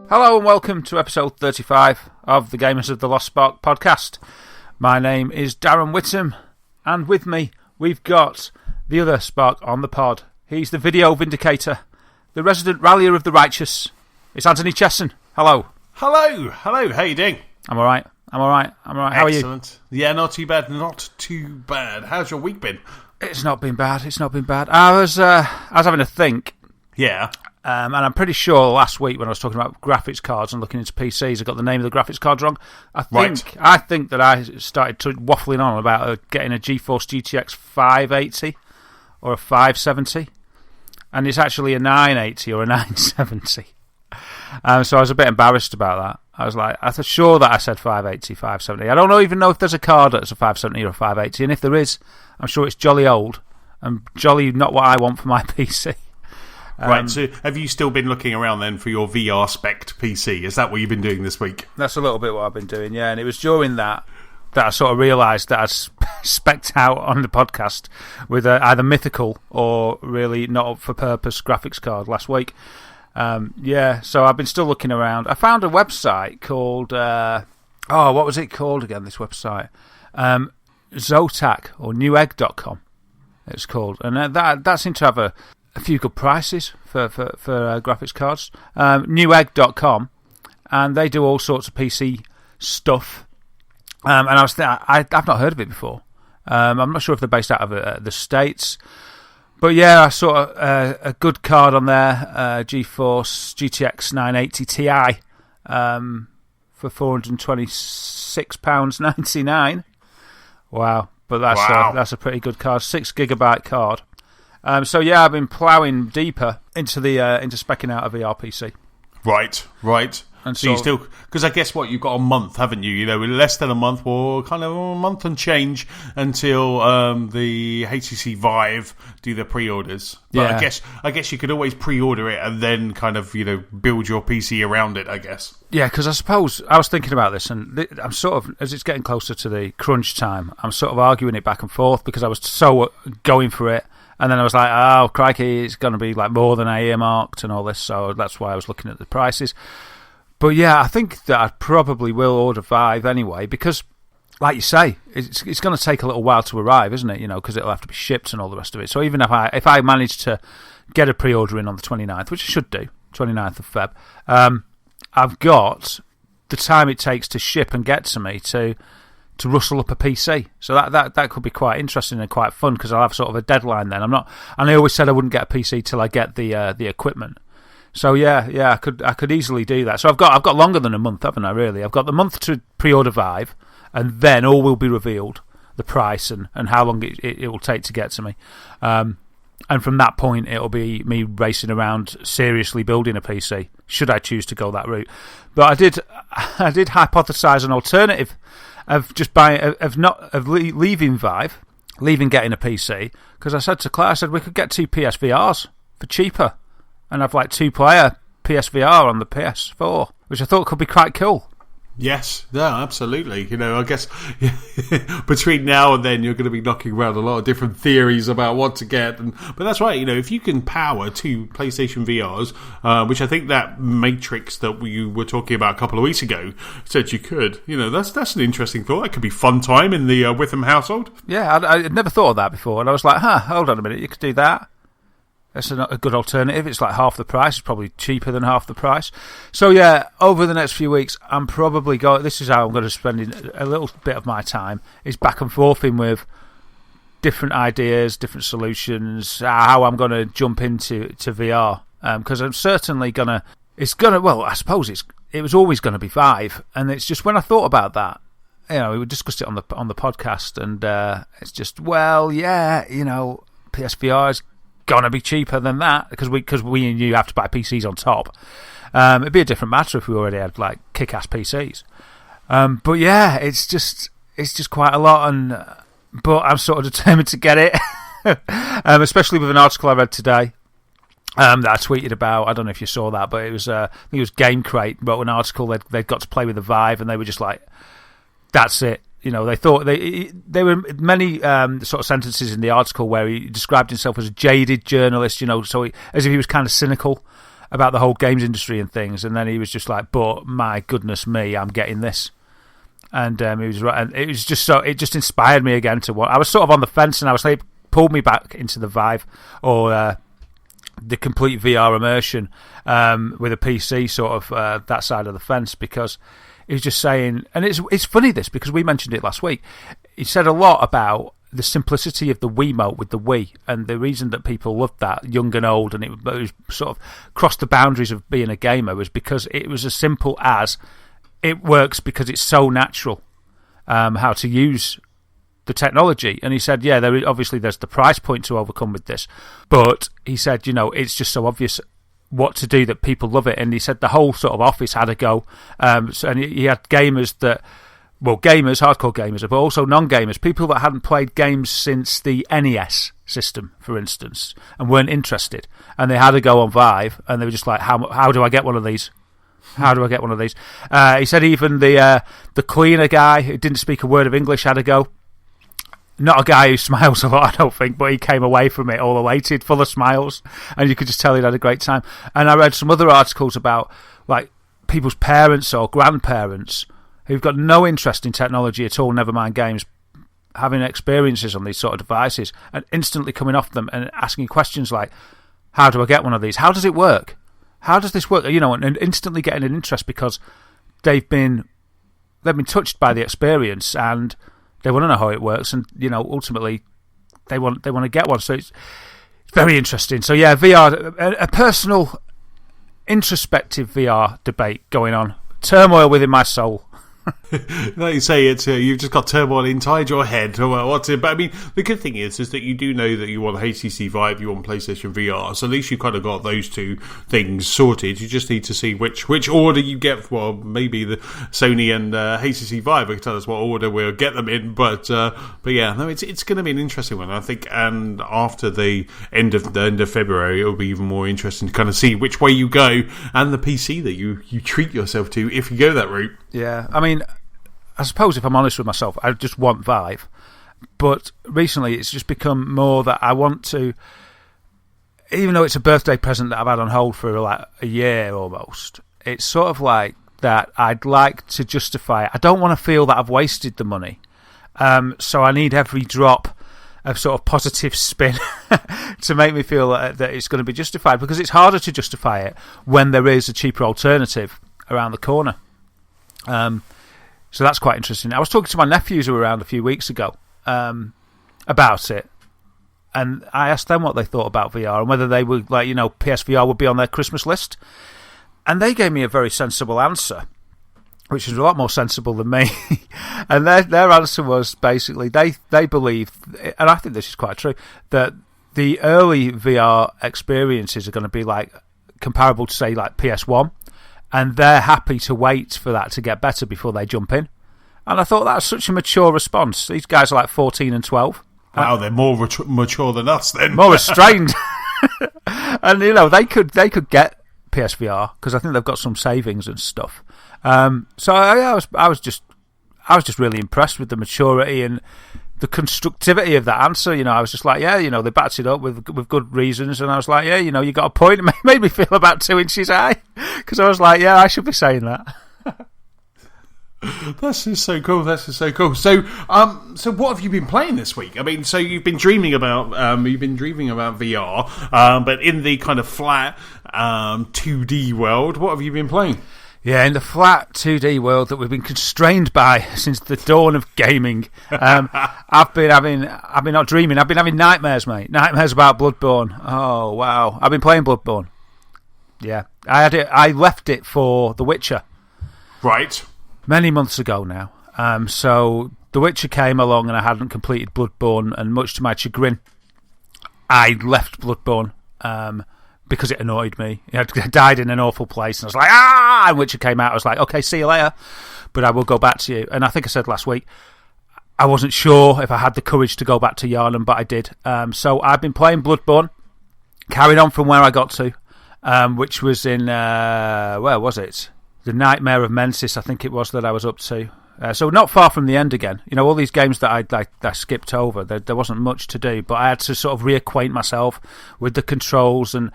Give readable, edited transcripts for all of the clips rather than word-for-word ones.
Hello and welcome to episode 35 of the Gamers of the Lost Spark podcast. My name is Darren Whittam, and with me we've got the other Spark on the pod. He's the video vindicator, the resident rallier of the righteous. It's Anthony Chesson. Hello. Hello. How you doing? I'm alright. How are you? Excellent. Yeah, not too bad. How's your week been? It's not been bad. I was having a think. Yeah. And I'm pretty sure last week when I was talking about graphics cards and looking into PCs, I got the name of the graphics cards wrong. I think that I started waffling on about getting a GeForce GTX 580 or a 570, and it's actually a 980 or a 970. So I was a bit embarrassed about that. I was like, I'm sure that I said 580, 570. I don't even know if there's a card that's a 570 or a 580, and if there is, I'm sure it's jolly old and jolly not what I want for my PC. Right, so have you still been looking around then for your VR spec'd PC? Is that what you've been doing this week? That's a little bit what I've been doing, yeah. And it was during that I sort of realised that I'd specced out on the podcast with either mythical or really not up for purpose graphics card last week. So I've been still looking around. I found a website called... what was it called again, this website? Zotac or newegg.com it's called. And that seemed to have a few good prices for graphics cards. Newegg.com, and they do all sorts of PC stuff. And I was I've not heard of it before. I'm not sure if they're based out of the States, but yeah, I saw a good card on there, GeForce GTX 980 Ti, for £426.99. Wow, but that's a pretty good card, 6GB card. So yeah, I've been ploughing deeper into speccing out a VR PC. Right. And so you still, because I guess you've got a month, haven't you? You know, less than a month, or kind of a month and change until the HTC Vive do their pre-orders. But yeah. I guess you could always pre-order it and then kind of build your PC around it, I guess. Yeah, because I suppose I was thinking about this, and I'm sort of, as it's getting closer to the crunch time, I'm sort of arguing it back and forth because I was so going for it. And then I was like, oh, crikey, it's going to be like more than I earmarked and all this, so that's why I was looking at the prices. But yeah, I think that I probably will order Vive anyway, because, like you say, it's going to take a little while to arrive, isn't it? Because it'll have to be shipped and all the rest of it. So even if I manage to get a pre-order in on the 29th, which I should do, 29th of Feb, I've got the time it takes to ship and get to me to rustle up a PC. So that could be quite interesting and quite fun, because I'll have sort of a deadline then. And I always said I wouldn't get a PC till I get the equipment. So yeah, I could easily do that. So I've got longer than a month, haven't I? Really, I've got the month to pre-order Vive, and then all will be revealed, the price and how long it will take to get to me. And from that point, it'll be me racing around seriously building a PC, should I choose to go that route. But I did hypothesise an alternative of just leaving Vive, getting a PC, because I said to Claire, we could get 2 PSVRs for cheaper and have like 2-player PSVR on the PS4, which I thought could be quite cool. Yes, yeah, absolutely. I guess between now and then you're going to be knocking around a lot of different theories about what to get. But that's right, if you can power 2 PlayStation VRs, which I think that Matrix that we were talking about a couple of weeks ago said you could, that's an interesting thought. That could be fun time in the Witham household. Yeah, I'd never thought of that before, and I was like, hold on a minute, you could do that. That's a good alternative. It's like half the price. It's probably cheaper than half the price. So yeah, over the next few weeks, I'm probably going. This is how I'm going to spend a little bit of my time. Is back and forthing with different ideas, different solutions. How I'm going to jump into VR, because I'm certainly gonna. It's gonna. Well, I suppose it was always going to be Vive, and it's just when I thought about that. We discussed it on the podcast, and it's just PSVR is gonna be cheaper than that because we and you have to buy PCs on top. It'd be a different matter if we already had like kick-ass PCs. But yeah, it's just quite a lot, but I'm sort of determined to get it, especially with an article I read today that I tweeted about. I don't know if you saw that, but it was I think it was Game Crate wrote an article that they'd got to play with the Vive, and they were just like, that's it. They thought there were many sort of sentences in the article where he described himself as a jaded journalist, so as if he was kind of cynical about the whole games industry and things, and then he was just like, "But my goodness me, I'm getting this." And he was right, and it was just so it just inspired me again to what I was sort of on the fence, and I was like, pulled me back into the Vive or the complete VR immersion with a PC, sort of that side of the fence, because he was just saying, and it's funny this because we mentioned it last week. He said a lot about the simplicity of the Wiimote with the Wii, and the reason that people loved that, young and old, and it was sort of crossed the boundaries of being a gamer, was because it was as simple as it works because it's so natural how to use the technology. And he said, yeah, there's the price point to overcome with this, but he said, it's just so obvious what to do that people love it. And he said the whole sort of office had a go, and he had gamers that, well, gamers, hardcore gamers, but also non-gamers, people that hadn't played games since the NES system, for instance, and weren't interested, and they had a go on Vive, and they were just like, how do I get one of these? How do I get one of these? He said even the cleaner guy who didn't speak a word of English had a go. Not a guy who smiles a lot, I don't think, but he came away from it all elated, full of smiles, and you could just tell he'd had a great time. And I read some other articles about like people's parents or grandparents who've got no interest in technology at all, never mind games, having experiences on these sort of devices and instantly coming off them and asking questions like, how do I get one of these? How does it work? How does this work? And instantly getting an interest because they've been touched by the experience and they want to know how it works, and ultimately they want to get one. So it's very interesting. So yeah, VR, a personal, introspective VR debate going on, turmoil within my soul. Like you say, it's you've just got turmoil inside your head. But I mean, the good thing is that you do know that you want HTC Vive, you want PlayStation VR, so at least you've kind of got those two things sorted. You just need to see which order you get. Well, maybe the Sony and HTC Vive will tell us what order we'll get them in. But yeah, no, it's going to be an interesting one, I think. And after the end of February, it'll be even more interesting to kind of see which way you go and the PC that you treat yourself to if you go that route. Yeah, I mean, I suppose if I'm honest with myself, I just want Vive. But recently it's just become more that I want to, even though it's a birthday present that I've had on hold for like a year almost, it's sort of like that I'd like to justify it. I don't want to feel that I've wasted the money. So I need every drop of sort of positive spin to make me feel that it's going to be justified, because it's harder to justify it when there is a cheaper alternative around the corner. So that's quite interesting. I was talking to my nephews who were around a few weeks ago about it, and I asked them what they thought about VR and whether they would, like, PSVR would be on their Christmas list, and they gave me a very sensible answer, which is a lot more sensible than me. And their answer was basically they believe, and I think this is quite true, that the early VR experiences are going to be like comparable to, say, like PS1. And they're happy to wait for that to get better before they jump in. And I thought that's such a mature response. These guys are like 14 and 12. Wow, they're more mature than us then. More restrained. And, they could get PSVR because I think they've got some savings and stuff. So I was just really impressed with the maturity and the constructivity of that answer. I was just like, yeah, they backed it up with good reasons, and I was like, yeah, you got a point. It made me feel about 2 inches high, because I was like, yeah, I should be saying that. That's just so cool. So what have you been playing this week? I mean, so you've been dreaming about VR, but in the kind of flat 2D world, what have you been playing? Yeah, in the flat 2D world that we've been constrained by since the dawn of gaming, I've been not dreaming. I've been having nightmares, mate. Nightmares about Bloodborne. Oh wow, I've been playing Bloodborne. Yeah, I left it for The Witcher. Right. Many months ago now. So The Witcher came along and I hadn't completed Bloodborne, and much to my chagrin, I left Bloodborne. Because it annoyed me. I died in an awful place, and I was like, ah! And Witcher came out, I was like, okay, see you later, but I will go back to you. And I think I said last week, I wasn't sure if I had the courage to go back to Yharnam, but I did. So I've been playing Bloodborne, carried on from where I got to, which was in, where was it? The Nightmare of Mensis, I think it was, that I was up to. So not far from the end again. All these games that I skipped over, there wasn't much to do, but I had to sort of reacquaint myself with the controls, and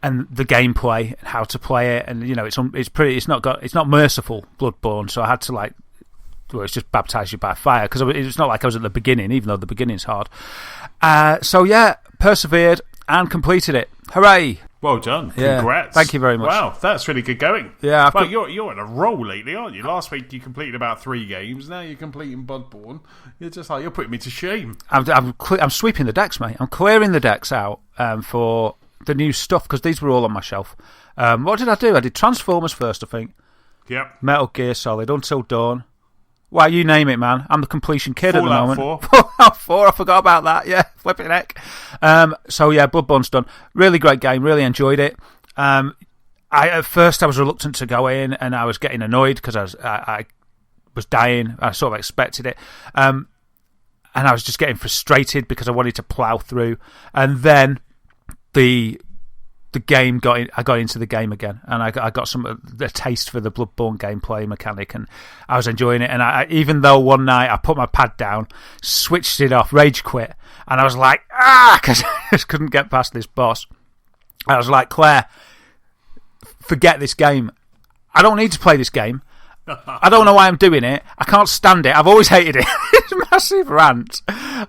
and the gameplay and how to play it, and it's not merciful, Bloodborne. So I had to it's just baptise you by fire, because it's not like I was at the beginning, even though the beginning's hard. So yeah, persevered and completed it. Hooray! Well done. Yeah. Congrats. Thank you very much. Wow, that's really good going. Yeah. You're on a roll lately, aren't you? Last week you completed about 3 games. Now you're completing Bloodborne. You're putting me to shame. I'm sweeping the decks, mate. I'm clearing the decks out for the new stuff, because these were all on my shelf. What did I do? I did Transformers first, I think. Yep. Metal Gear Solid, Until Dawn. Well, you name it, man. I'm the completion kid at the moment. Fallout 4. Fallout 4, I forgot about that. Yeah, flipping heck. So yeah, Bloodborne's done. Really great game. Really enjoyed it. At first I was reluctant to go in, and I was getting annoyed because I was dying. I sort of expected it. And I was just getting frustrated because I wanted to plough through. And then the game I got into the game again, and I got a taste for the Bloodborne gameplay mechanic, and I was enjoying it. And even though one night I put my pad down, switched it off, rage quit, and I was like, because I just couldn't get past this boss. I was like, Claire, forget this game. I don't need to play this game. I don't know why I'm doing it. I can't stand it. I've always hated it. It's a massive rant.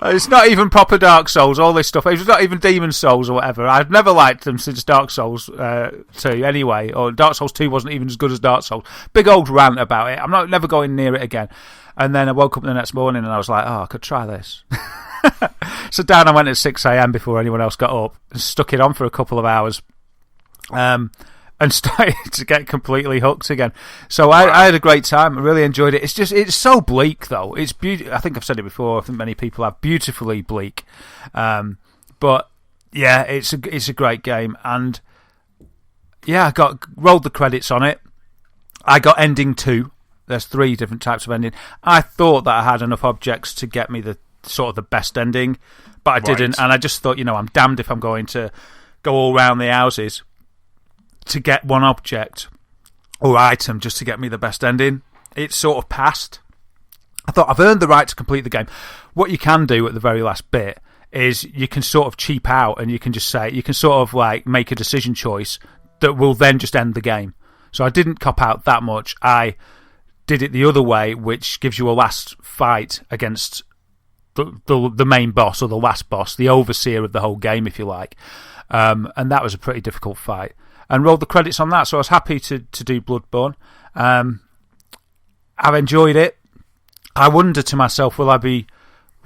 It's not even proper Dark Souls, all this stuff. It's not even Demon Souls or whatever. I've never liked them since Dark Souls 2 anyway. Or Dark Souls 2 wasn't even as good as Dark Souls. Big old rant about it. I'm never going near it again. And then I woke up the next morning and I was like, I could try this. So down I went at 6 a.m. before anyone else got up and stuck it on for a couple of hours. And started to get completely hooked again. So I had a great time. I really enjoyed it. It's so bleak, though. It's I think I've said it before. I think many people have. Beautifully bleak. But yeah, it's a great game. And yeah, I rolled the credits on it. I got ending 2. There's 3 different types of ending. I thought that I had enough objects to get me the best ending, but I didn't. And I just thought, I'm damned if I'm going to go all round the houses to get one object or item just to get me the best ending. It sort of passed. I thought, I've earned the right to complete the game. What you can do at the very last bit is you can sort of cheap out, and you can just say, you can sort of make a decision choice that will then just end the game. So I didn't cop out that much. I did it the other way, which gives you a last fight against the main boss, or the last boss, the overseer of the whole game, if you like. And that was a pretty difficult fight. And rolled the credits on that, so I was happy to do Bloodborne. I've enjoyed it. I wonder to myself, will I be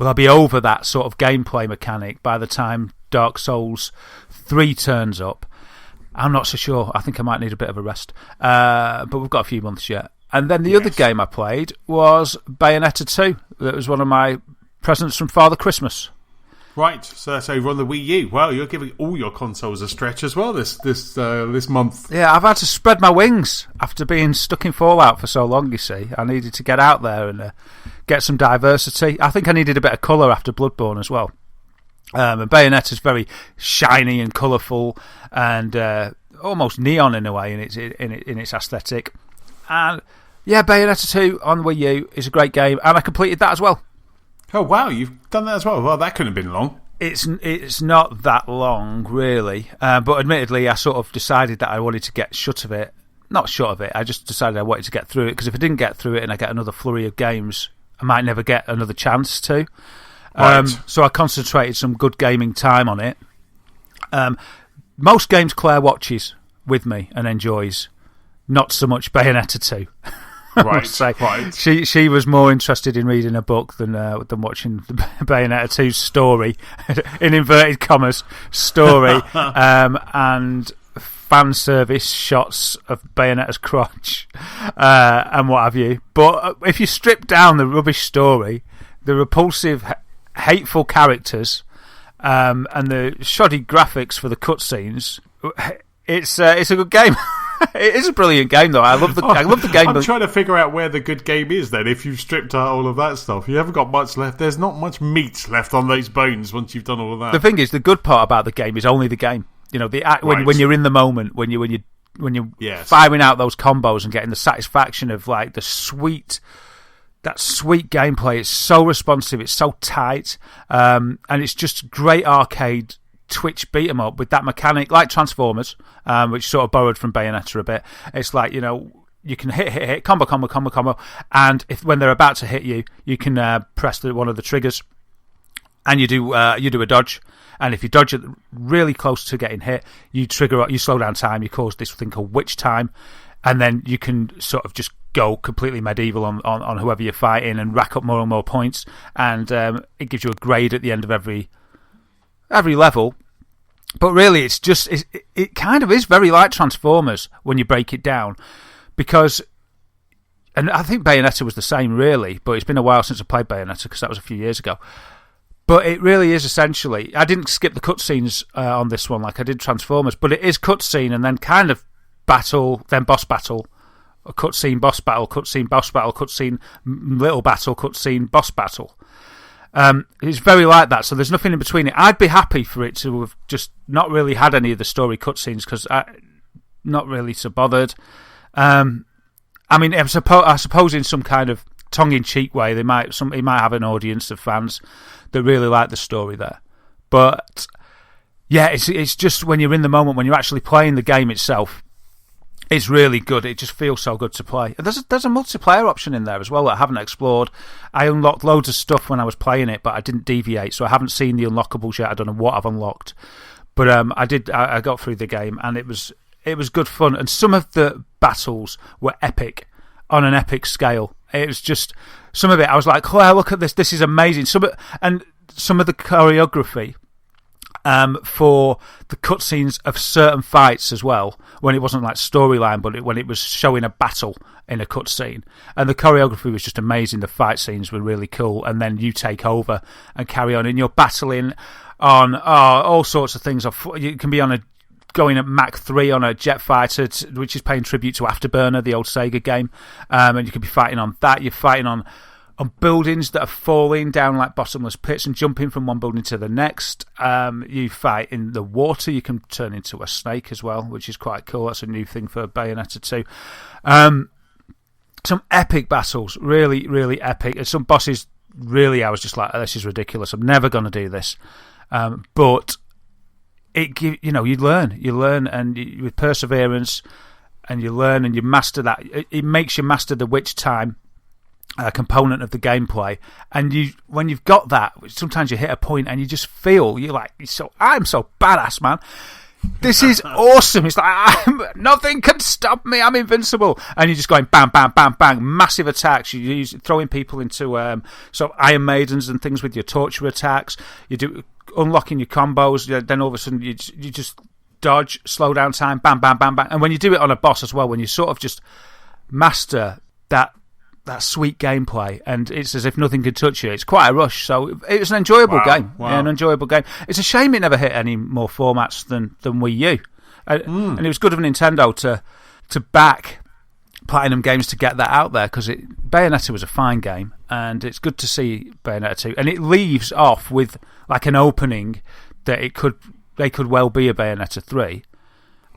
over that sort of gameplay mechanic by the time Dark Souls 3 turns up? I'm not so sure. I think I might need a bit of a rest. But we've got a few months yet. And then the other game I played was Bayonetta 2. That was one of my presents from Father Christmas. Right, so that's over on the Wii U. Well, you're giving all your consoles a stretch as well this month. Yeah, I've had to spread my wings after being stuck in Fallout for so long, you see. I needed to get out there and get some diversity. I think I needed a bit of colour after Bloodborne as well. And Bayonetta's very shiny and colourful and almost neon in a way in its aesthetic. And yeah, Bayonetta 2 on the Wii U is a great game, and I completed that as well. Oh, wow, you've done that as well. Well, that couldn't have been long. It's not that long, really. But admittedly, I sort of decided that I wanted to get shut of it. Not shut of it, I just decided I wanted to get through it, because if I didn't get through it and I get another flurry of games, I might never get another chance to. Right. So I concentrated some good gaming time on it. Most games Claire watches with me and enjoys. Not so much Bayonetta 2. Right. She was more interested in reading a book than watching the Bayonetta 2 story, in inverted commas, story, and fan service shots of Bayonetta's crotch, and what have you. But if you strip down the rubbish story, the repulsive, hateful characters, and the shoddy graphics for the cutscenes, it's a good game. It is a brilliant game, though. I love the game. I'm trying to figure out where the good game is, then, if you've stripped out all of that stuff. You haven't got much left. There's not much meat left on those bones once you've done all of that. The thing is, the good part about the game is only the game. When you're in the moment, when you're firing out those combos and getting the satisfaction of that sweet gameplay. It's so responsive, it's so tight, and it's just great arcade twitch beat 'em up with that mechanic, like Transformers, which sort of borrowed from Bayonetta a bit. It's like, you can hit, combo, and when they're about to hit you, you can press one of the triggers, and you do a dodge. And if you dodge it really close to getting hit, you slow down time. You cause this thing called witch time, and then you can sort of just go completely medieval on whoever you're fighting and rack up more and more points. And it gives you a grade at the end of every level. But really, it kind of is very like Transformers when you break it down, because. And I think Bayonetta was the same, really, but it's been a while since I played Bayonetta because that was a few years ago. But it really is essentially... I didn't skip the cutscenes on this one like I did Transformers, but it is cutscene and then kind of battle, then boss battle, a cutscene, boss battle, cutscene, boss battle, cutscene, little battle, cutscene, boss battle. It's very like that, so there's nothing in between it. I'd be happy for it to have just not really had any of the story cutscenes because I'm not really so bothered. I mean, I suppose in some kind of tongue-in-cheek way, he might have an audience of fans that really like the story there. But yeah, it's just when you're in the moment, when you're actually playing the game itself, it's really good. It just feels so good to play. There's a multiplayer option in there as well that I haven't explored. I unlocked loads of stuff when I was playing it, but I didn't deviate, so I haven't seen the unlockables yet. I don't know what I've unlocked, but I got through the game, and it was good fun. And some of the battles were epic on an epic scale. It was just some of it. I was like, "Wow, look at this! This is amazing." Some of the choreography for the cutscenes of certain fights as well, when it wasn't like storyline, but when it was showing a battle in a cutscene, and the choreography was just amazing. The fight scenes were really cool, and then you take over and carry on, and you're battling on all sorts of things. You can be going at Mach 3 on a jet fighter, which is paying tribute to Afterburner, the old Sega game, and you could be fighting on that. You're fighting on buildings that are falling down like bottomless pits and jumping from one building to the next. You fight in the water. You can turn into a snake as well, which is quite cool. That's a new thing for Bayonetta 2. Some epic battles, really, really epic. And some bosses, really, I was just like, oh, this is ridiculous. I'm never going to do this. But you learn, and with perseverance, and you learn and you master that. It makes you master the witch time component of the gameplay, and when you've got that, sometimes you hit a point and you just feel I'm so badass, man. This is awesome. It's like nothing can stop me. I'm invincible, and you're just going bang, bang, bang, bang, massive attacks. You throwing people into Iron Maidens and things with your torture attacks. You do unlocking your combos. Then all of a sudden you just dodge, slow down time, bang, bang, bang, bang. And when you do it on a boss as well, when you sort of just master that sweet gameplay, and it's as if nothing could touch you. It's quite a rush, so it was an enjoyable game. Wow. Yeah, an enjoyable game. It's a shame it never hit any more formats than Wii U. And it was good of Nintendo to back Platinum Games to get that out there, because Bayonetta was a fine game, and it's good to see Bayonetta 2. And it leaves off with like an opening that they could well be a Bayonetta 3.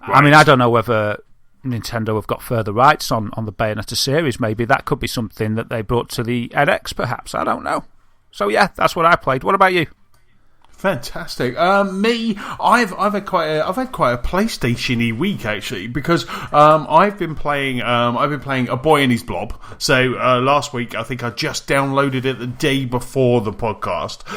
Right. I mean, I don't know whether Nintendo have got further rights on the Bayonetta series. Maybe that could be something that they brought to the NX, perhaps. I don't know. So yeah, that's what I played. What about you? Fantastic. Me, I've had quite a PlayStation-y week, actually, because I've been playing A Boy and His Blob. So last week, I think I just downloaded it the day before the podcast.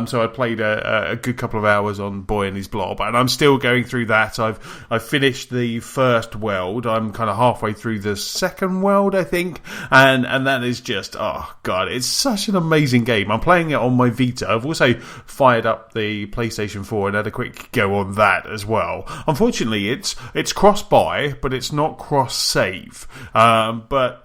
So I played a good couple of hours on Boy and His Blob, and I'm still going through that. I've finished the first world. I'm kind of halfway through the second world, I think, and that is just, oh god, it's such an amazing game. I'm playing it on my Vita. I've also fired up the PlayStation 4 and had a quick go on that as well. Unfortunately, it's cross-buy, but it's not cross-save. But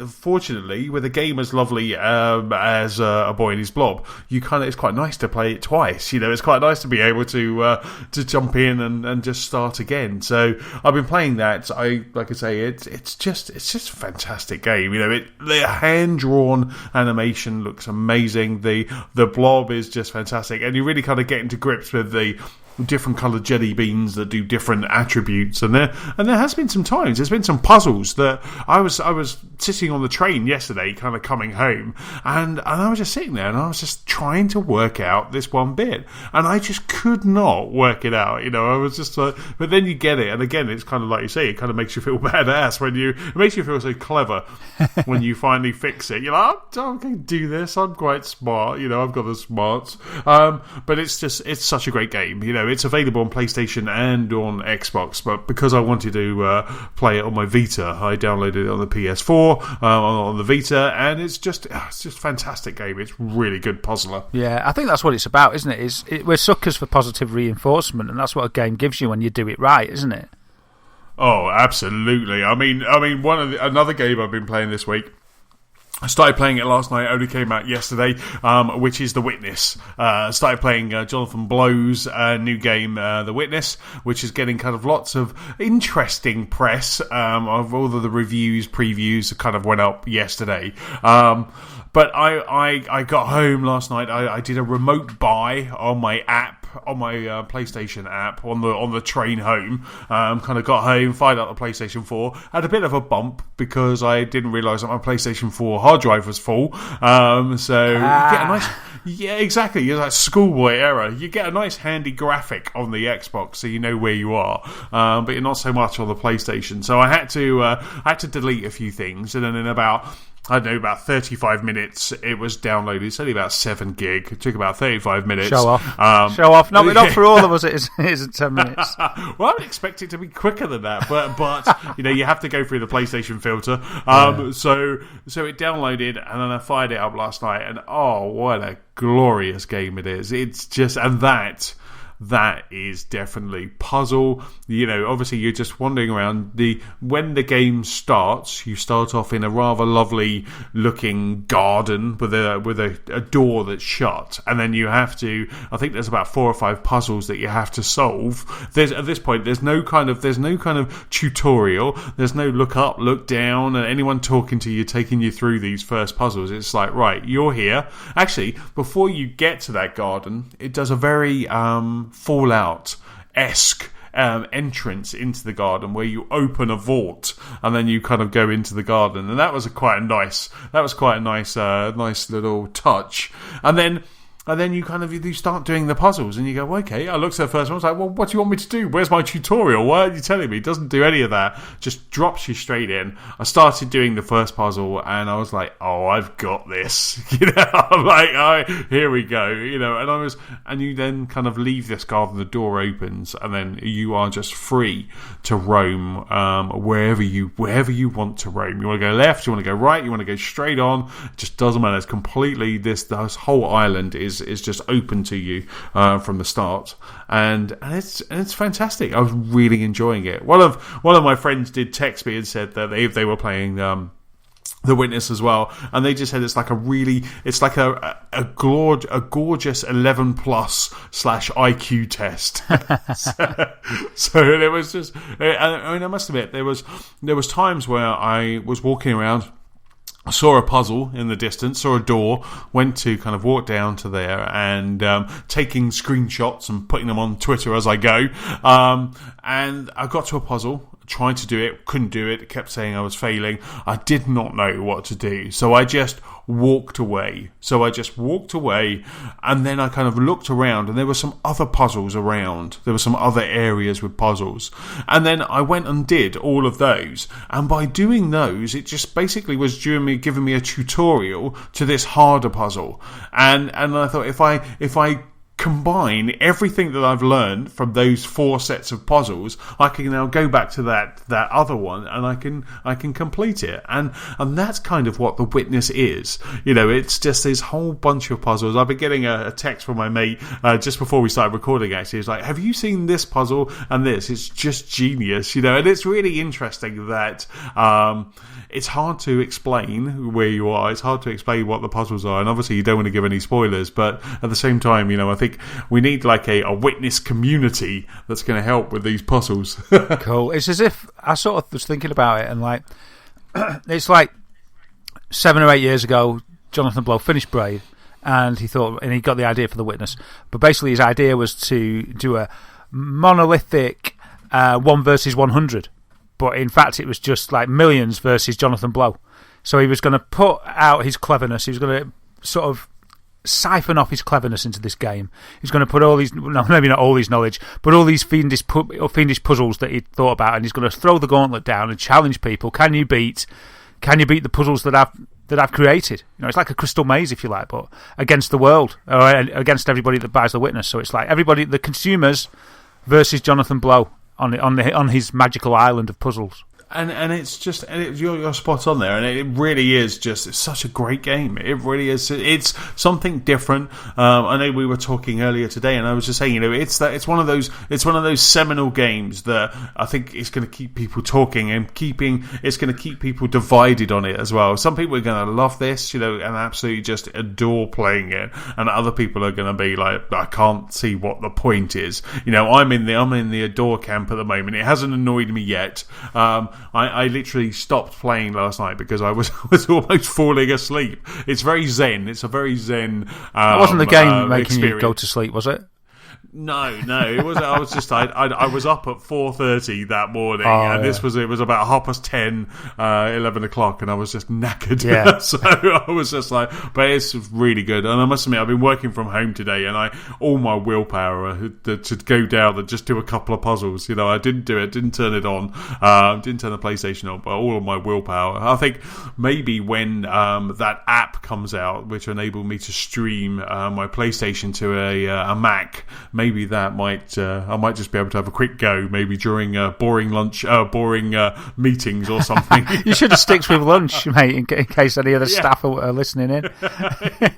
fortunately, with a game as lovely as A Boy and His Blob, it's quite nice to play it twice. It's quite nice to be able to jump in and just start again. So I've been playing that. It's just a fantastic game. The hand-drawn animation looks amazing. The blob is just fantastic, and you really kind of get into grips with the different coloured jelly beans that do different attributes, and there has been some times, there's been some puzzles that I was sitting on the train yesterday, kind of coming home, and I was just sitting there, and I was just trying to work out this one bit, and I just could not work it out. I was just like, but then you get it, and again, it's kind of like you say, it kind of makes you feel badass it makes you feel so clever when you finally fix it. You're like, I can do this. I'm quite smart. I've got the smarts. But it's such a great game. It's available on PlayStation and on Xbox. But because I wanted to play it on my Vita, I downloaded it on the PS4, on the Vita, and it's just a fantastic game. It's really good puzzler. Yeah, I think that's what it's about, isn't it? We're suckers for positive reinforcement, and that's what a game gives you when you do it right, isn't it? Oh, absolutely. I mean, another game I've been playing this week. I started playing it last night. It only came out yesterday, which is The Witness. Started playing Jonathan Blow's new game, The Witness, which is getting kind of lots of interesting press. Of all of the reviews, previews that kind of went up yesterday. But I got home last night. I did a remote buy on my app. On my PlayStation app on the train home, kind of got home, fired up the PlayStation 4, had a bit of a bump because I didn't realise that my PlayStation 4 hard drive was full. So you get a nice, yeah, exactly. It's like schoolboy error. You get a nice handy graphic on the Xbox, so you know where you are, but you're not so much on the PlayStation. So I had to delete a few things, and then in about 35 minutes it was downloaded. It's only about 7 gig. It took about 35 minutes. Show off. No, not for all of us. It isn't 10 minutes. Well, I would expect it to be quicker than that, but you have to go through the PlayStation filter. So it downloaded, and then I fired it up last night, and oh, what a glorious game it is. It's just, and that is definitely puzzle. Obviously you're just wandering around. When the game starts, you start off in a rather lovely looking garden with a door that's shut, and then you have to, I think there's about 4 or 5 puzzles that you have to solve. At this point there's no kind of tutorial. There's no look up, look down, and anyone talking to you, taking you through these first puzzles. It's like, right, you're here. Actually, before you get to that garden, it does a very Fallout-esque entrance into the garden where you open a vault and then you kind of go into the garden, and that was quite a nice little touch. And then you start doing the puzzles, and you go, okay, I looked at the first one, I was like, well, what do you want me to do? Where's my tutorial? Why aren't you telling me? It doesn't do any of that. Just drops you straight in. I started doing the first puzzle, and I was like, oh, I've got this. I'm like, here we go. And you then kind of leave this garden, the door opens, and then you are just free to roam wherever you want to roam. You want to go left, you want to go right, you want to go straight on. It just doesn't matter. It's completely, this whole island is just open to you from the start, and it's fantastic. I was really enjoying it. One of my friends did text me and said that they were playing The Witness as well, and they just said it's like a gorgeous 11 plus / IQ test. so it was just, I must admit, there was times where I was walking around, saw a puzzle in the distance, saw a door, went to kind of walk down to there, and taking screenshots and putting them on Twitter as I go. And I got to a puzzle, tried to do it, couldn't do it, kept saying I was failing. I did not know what to do, so I just walked away. And then I kind of looked around, and there were some other puzzles around. There were some other areas with puzzles. And then I went and did all of those. And by doing those, it just basically was giving me a tutorial to this harder puzzle. And I thought, if I combine everything that I've learned from those 4 sets of puzzles, I can now go back to that other one, and I can complete it. And that's kind of what The Witness is. It's just this whole bunch of puzzles. I've been getting a text from my mate just before we started recording, actually. He's like, have you seen this puzzle and this? It's just genius, and it's really interesting that it's hard to explain where you are. It's hard to explain what the puzzles are, and obviously you don't want to give any spoilers, but at the same time, I think we need like a witness community that's going to help with these puzzles. Cool. It's as if I sort of was thinking about it, and like it's like 7 or 8 years ago, Jonathan Blow finished Brave, and he got the idea for The Witness. But basically, his idea was to do a monolithic 1 versus 100. But in fact, it was just like millions versus Jonathan Blow. So he was going to put out his cleverness. He was going to sort of siphon off his cleverness into this game. He's going to put all these, no, maybe not all his knowledge, but all these fiendish puzzles that he'd thought about, and he's going to throw the gauntlet down and challenge people. Can you beat the puzzles that I've created? It's like a crystal maze, if you like, but against the world, or against everybody that buys The Witness. So it's like everybody, the consumers versus Jonathan Blow on his magical island of puzzles. And it's just, you're spot on there, and it really is just, it's such a great game. It really is. It's something different. I know we were talking earlier today, and I was just saying, it's one of those seminal games that I think is going to keep people talking, and it's going to keep people divided on it as well. Some people are going to love this, and absolutely just adore playing it, and other people are going to be like, I can't see what the point is. I'm in the adore camp at the moment. It hasn't annoyed me yet. I literally stopped playing last night because I was almost falling asleep. It's very zen. It's a very zen. It wasn't the game making experience. You go to sleep, was it? No, it was. I was just. I was up at 4:30 that morning, and it was about 10:30, 11 o'clock, and I was just knackered. Yeah. So I was just like, but it's really good. And I must admit, I've been working from home today, and all my willpower to go down and just do a couple of puzzles. I didn't do it, didn't turn it on, didn't turn the PlayStation on, but all of my willpower. I think maybe when that app comes out, which enabled me to stream my PlayStation to a Mac. Maybe that I might just be able to have a quick go, maybe during boring meetings or something. You should have sticked with lunch, mate, in case any of the staff are listening in.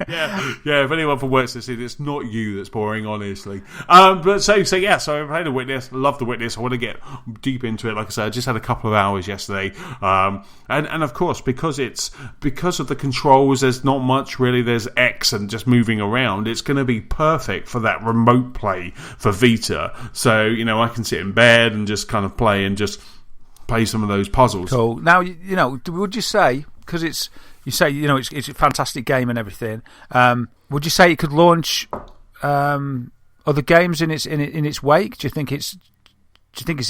Yeah. If anyone from work says it's not you that's boring, honestly. But so I played The Witness. Love The Witness. I want to get deep into it. Like I said, I just had a couple of hours yesterday, and of course because of the controls, there's not much really. There's X and just moving around. It's going to be perfect for that remote play for Vita, so I can sit in bed and just kind of play some of those puzzles. Cool. Now, would you say, because it's a fantastic game and everything, would you say it could launch other games in its wake? Do you think it's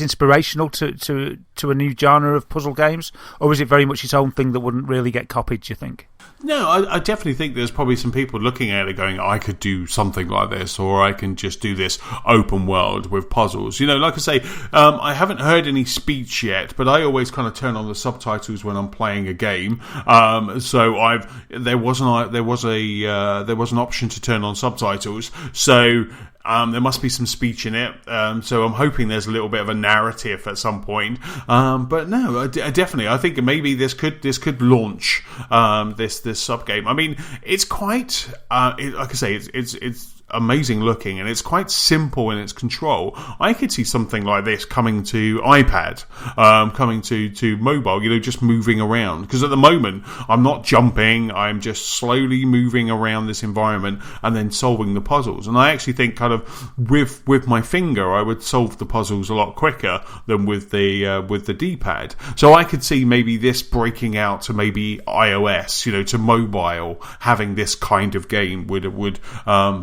inspirational to a new genre of puzzle games, or is it very much its own thing that wouldn't really get copied, do you think? No, I definitely think there's probably some people looking at it going, I could do something like this, or I can just do this open world with puzzles. Like I say, I haven't heard any speech yet, but I always kind of turn on the subtitles when I'm playing a game. So there was an option to turn on subtitles. So there must be some speech in it, so I'm hoping there's a little bit of a narrative at some point. But no, definitely, I think maybe this could launch this sub game. I mean, it's quite like I say, it's amazing looking, and it's quite simple in its control. I could see something like this coming to iPad, coming to mobile, just moving around, because at the moment I'm not jumping, I'm just slowly moving around this environment and then solving the puzzles. And I actually think kind of with my finger I would solve the puzzles a lot quicker than with the D-pad. So I could see maybe this breaking out to maybe iOS, to mobile, having this kind of game would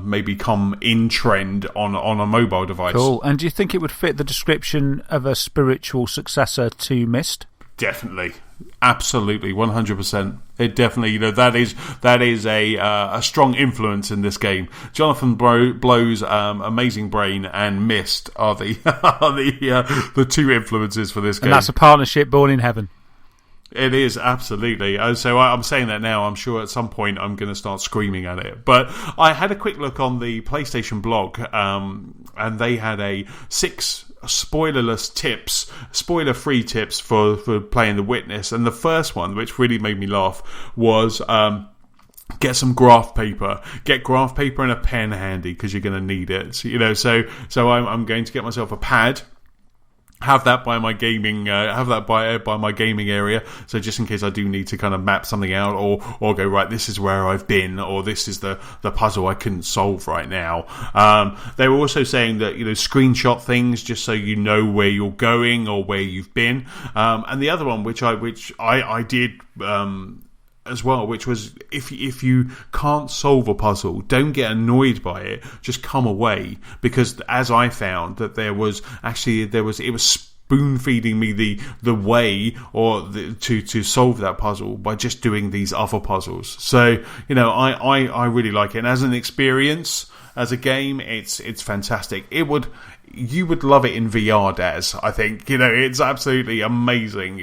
maybe come in trend on a mobile device. Cool. And do you think it would fit the description of a spiritual successor to Myst? Definitely, absolutely, 100%. It definitely, that is a strong influence in this game. Jonathan Blow's Amazing Brain and Myst are the two influences for this game. And that's a partnership born in heaven. It is, absolutely. So I'm saying that now. I'm sure at some point I'm going to start screaming at it. But I had a quick look on the PlayStation blog, and they had 6 spoiler-free tips for playing The Witness. And the first one, which really made me laugh, was get some graph paper. Get graph paper and a pen handy, because you're going to need it. So I'm going to get myself a pad. Have that by my gaming. By my gaming area. So just in case I do need to kind of map something out, or go, right, this is where I've been, or this is the puzzle I couldn't solve right now. They were also saying that screenshot things just so you know where you're going or where you've been. And the other one, which I did. as well, which was if you can't solve a puzzle, don't get annoyed by it. Just come away, because as I found that it was spoon feeding me the way to solve that puzzle by just doing these other puzzles. So I really like it, and as an experience, as a game, it's fantastic. You would love it in VR, Daz. I think it's absolutely amazing.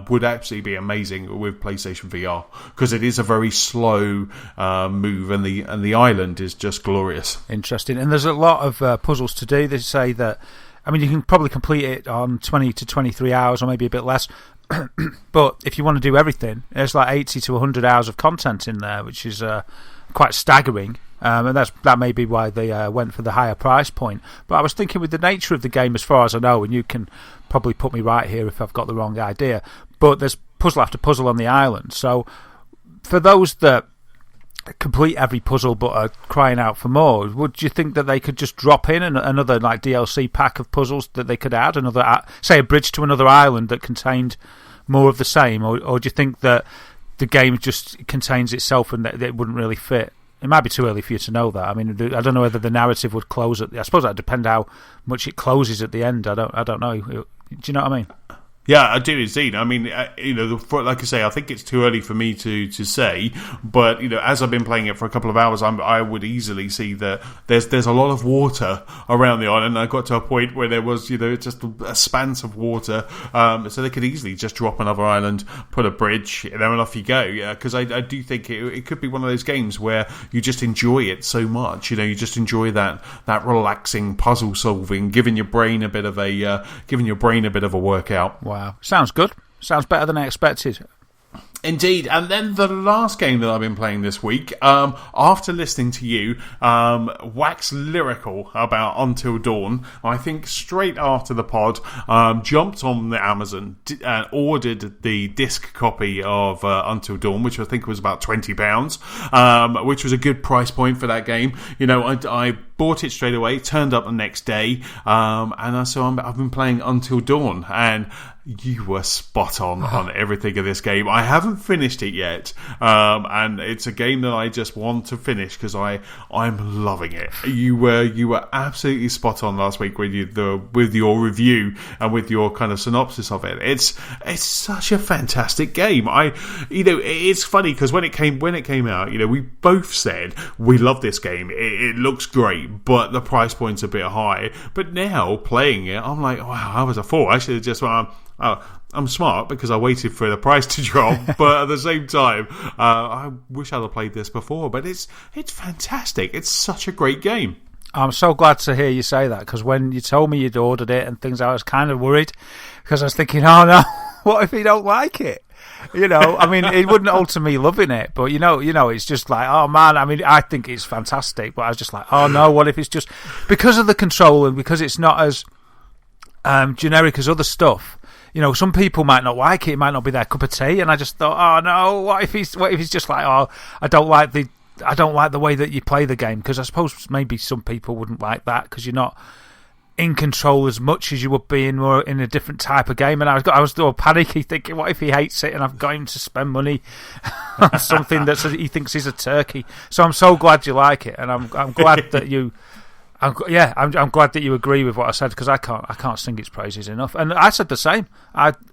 Would absolutely be amazing with PlayStation VR, because it is a very slow move, and the island is just glorious. Interesting, and there's a lot of puzzles to do. They say that, I mean, you can probably complete it on 20 to 23 hours, or maybe a bit less. But if you want to do everything, there's like 80 to 100 hours of content in there, which is quite staggering. And that may be why they went for the higher price point. But I was thinking, with the nature of the game, as far as I know, and you can probably put me right here if I've got the wrong idea, but there's puzzle after puzzle on the island. So for those that complete every puzzle but are crying out for more, would you think that they could just drop in another like DLC pack of puzzles that they could add, another, say, a bridge to another island that contained more of the same, or do you think that the game just contains itself and that it wouldn't really fit? It might be too early for you to know that. I mean, I don't know whether the narrative would close I suppose that would depend how much it closes at the end. I don't know. Do you know what I mean? Yeah, I do indeed. I mean, like I say, I think it's too early for me to say, but as I've been playing it for a couple of hours, I would easily see that there's a lot of water around the island. I got to a point where there was just a expanse of water, so they could easily just drop another island, put a bridge, and off you go. Yeah, because I do think it could be one of those games where you just enjoy it so much. You just enjoy that relaxing puzzle solving, giving your brain a bit of a workout. Wow, sounds good. Sounds better than I expected. Indeed. And then the last game that I've been playing this week, after listening to you wax lyrical about Until Dawn, I think straight after the pod, jumped on the Amazon and ordered the disc copy of Until Dawn, which I think was about £20, which was a good price point for that game. I bought it straight away, turned up the next day, and I've been playing Until Dawn, and you were spot on everything in this game. I haven't finished it yet, and it's a game that I just want to finish because I'm loving it. You were absolutely spot on last week with your review and with your kind of synopsis of it. It's such a fantastic game. It's funny because when it came out, we both said we love this game. It looks great, but the price point's a bit high. But now playing it, I'm like, wow, I was a fool. I should have just went, I'm smart because I waited for the price to drop, but at the same time, I wish I'd have played this before. But it's fantastic. It's such a great game. I'm so glad to hear you say that, because when you told me you'd ordered it and things, I was kind of worried, because I was thinking, oh no, what if you don't like it? I mean, it wouldn't alter me loving it, but it's just like, oh man, I mean, I think it's fantastic, but I was just like, oh no, what if it's just because of the control and because it's not as generic as other stuff. Some people might not like it. It might not be their cup of tea. And I just thought, oh no, what if he's just like, oh, I don't like the way that you play the game, because I suppose maybe some people wouldn't like that because you're not in control as much as you would be in a different type of game. And I was all panicky, thinking, what if he hates it and I've got him to spend money on something that he thinks is a turkey? So I'm so glad you like it, and I'm glad that you. I'm glad that you agree with what I said, because I can't sing its praises enough. And I said the same.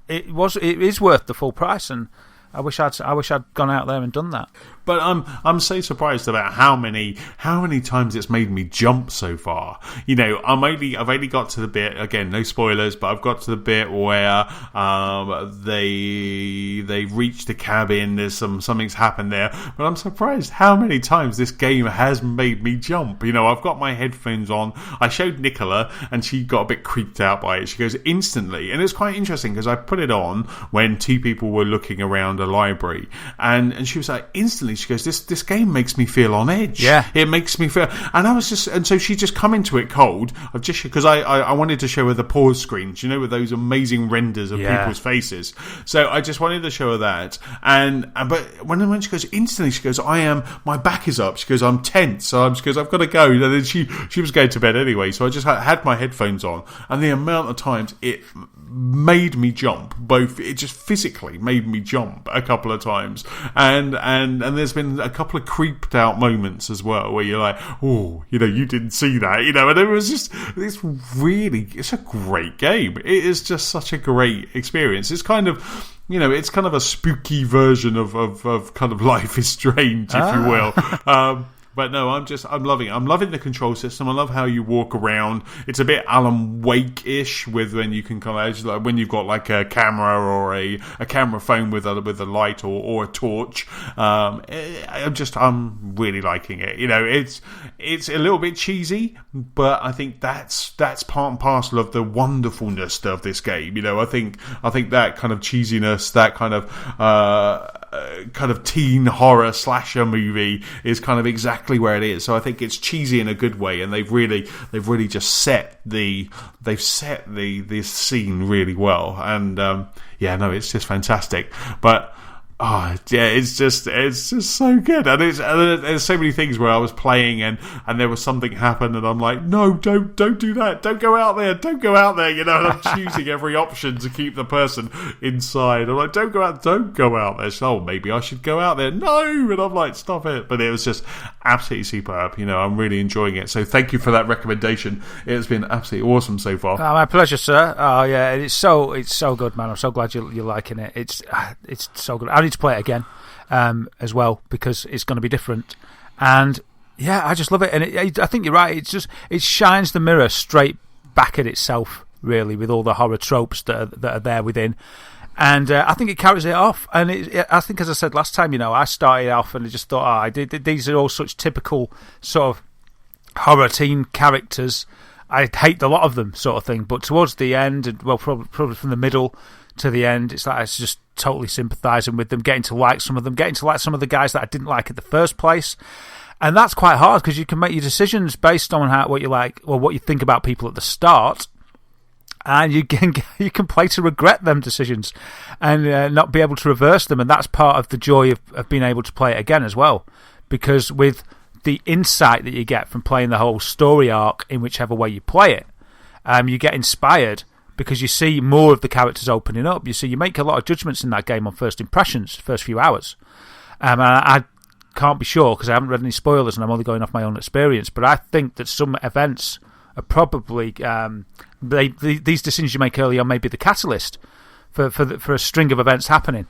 It is worth the full price, and I wish I'd gone out there and done that. But I'm so surprised about how many times it's made me jump so far. I've only got to the bit, again, no spoilers, but I've got to the bit where they reach the cabin. There's something's happened there, but I'm surprised how many times this game has made me jump. I've got my headphones on. I showed Nicola, and she got a bit creeped out by it. She goes instantly, and it's quite interesting because I put it on when two people were looking around a library, and she was like, instantly. She goes, this game makes me feel on edge. Yeah. It makes me feel... And so she just come into it cold. Because I wanted to show her the pause screens, with those amazing renders of people's faces. So I just wanted to show her that. But when she goes, instantly, she goes, my back is up. She goes, I'm tense. So she goes, I've got to go. And then she was going to bed anyway. So I just had my headphones on. And the amount of times it made me jump, it just physically made me jump. a couple of times, and there's been a couple of creeped out moments as well where you're like, oh, you didn't see that, and it was just, it's a great game. It is just such a great experience. It's kind of, it's kind of a spooky version of kind of Life is Strange, if you will. But no, I'm loving it. I'm loving the control system. I love how you walk around. It's a bit Alan Wake-ish with when you can kind of, like, when you've got like a camera or a camera phone with a light or a torch. I'm really liking it. It's a little bit cheesy, but I think that's part and parcel of the wonderfulness of this game. I think that kind of cheesiness, that kind of teen horror slasher movie is kind of exactly where it is. So I think it's cheesy in a good way, and they've really just set this scene really well. And it's just fantastic. But it's just so good, and there's so many things where I was playing and there was something happened, and I'm like, no, don't do that, don't go out there, and I'm choosing every option to keep the person inside. I'm like, don't go out there. So maybe I should go out there. No, and I'm like, stop it. But it was just absolutely superb. I'm really enjoying it. So thank you for that recommendation. It's been absolutely awesome so far. My pleasure, sir. Oh yeah, it's so good, man. I'm so glad you're liking it. It's so good. I need to play it again as well, because it's going to be different. And yeah, I just love it. And I think you're right. It shines the mirror straight back at itself, really, with all the horror tropes that are there within. And I think it carries it off. And I think, as I said last time, I started off and I just thought, these are all such typical sort of horror teen characters. I hate a lot of them, sort of thing. But towards the end, and well, probably from the middle to the end, it's just totally sympathising with them, getting to like some of them, getting to like some of the guys that I didn't like in the first place. And that's quite hard, because you can make your decisions based on what you like or what you think about people at the start, and you can play to regret them decisions and not be able to reverse them. And that's part of the joy of being able to play it again as well, because with the insight that you get from playing the whole story arc in whichever way you play it, you get inspired, because you see more of the characters opening up. You make a lot of judgments in that game on first impressions, first few hours. And I can't be sure, because I haven't read any spoilers and I'm only going off my own experience, but I think that some events are probably these decisions you make early on may be the catalyst for a string of events happening.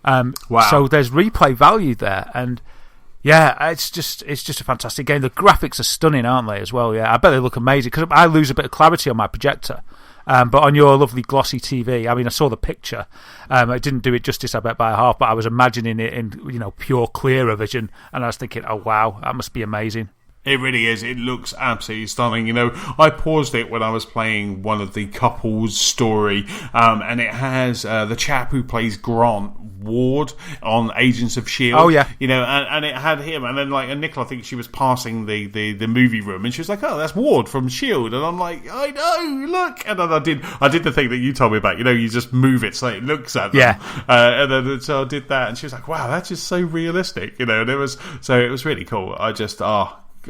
Wow. So there's replay value there, and yeah, it's just a fantastic game. The graphics are stunning, aren't they, as well? Yeah, I bet they look amazing, because I lose a bit of clarity on my projector. But on your lovely glossy TV, I saw the picture. It didn't do it justice, I bet, by a half, but I was imagining it in pure clearer vision, and I was thinking, oh wow, that must be amazing. It really is. It looks absolutely stunning. I paused it when I was playing one of the couple's story, and it has the chap who plays Grant Ward on Agents of S.H.I.E.L.D. Oh, yeah. And it had him, and then and Nicola, I think she was passing the movie room, and she was like, oh, that's Ward from S.H.I.E.L.D. And I'm like, I know, look. And then I did the thing that you told me about, you just move it so it looks at them. Yeah. And then so I did that, and she was like, wow, that's just so realistic, and it was really cool.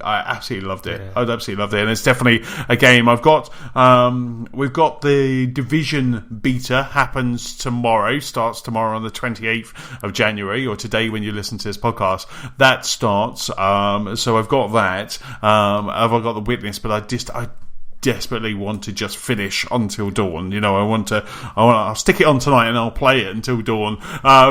I absolutely loved it. Yeah. I absolutely loved it, and it's definitely a game. We've got the Division beta happens tomorrow. Starts tomorrow on the 28th of January, or today when you listen to this podcast. That starts. So I've got that. I've got the Witness, but I desperately want to just finish until dawn. I'll stick it on tonight and I'll play it until dawn,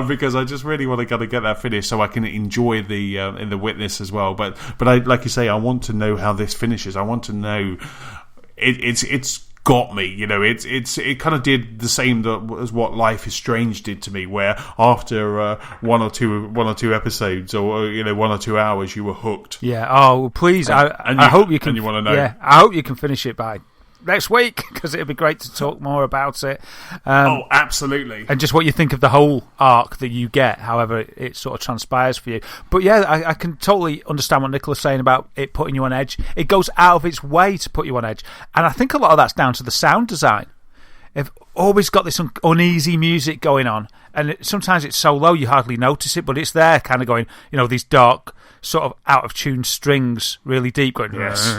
because I just really want to kind of get that finished so I can enjoy the in the Witness as well. But I, like you say, I want to know how this finishes. I want to know it's got me. It kind of did the same as what Life is Strange did to me, where after one or two episodes, or 1 or 2 hours, you were hooked. Yeah. Oh, please! I hope you can. And you want to know? Yeah. I hope you can finish it by next week, because it'd be great to talk more about it. Absolutely. And just what you think of the whole arc that you get, however it sort of transpires for you. But yeah, I can totally understand what Nicola's saying about it putting you on edge. It goes out of its way to put you on edge. And I think a lot of that's down to the sound design. They've always got this uneasy music going on, and sometimes it's so low you hardly notice it, but it's there, kind of going, these dark, sort of out of tune strings, really deep, going, yes.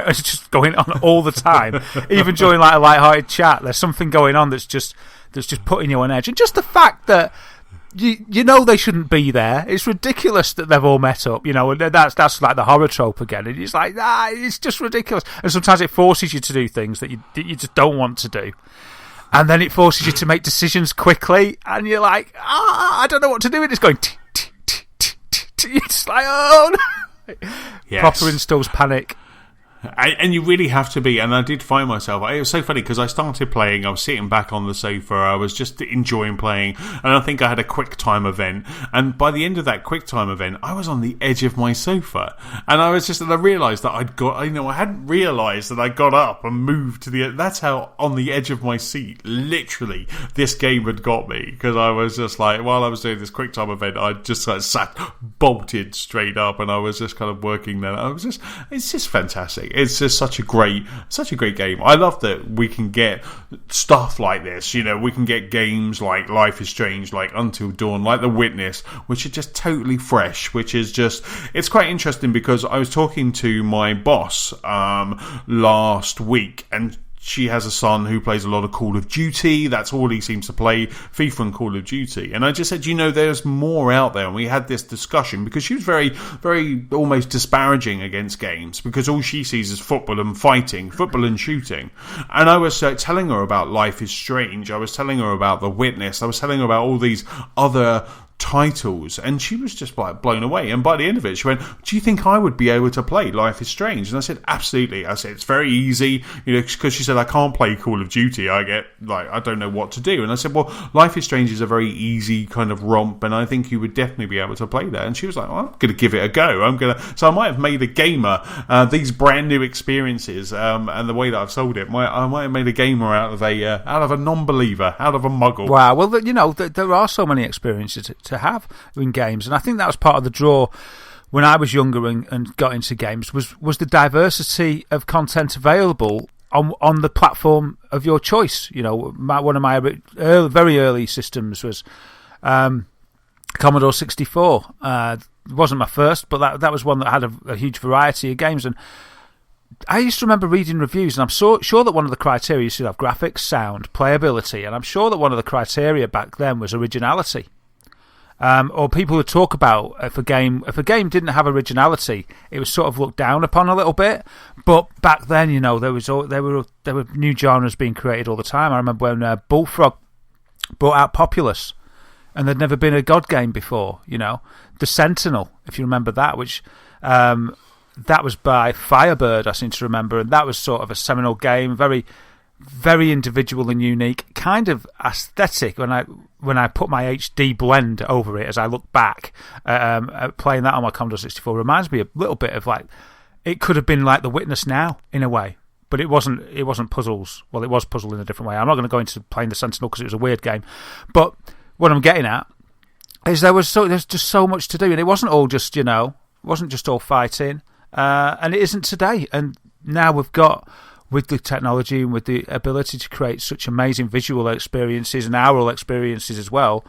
It's just going on all the time. Even during like a light-hearted chat, there's something going on that's just that's just putting you on edge. And just the fact that you know they shouldn't be there. It's ridiculous that they've all met up, you know, and that's like the horror trope again. And it's like, it's just ridiculous. And sometimes it forces you to do things that you just don't want to do. And then it forces you to make decisions quickly, and you're like, I don't know what to do. And it's going, you're just like, oh no. Yes. Proper installs panic. And you really have to be, and I did find myself, it was so funny because I started playing, I was sitting back on the sofa, I was just enjoying playing, and I think I had a quick time event, and by the end of that quick time event, I was on the edge of my sofa, and I realised that I hadn't realised that I got up and moved to that's how on the edge of my seat, literally, this game had got me, because I was just like, while I was doing this quick time event, I just sat bolted straight up, and I was just kind of working there. It's just fantastic. It's just such a great game. I love that we can get stuff like this. You know, we can get games like Life is Strange, like Until Dawn, like The Witness, which are just totally fresh. Which is just, it's quite interesting because I was talking to my boss last week, and she has a son who plays a lot of Call of Duty. That's all he seems to play, FIFA and Call of Duty. And I just said, there's more out there. And we had this discussion because she was very, very almost disparaging against games because all she sees is football and fighting, football and shooting. And I was telling her about Life is Strange. I was telling her about The Witness. I was telling her about all these other titles, and she was just like blown away. And by the end of it, she went, do you think I would be able to play Life is Strange? And I said, absolutely. I said, it's very easy, because she said, I can't play Call of Duty. I don't know what to do. And I said, well, Life is Strange is a very easy kind of romp, and I think you would definitely be able to play that. And she was like, well, I'm going to give it a go. So I might have made a gamer, these brand new experiences, and the way that I've sold it, I might have made a gamer out of a non-believer, out of a muggle. Wow. Well, there are so many experiences to have in games, and I think that was part of the draw when I was younger and got into games was the diversity of content available on the platform of your choice. One of my very early systems was Commodore 64. It wasn't my first, but that was one that had a huge variety of games. And I used to remember reading reviews, and I'm sure that one of the criteria used to have graphics, sound, playability, and I'm sure that one of the criteria back then was originality. Or people would talk about if a game didn't have originality, it was sort of looked down upon a little bit. But back then, there were new genres being created all the time. I remember when Bullfrog brought out Populous, and there'd never been a God game before. The Sentinel, if you remember that, which that was by Firebird, I seem to remember, and that was sort of a seminal game, very, very individual and unique, kind of aesthetic. When I put my HD blend over it, as I look back, playing that on my Commodore 64 reminds me a little bit of it could have been like The Witness now in a way, but it wasn't. It wasn't puzzles. Well, it was puzzle in a different way. I'm not going to go into playing the Sentinel because it was a weird game, but what I'm getting at is there's just so much to do, and it wasn't all just wasn't just all fighting, and it isn't today. And now we've got, with the technology and with the ability to create such amazing visual experiences and aural experiences as well,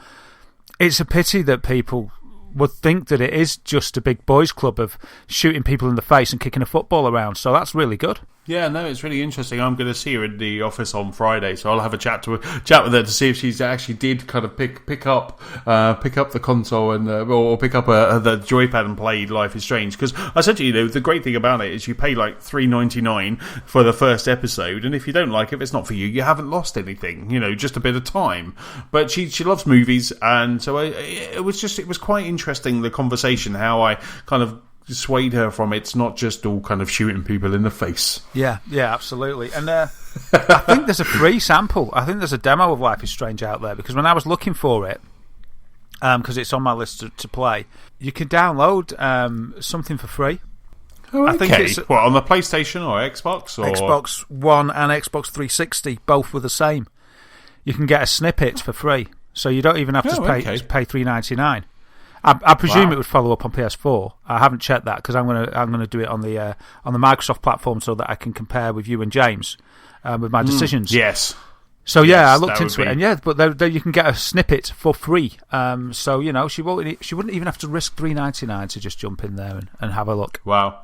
it's a pity that people would think that it is just a big boys club of shooting people in the face and kicking a football around. So that's really good. Yeah, no, it's really interesting. I'm going to see her in the office on Friday, so I'll have a chat with her to see if she's actually did kind of pick up the console and or pick up the joypad and played Life is Strange. Because I said to you, the great thing about it is you pay like $3.99 for the first episode, and if you don't like it, if it's not for you, you haven't lost anything. Just a bit of time. But she loves movies, and so it was quite interesting, the conversation, how I kind of swayed her from it's not just all kind of shooting people in the face. Yeah, absolutely. And I think there's a free sample. I think there's a demo of Life is Strange out there, because when I was looking for it, because it's on my list to play, you can download something for free. Oh, okay. I think it's on the PlayStation or Xbox? Or Xbox One and Xbox 360, both were the same. You can get a snippet for free, so you don't even have to pay $3.99. I presume it would follow up on PS4. I haven't checked that because I'm gonna do it on the Microsoft platform so that I can compare with you and James with my decisions. Yes. So yes, I looked into it, and but there you can get a snippet for free. So she wouldn't even have to risk $3.99 to just jump in there and have a look. Wow.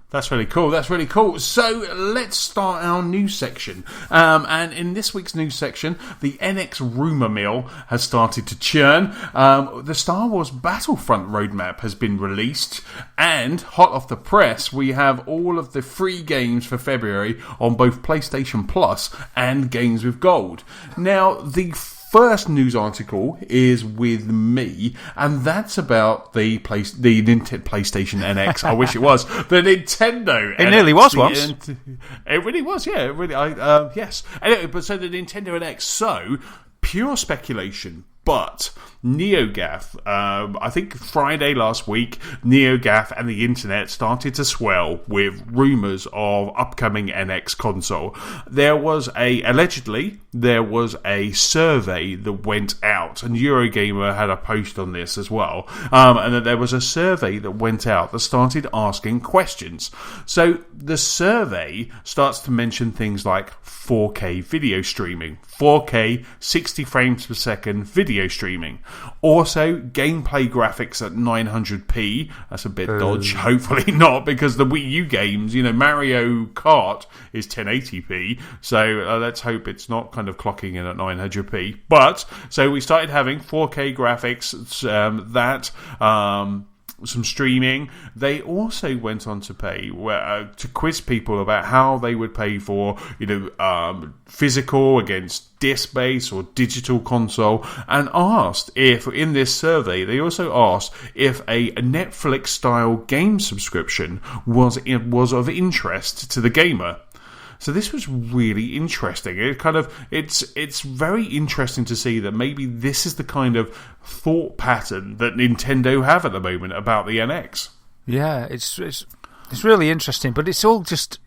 That's really cool. That's really cool. So let's start our news section. And in this week's news section, the NX rumour mill has started to churn. The Star Wars Battlefront roadmap has been released. And hot off the press, we have all of the free games for February on both PlayStation Plus and Games with Gold. Now, the first news article is with me, and that's about the PlayStation NX. I wish it was the Nintendo. It nearly was once. It really was, yeah. It really, yes. Anyway, but so the Nintendo NX. So pure speculation, but NeoGAF, I think Friday last week, NeoGAF and the internet started to swell with rumours of upcoming NX console. Allegedly, there was a survey that went out, and Eurogamer had a post on this as well, and that there was a survey that went out that started asking questions. So the survey starts to mention things like 4K video streaming, 4K 60 frames per second video streaming. Also, gameplay graphics at 900p. That's a bit dodge. Hopefully not, because the Wii U games, Mario Kart is 1080p. So let's hope it's not kind of clocking in at 900p. But so we started having 4K graphics. Some streaming. They also went on to pay to quiz people about how they would pay for physical against disc-based or digital console, and asked if in this survey they also asked if a Netflix-style game subscription was of interest to the gamer. So this was really interesting. It's very interesting to see that maybe this is the kind of thought pattern that Nintendo have at the moment about the NX. Yeah, it's really interesting, but it's all just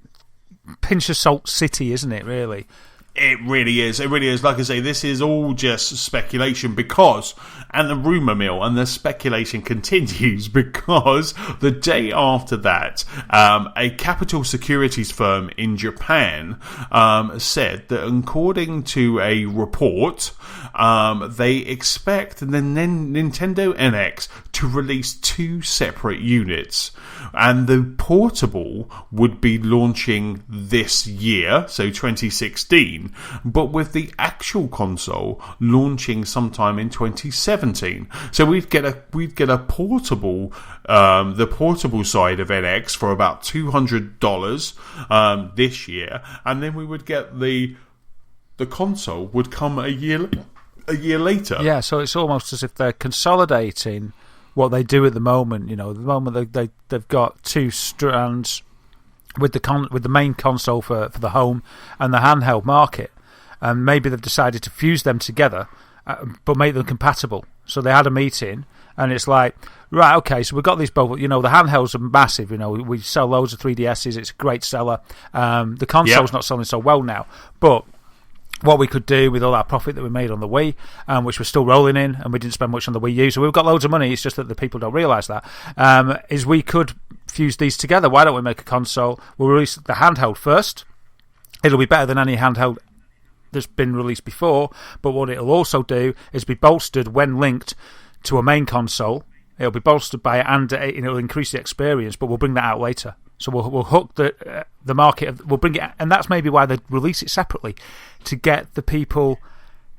pinch of salt city, isn't it, really? It really is. It really is. Like I say, this is all just speculation and the rumour mill and the speculation continues because the day after that, a capital securities firm in Japan said that according to a report, they expect the Nintendo NX to release 2 separate units. And the portable would be launching this year, so 2016, but with the actual console launching sometime in 2017. So we'd get a portable, the portable side of NX for about $200 this year, and then we would get the console would come a year later. Yeah, so it's almost as if they're consolidating what they do at the moment. At the moment they've got 2 strands with the main console for the home and the handheld market, and maybe they've decided to fuse them together, but make them compatible. So they had a meeting, and it's like, right, okay, so we've got these both. The handhelds are massive. We sell loads of 3DSs. It's a great seller. The console's not selling so well now, but what we could do with all that profit that we made on the Wii, which we're still rolling in, and we didn't spend much on the Wii U, so we've got loads of money, it's just that the people don't realise that, is we could fuse these together. Why don't we make a console? We'll release the handheld first. It'll be better than any handheld that's been released before, but what it'll also do is be bolstered when linked to a main console. It'll be bolstered by it, and it'll increase the experience, but we'll bring that out later. So we'll hook the market. We'll bring it, and that's maybe why they release it separately, to get the people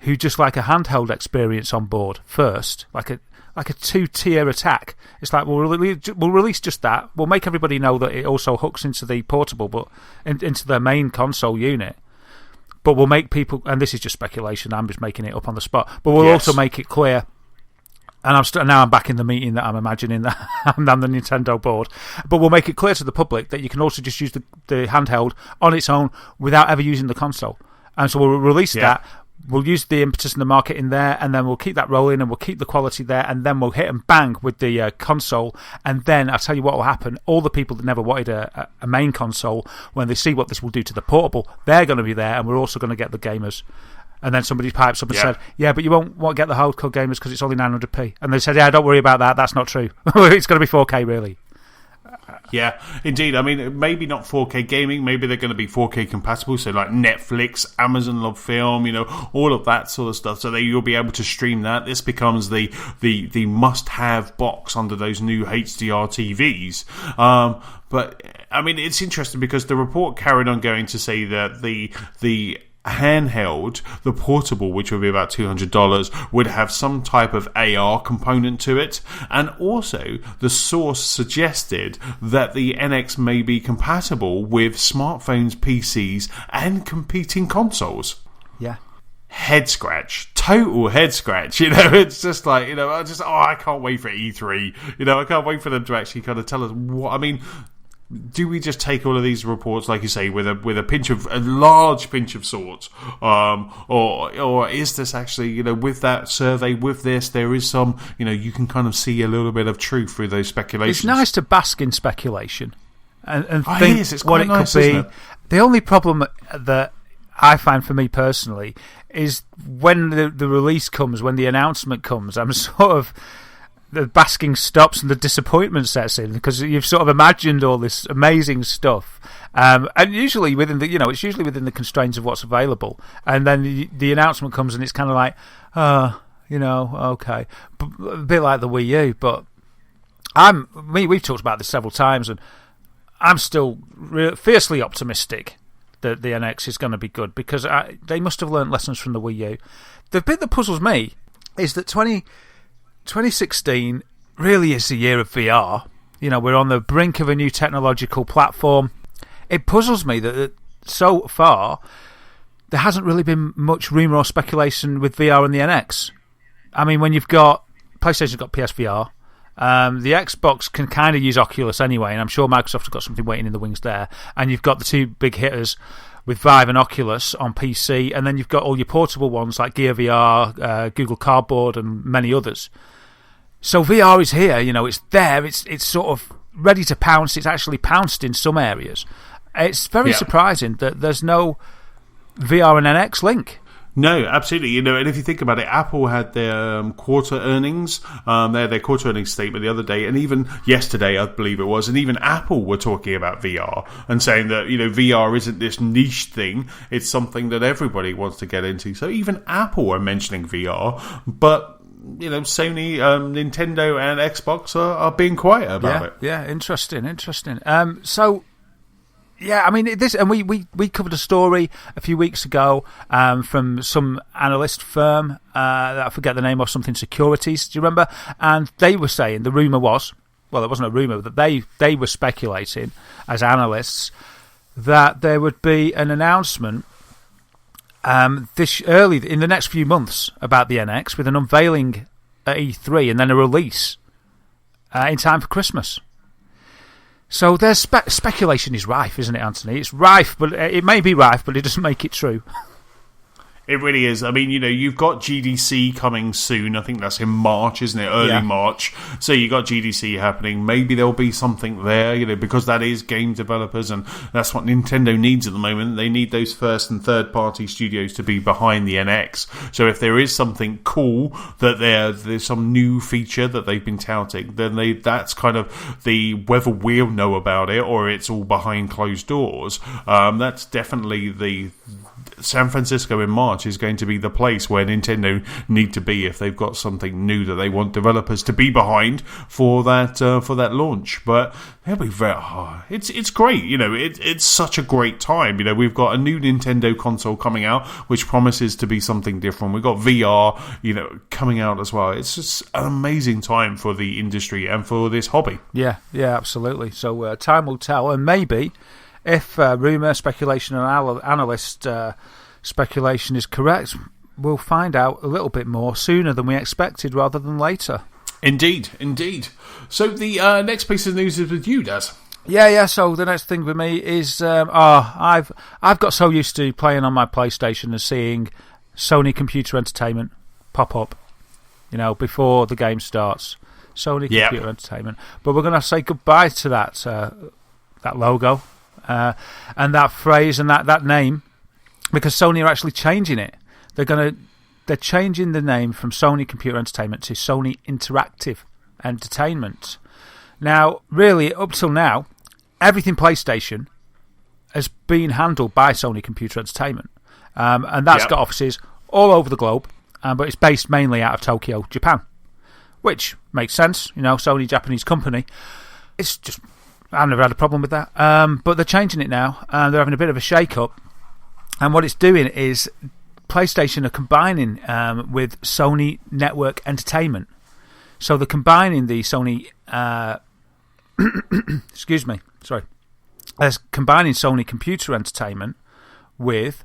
who just like a handheld experience on board first, like a 2-tier attack. It's like we'll release just that. We'll make everybody know that it also hooks into the portable, but into the main console unit. But we'll make people, and this is just speculation. I'm just making it up on the spot. But we'll also make it clear. And now I'm back in the meeting that I'm imagining that I'm the Nintendo board. But we'll make it clear to the public that you can also just use the handheld on its own without ever using the console. And so we'll release that. We'll use the impetus in the market in there, and then we'll keep that rolling, and we'll keep the quality there, and then we'll hit and bang with the console. And then I'll tell you what will happen. All the people that never wanted a main console, when they see what this will do to the portable, they're going to be there, and we're also going to get the gamers. And then somebody pipes up and said, yeah, but you won't get the hardcore gamers because it's only 900p. And they said, yeah, don't worry about that. That's not true. It's going to be 4K, really. Yeah, indeed. I mean, maybe not 4K gaming. Maybe they're going to be 4K compatible. So like Netflix, Amazon Love Film, all of that sort of stuff. So that you'll be able to stream that. This becomes the must-have box under those new HDR TVs. But I mean, it's interesting because the report carried on going to say that the handheld, the portable, which would be about $200, would have some type of AR component to it, and also the source suggested that the NX may be compatible with smartphones, PCs, and competing consoles. Yeah. Head scratch, total head scratch. It's just like, I can't wait for E3. I can't wait for them to actually kind of tell us what. I mean, do we just take all of these reports, like you say, with a large pinch of salt, or is this actually, with that survey, with this, there is some, you can kind of see a little bit of truth through those speculations. It's nice to bask in speculation and think it's what it nice, could be. It? The only problem that I find for me personally is when the release comes, when the announcement comes, I'm sort of. The basking stops and the disappointment sets in because you've sort of imagined all this amazing stuff, and usually within the it's usually within the constraints of what's available, and then the announcement comes and it's kind of like okay, a bit like the Wii U. But we've talked about this several times, and I'm still fiercely optimistic that the NX is going to be good because they must have learnt lessons from the Wii U. The bit that puzzles me is that 2016 really is the year of VR. We're on the brink of a new technological platform. It puzzles me that so far there hasn't really been much rumour or speculation with VR and the NX. I mean, when you've got PlayStation's got PSVR, the Xbox can kind of use Oculus anyway, and I'm sure Microsoft have got something waiting in the wings there. And you've got the two big hitters with Vive and Oculus on PC, and then you've got all your portable ones like Gear VR, Google Cardboard, and many others. So VR is here, it's there, it's sort of ready to pounce. It's actually pounced in some areas. It's very surprising that there's no VR and NX link. No, absolutely. And if you think about it, Apple had their quarter earnings, their quarter earnings statement the other day, and even yesterday, I believe it was, and even Apple were talking about VR and saying that, VR isn't this niche thing, it's something that everybody wants to get into. So even Apple are mentioning VR, but Sony, Nintendo, and Xbox are being quiet about it. Yeah, interesting. So, yeah, I mean, this, and we covered a story a few weeks ago from some analyst firm. I forget the name of, something securities. Do you remember? And they were saying the rumor was, well, it wasn't a rumor, that they were speculating as analysts that there would be an announcement. This early in the next few months about the NX, with an unveiling at E3 and then a release in time for Christmas. So there's speculation is rife, isn't it, Anthony? It's rife, but it may be rife, but it doesn't make it true. It really is. I mean, you've got GDC coming soon. I think that's in March, isn't it? Early March. So you got GDC happening. Maybe there'll be something there, because that is game developers, and that's what Nintendo needs at the moment. They need those first and third party studios to be behind the NX. So if there is something cool that there's some new feature that they've been touting, then that's kind of the whether we'll know about it or it's all behind closed doors. That's definitely the San Francisco in March is going to be the place where Nintendo need to be if they've got something new that they want developers to be behind for that launch. But it'll be very hard. It's great, it's such a great time. We've got a new Nintendo console coming out, which promises to be something different. We've got VR, coming out as well. It's just an amazing time for the industry and for this hobby. Yeah, absolutely. So time will tell, and maybe if rumour, speculation, and analyst speculation is correct, we'll find out a little bit more sooner than we expected rather than later. Indeed. So the next piece of news is with you, Daz. Yeah. So the next thing with me is I've got so used to playing on my PlayStation and seeing Sony Computer Entertainment pop up, before the game starts. Sony Computer Entertainment. But we're going to say goodbye to that logo. And that phrase and that name, because Sony are actually changing it. They're changing the name from Sony Computer Entertainment to Sony Interactive Entertainment. Now, really, up till now, everything PlayStation has been handled by Sony Computer Entertainment. And that's got offices all over the globe, but it's based mainly out of Tokyo, Japan, which makes sense. Sony, Japanese company. It's just, I've never had a problem with that. But they're changing it now, and they're having a bit of a shake-up. And what it's doing is PlayStation are combining with Sony Network Entertainment. So they're combining the Sony... excuse me, sorry. They're combining Sony Computer Entertainment with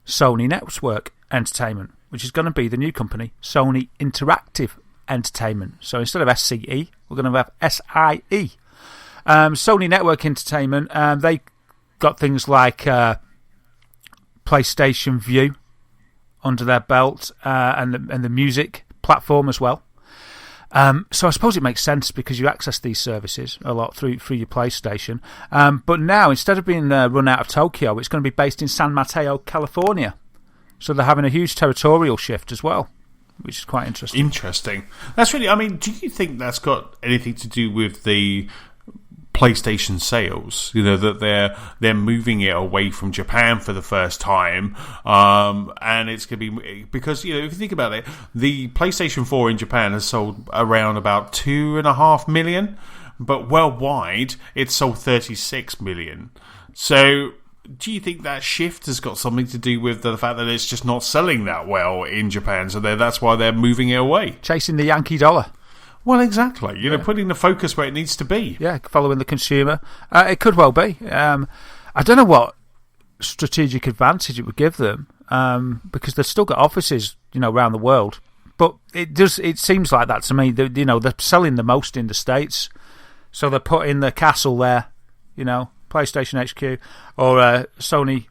Sony Network Entertainment, which is going to be the new company, Sony Interactive Entertainment. So instead of SCE, we're going to have SIE. Sony Network Entertainment, they got things like PlayStation View under their belt, and the music platform as well. So I suppose it makes sense because you access these services a lot through your PlayStation. But now, instead of being run out of Tokyo, it's going to be based in San Mateo, California. So they're having a huge territorial shift as well, which is quite interesting. Interesting. That's really... I mean, do you think that's got anything to do with the PlayStation sales? That they're moving it away from Japan for the first time, and it's going to be because if you think about it, the PlayStation 4 in Japan has sold around about 2.5 million, but worldwide it's sold 36 million. So do you think that shift has got something to do with the fact that it's just not selling that well in Japan, so that's why they're moving it away, chasing the Yankee dollar? Well, exactly. Putting the focus where it needs to be. Yeah, following the consumer. It could well be. I don't know what strategic advantage it would give them, because they've still got offices, around the world. But it seems like that to me. They're selling the most in the States, so they're putting the castle there. PlayStation HQ or Sony.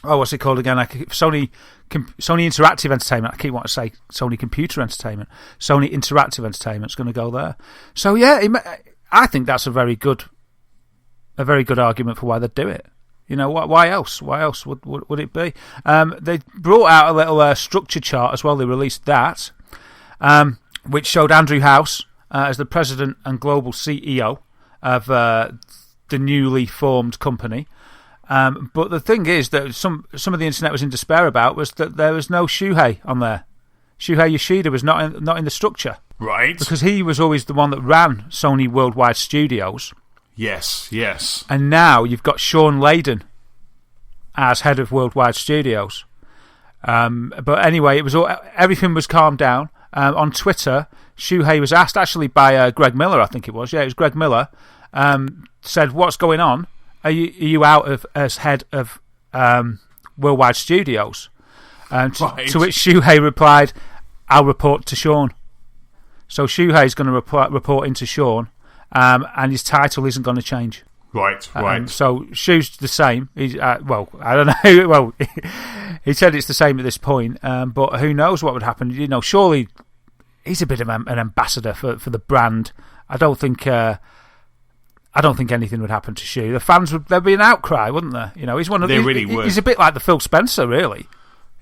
What's it called again? Sony Interactive Entertainment. I keep wanting to say Sony Computer Entertainment. Sony Interactive Entertainment's going to go there. So yeah, I think that's a very good argument for why they'd do it. Why else? Why else would it be? They brought out a little structure chart as well. They released that, which showed Andrew House as the president and global CEO of the newly formed company. But the thing is that some of the internet was in despair about was that there was no Shuhei on there. Shuhei Yoshida was not in the structure, right? Because he was always the one that ran Sony Worldwide Studios. Yes. And now you've got Sean Layden as head of Worldwide Studios. But anyway, everything was calmed down. On Twitter, Shuhei was asked actually by Greg Miller, I think it was. Yeah, it was Greg Miller. Said, "What's going on? Are you out as head of Worldwide Studios?" Right. To which Shuhei replied, "I'll report to Sean." So Shuhei's going to report into Sean, and his title isn't going to change. Right. So Shu's the same. He's I don't know. Well, he said it's the same at this point, but who knows what would happen? Surely he's a bit of an ambassador for the brand. I don't think anything would happen to Shu. The fans there'd be an outcry, wouldn't there? He's one of they really would. He's a bit like the Phil Spencer, really.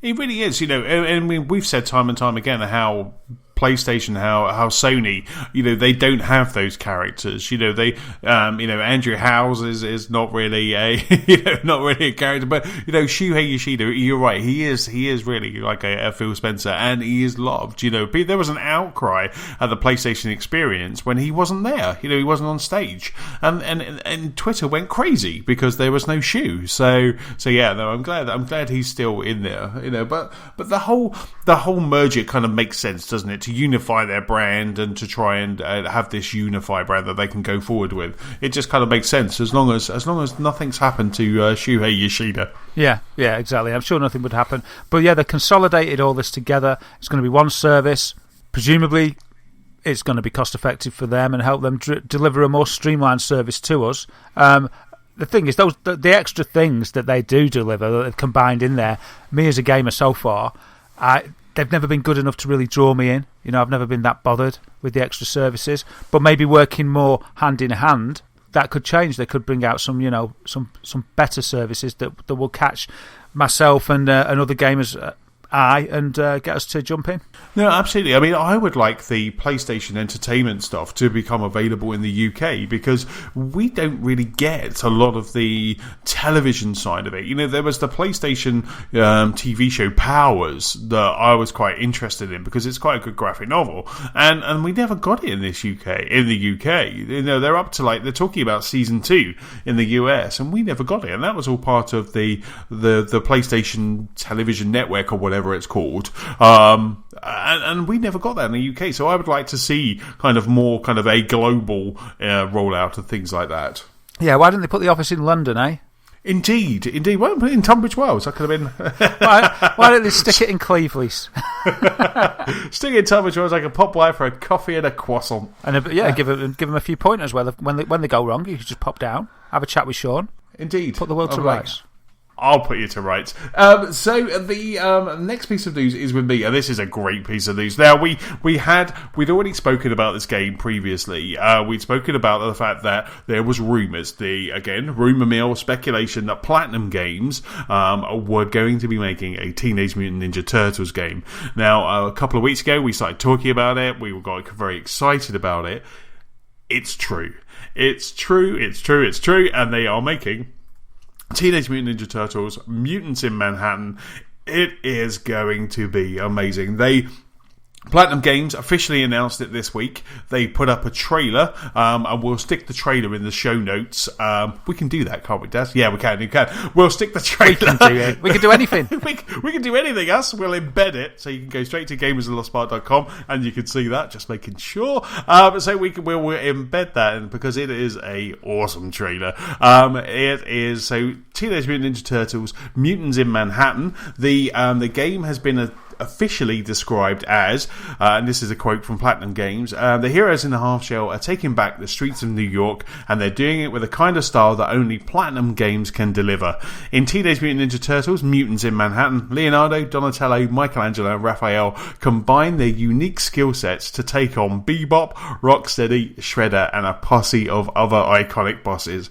He really is. And we've said time and time again how PlayStation, how Sony, they don't have those characters. They, Andrew Howes is not really a, not really a character, but Shuhei Yoshida, you're right, he is really like a Phil Spencer, and he is loved. There was an outcry at the PlayStation Experience when he wasn't there. He wasn't on stage, and Twitter went crazy because there was no Shu. So yeah, no, I'm glad he's still in there. But the whole merger kind of makes sense, doesn't it? To unify their brand and to try and have this unified brand that they can go forward with. It just kind of makes sense as long as nothing's happened to Shuhei Yoshida. Yeah, exactly. I'm sure nothing would happen. But yeah, they consolidated all this together. It's going to be one service. Presumably, it's going to be cost effective for them and help them deliver a more streamlined service to us. The thing is, the extra things that they do deliver, that they've combined in there, me as a gamer so far, they've never been good enough to really draw me in. I've never been that bothered with the extra services. But maybe working more hand in hand, that could change. They could bring out some better services that will catch myself and other gamers eye and get us to jump in. No, absolutely. I mean, I would like the PlayStation Entertainment stuff to become available in the UK because we don't really get a lot of the television side of it. You know, there was the PlayStation TV show Powers that I was quite interested in because it's quite a good graphic novel, and we never got it in the UK. You know, they're talking about season 2 in the US, and we never got it, and that was all part of the PlayStation television network or whatever it's called. And we never got that in the UK, so I would like to see kind of more kind of a global rollout of things like that. Yeah, why didn't they put the office in London, eh? Indeed. Why don't they put it in Tunbridge Wells? That could have been... why don't they stick it in Cleveland? Stick it in Tunbridge Wells, I can pop by for a coffee and a croissant. And give them a few pointers when they go wrong. You can just pop down, have a chat with Sean. Indeed. Put the world to rights. I'll put you to rights. So the next piece of news is with me, and this is a great piece of news. Now we'd already spoken about this game previously. We'd spoken about the fact that there was rumours, rumour mill speculation that Platinum Games were going to be making a Teenage Mutant Ninja Turtles game. Now a couple of weeks ago we started talking about it. We got very excited about it. It's true. It's true, and they are making Teenage Mutant Ninja Turtles, Mutants in Manhattan. It is going to be amazing. Platinum Games officially announced it this week. They put up a trailer, and we'll stick the trailer in the show notes. We can do that, can't we, Daz? Yeah, we can. We'll stick the trailer. We can do it. We can do anything. we can do anything, us. We'll embed it, so you can go straight to gamersofthespark.com, and you can see that, just making sure. So we'll embed that in, because it is a awesome trailer. It is, so Teenage Mutant Ninja Turtles, Mutants in Manhattan. The game has been officially described as, and this is a quote from Platinum Games, the heroes in the half shell are taking back the streets of New York, and they're doing it with a kind of style that only Platinum Games can deliver. In Teenage Mutant Ninja Turtles, Mutants in Manhattan, Leonardo, Donatello, Michelangelo and Raphael combine their unique skill sets to take on Bebop, Rocksteady, Shredder and a posse of other iconic bosses.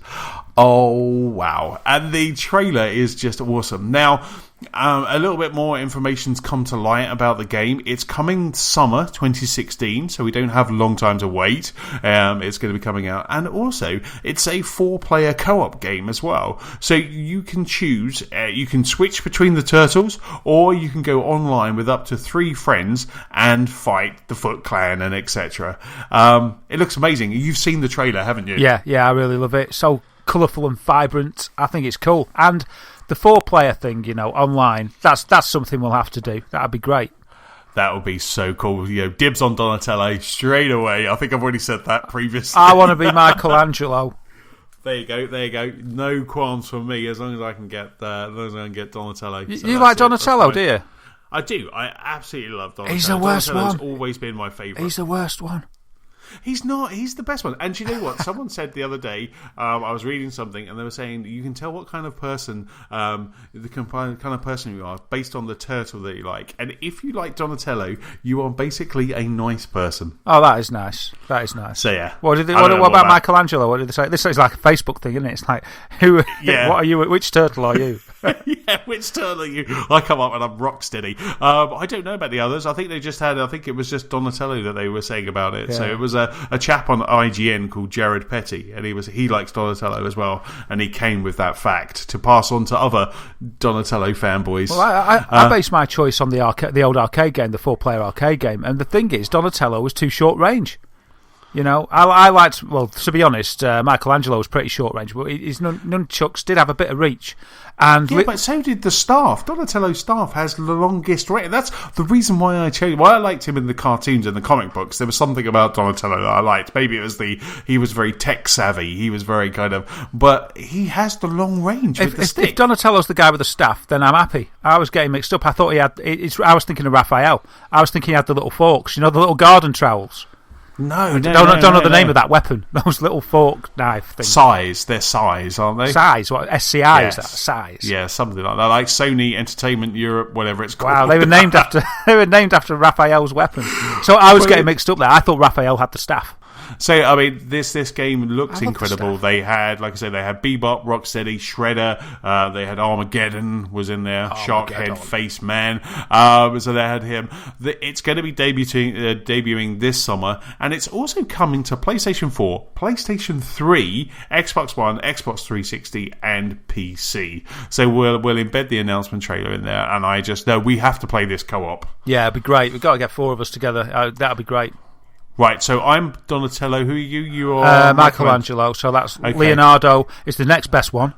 Oh wow. And the trailer is just awesome. Now, a little bit more information's come to light about the game. It's coming summer 2016, so we don't have a long time to wait. It's going to be coming out, and also it's a 4-player co-op game as well. So you can choose, you can switch between the turtles, or you can go online with up to 3 friends and fight the Foot Clan and etc. It looks amazing. You've seen the trailer, haven't you? Yeah, I really love it. So colourful and vibrant. I think it's cool, and the 4-player thing, online, that's something we'll have to do. That'd be great. That would be so cool. Dibs on Donatello straight away. I think I've already said that previously. I want to be Michelangelo. There you go. No qualms from me as long as I can get Donatello. You like Donatello, do you? I do. I absolutely love Donatello. He's the worst one. Donatello's always been my favourite. He's the worst one. He's not. He's the best one. And do you know what? Someone said the other day, I was reading something, and they were saying you can tell what kind of person, the kind of person you are based on the turtle that you like. And if you like Donatello, you are basically a nice person. Oh, that is nice. So yeah. What about Michelangelo? What did they say? This is like a Facebook thing, isn't it? It's like, Yeah. What are you? Which turtle are you? Yeah, which turtle are you? I come up and I'm Rocksteady. I don't know about the others. I think it was just Donatello that they were saying about it. Yeah. So it was a chap on IGN called Jared Petty, and he likes Donatello as well, and he came with that fact to pass on to other Donatello fanboys. Well, I based my choice on the old arcade game, the 4-player arcade game, and the thing is, Donatello was too short range. I liked, to be honest, Michelangelo was pretty short range, but his nunchucks did have a bit of reach. But so did the staff. Donatello's staff has the longest range. That's the reason why I liked him in the cartoons and the comic books. There was something about Donatello that I liked. Maybe it was he was very tech savvy. He was very but he has the long range with the stick. If Donatello's the guy with the staff, then I'm happy. I was getting mixed up. I thought I was thinking of Raphael. I was thinking he had the little forks, the little garden trowels. No, don't know the name of that weapon. Those little fork knife things. They're size, aren't they? Size, what? SCI, yes. Is that size? Yeah, something like that. Like Sony Entertainment Europe, whatever it's called. Wow, they were named after Raphael's weapon. So I was getting mixed up there. I thought Raphael had the staff. So, I mean, this game looks incredible. They had, like I said, they had Bebop, Rocksteady, Shredder. They had Armageddon was in there. Sharkhead, Face Man. So they had him. It's going to be debuting this summer, and it's also coming to PlayStation 4, PlayStation 3, Xbox One, Xbox 360, and PC. So we'll embed the announcement trailer in there, and I just know we have to play this co-op. Yeah, it'd be great. We've got to get 4 of us together. That'd be great. Right, so I'm Donatello. Who are you? You are Michelangelo. So that's okay. Leonardo is the next best one.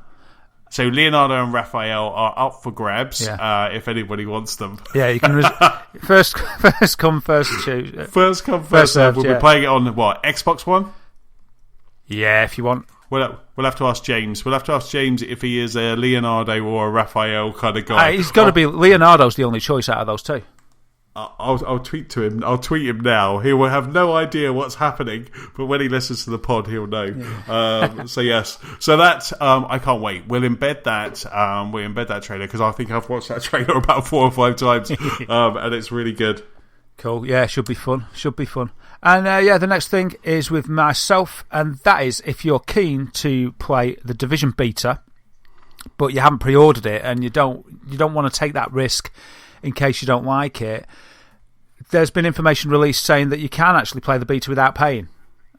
So Leonardo and Raphael are up for grabs if anybody wants them. Yeah, you can first come, first choose. First come, first served. We'll be playing it on what, Xbox One? Yeah, if you want. We'll have to ask James. We'll have to ask James if he is a Leonardo or a Raphael kind of guy. He's got to be. Leonardo's the only choice out of those two. I'll tweet to him. I'll tweet him now. He will have no idea what's happening, but when he listens to the pod, he'll know. Yeah. So yes, so that I can't wait. We'll embed that. We'll embed that trailer because I think I've watched that trailer about 4 or 5 times, and it's really good. Cool. Yeah, should be fun. And the next thing is with myself, and that is if you're keen to play the Division beta, but you haven't pre-ordered it, and you don't want to take that risk in case you don't like it. There's been information released saying that you can actually play the beta without paying.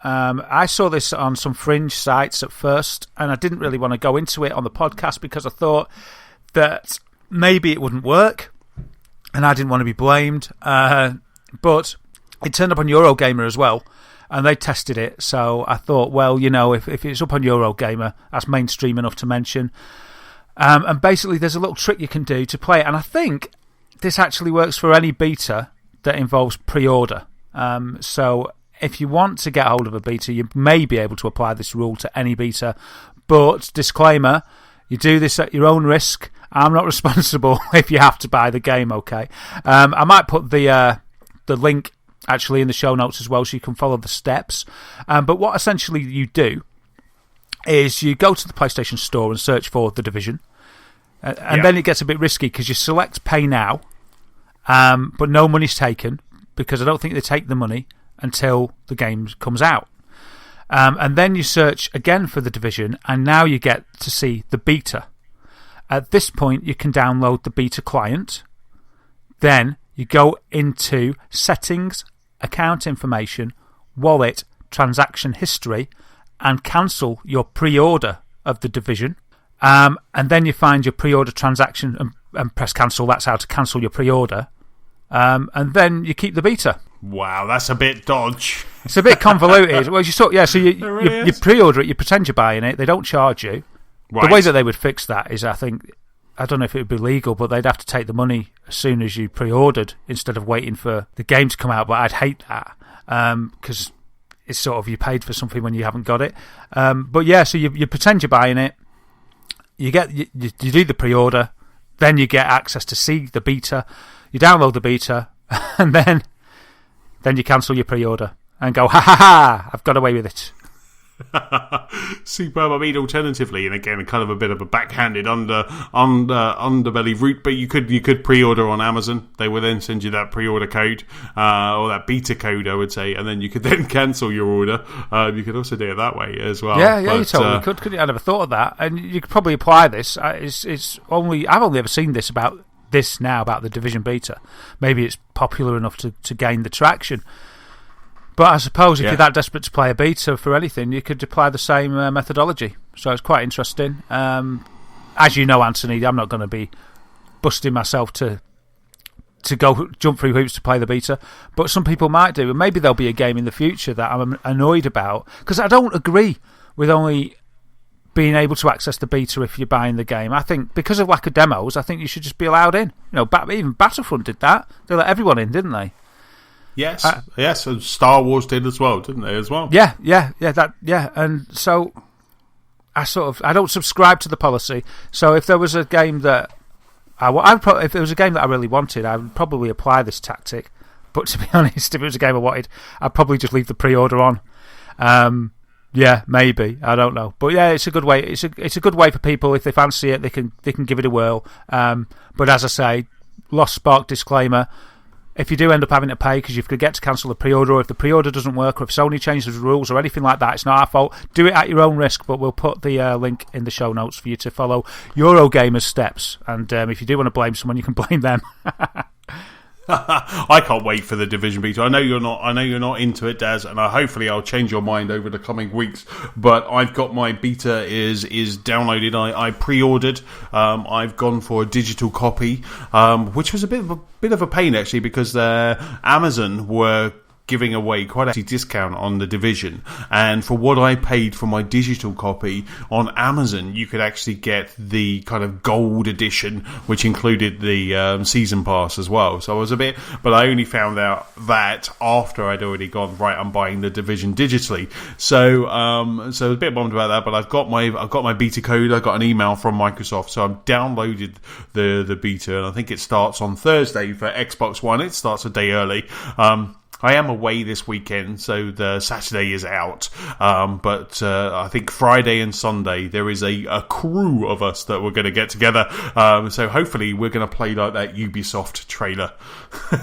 I saw this on some fringe sites at first, and I didn't really want to go into it on the podcast because I thought that maybe it wouldn't work, and I didn't want to be blamed. But it turned up on Eurogamer as well, and they tested it. So I thought, well, if it's up on Eurogamer, that's mainstream enough to mention. And basically, there's a little trick you can do to play it, and I think this actually works for any beta that involves pre-order. So if you want to get hold of a beta, you may be able to apply this rule to any beta. But, disclaimer, you do this at your own risk. I'm not responsible if you have to buy the game, okay? I might put the link actually in the show notes as well so you can follow the steps. But what essentially you do is you go to the PlayStation Store and search for The Division. And then it gets a bit risky because you select Pay Now, but no money's taken because I don't think they take the money until the game comes out. And then you search again for The Division, and now you get to see the beta. At this point, you can download the beta client. Then you go into Settings, Account Information, Wallet, Transaction History, and cancel your pre-order of The Division. And then you find your pre-order transaction and press cancel. That's how to cancel your pre-order. And then you keep the beta. Wow, that's a bit dodge. It's a bit convoluted. Well, so you pre-order it, you pretend you're buying it, they don't charge you. Right. The way that they would fix that is, I don't know if it would be legal, but they'd have to take the money as soon as you pre-ordered instead of waiting for the game to come out. But I'd hate that because it's sort of you paid for something when you haven't got it. But yeah, so you pretend you're buying it. You do the pre-order, then you get access to see the beta. You download the beta, and then you cancel your pre-order and go, ha ha ha! I've got away with it. Superb. I mean, alternatively, and again, kind of a bit of a backhanded underbelly route, but you could pre-order on Amazon. They will then send you that pre-order code or that beta code, I would say, and then you could then cancel your order. You could also do it that way as well. Yeah, you totally could. Couldn't you? I never thought of that, and you could probably apply this. I've only ever seen this about The Division beta. Maybe it's popular enough to gain the traction. But I suppose if you're that desperate to play a beta for anything, you could apply the same methodology. So it's quite interesting. As you know, Anthony, I'm not going to be busting myself to go jump through hoops to play the beta. But some people might do. And maybe there'll be a game in the future that I'm annoyed about. Because I don't agree with only being able to access the beta if you're buying the game. I think because of lack of demos, I think you should just be allowed in. Even Battlefront did that. They let everyone in, didn't they? Yes, yes, and Star Wars did as well, didn't they? As well. Yeah. And so I don't subscribe to the policy. So if there was a game that if there was a game that I really wanted, I would probably apply this tactic. But to be honest, if it was a game I wanted, I'd probably just leave the pre-order on. Yeah, maybe, I don't know, but yeah, it's a good way. It's a good way for people if they fancy it. They can give it a whirl. But as I say, Lost Spark disclaimer. if you do end up having to pay because you forget to cancel the pre-order, or if the pre-order doesn't work, or if Sony changes the rules or anything like that, it's not our fault. Do it at your own risk, but we'll put the link in the show notes for you to follow Eurogamer's steps. And if you do want to blame someone, you can blame them. I can't wait for the Division beta. I know you're not into it, Daz, and hopefully I'll change your mind over the coming weeks. But I've got my beta is downloaded. I pre-ordered. I've gone for a digital copy, which was a bit of a pain actually, because Amazon were giving away quite a discount on the Division, and for what I paid for my digital copy on Amazon, you could actually get the kind of gold edition, which included the season pass as well. So I was but I only found out that after I'd already gone, right, I'm buying the Division digitally. So I was a bit bummed about that, but I've got my beta code. I got an email from Microsoft, so I've downloaded the beta, and I think it starts on Thursday for Xbox One. It starts a day early. I am away this weekend, so the Saturday is out. But I think Friday and Sunday there is a crew of us that we're going to get together. So hopefully we're going to play like that Ubisoft trailer.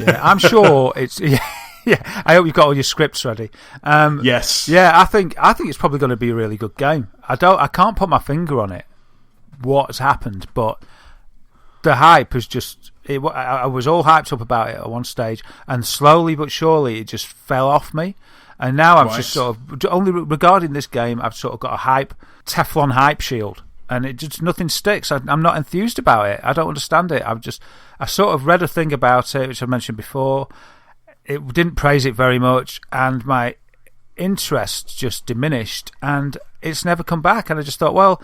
Yeah, I'm sure it's. Yeah, I hope you've got all your scripts ready. Yes. Yeah, I think it's probably going to be a really good game. I can't put my finger on it. What's happened, but the hype has just. I was all hyped up about it at one stage, and slowly but surely it just fell off me. And now I'm just sort of only regarding this game. I've sort of got a Teflon hype shield, and it just nothing sticks. I'm not enthused about it. I don't understand it. I sort of read a thing about it, which I mentioned before. It didn't praise it very much, and my interest just diminished, and it's never come back. And I just thought, well,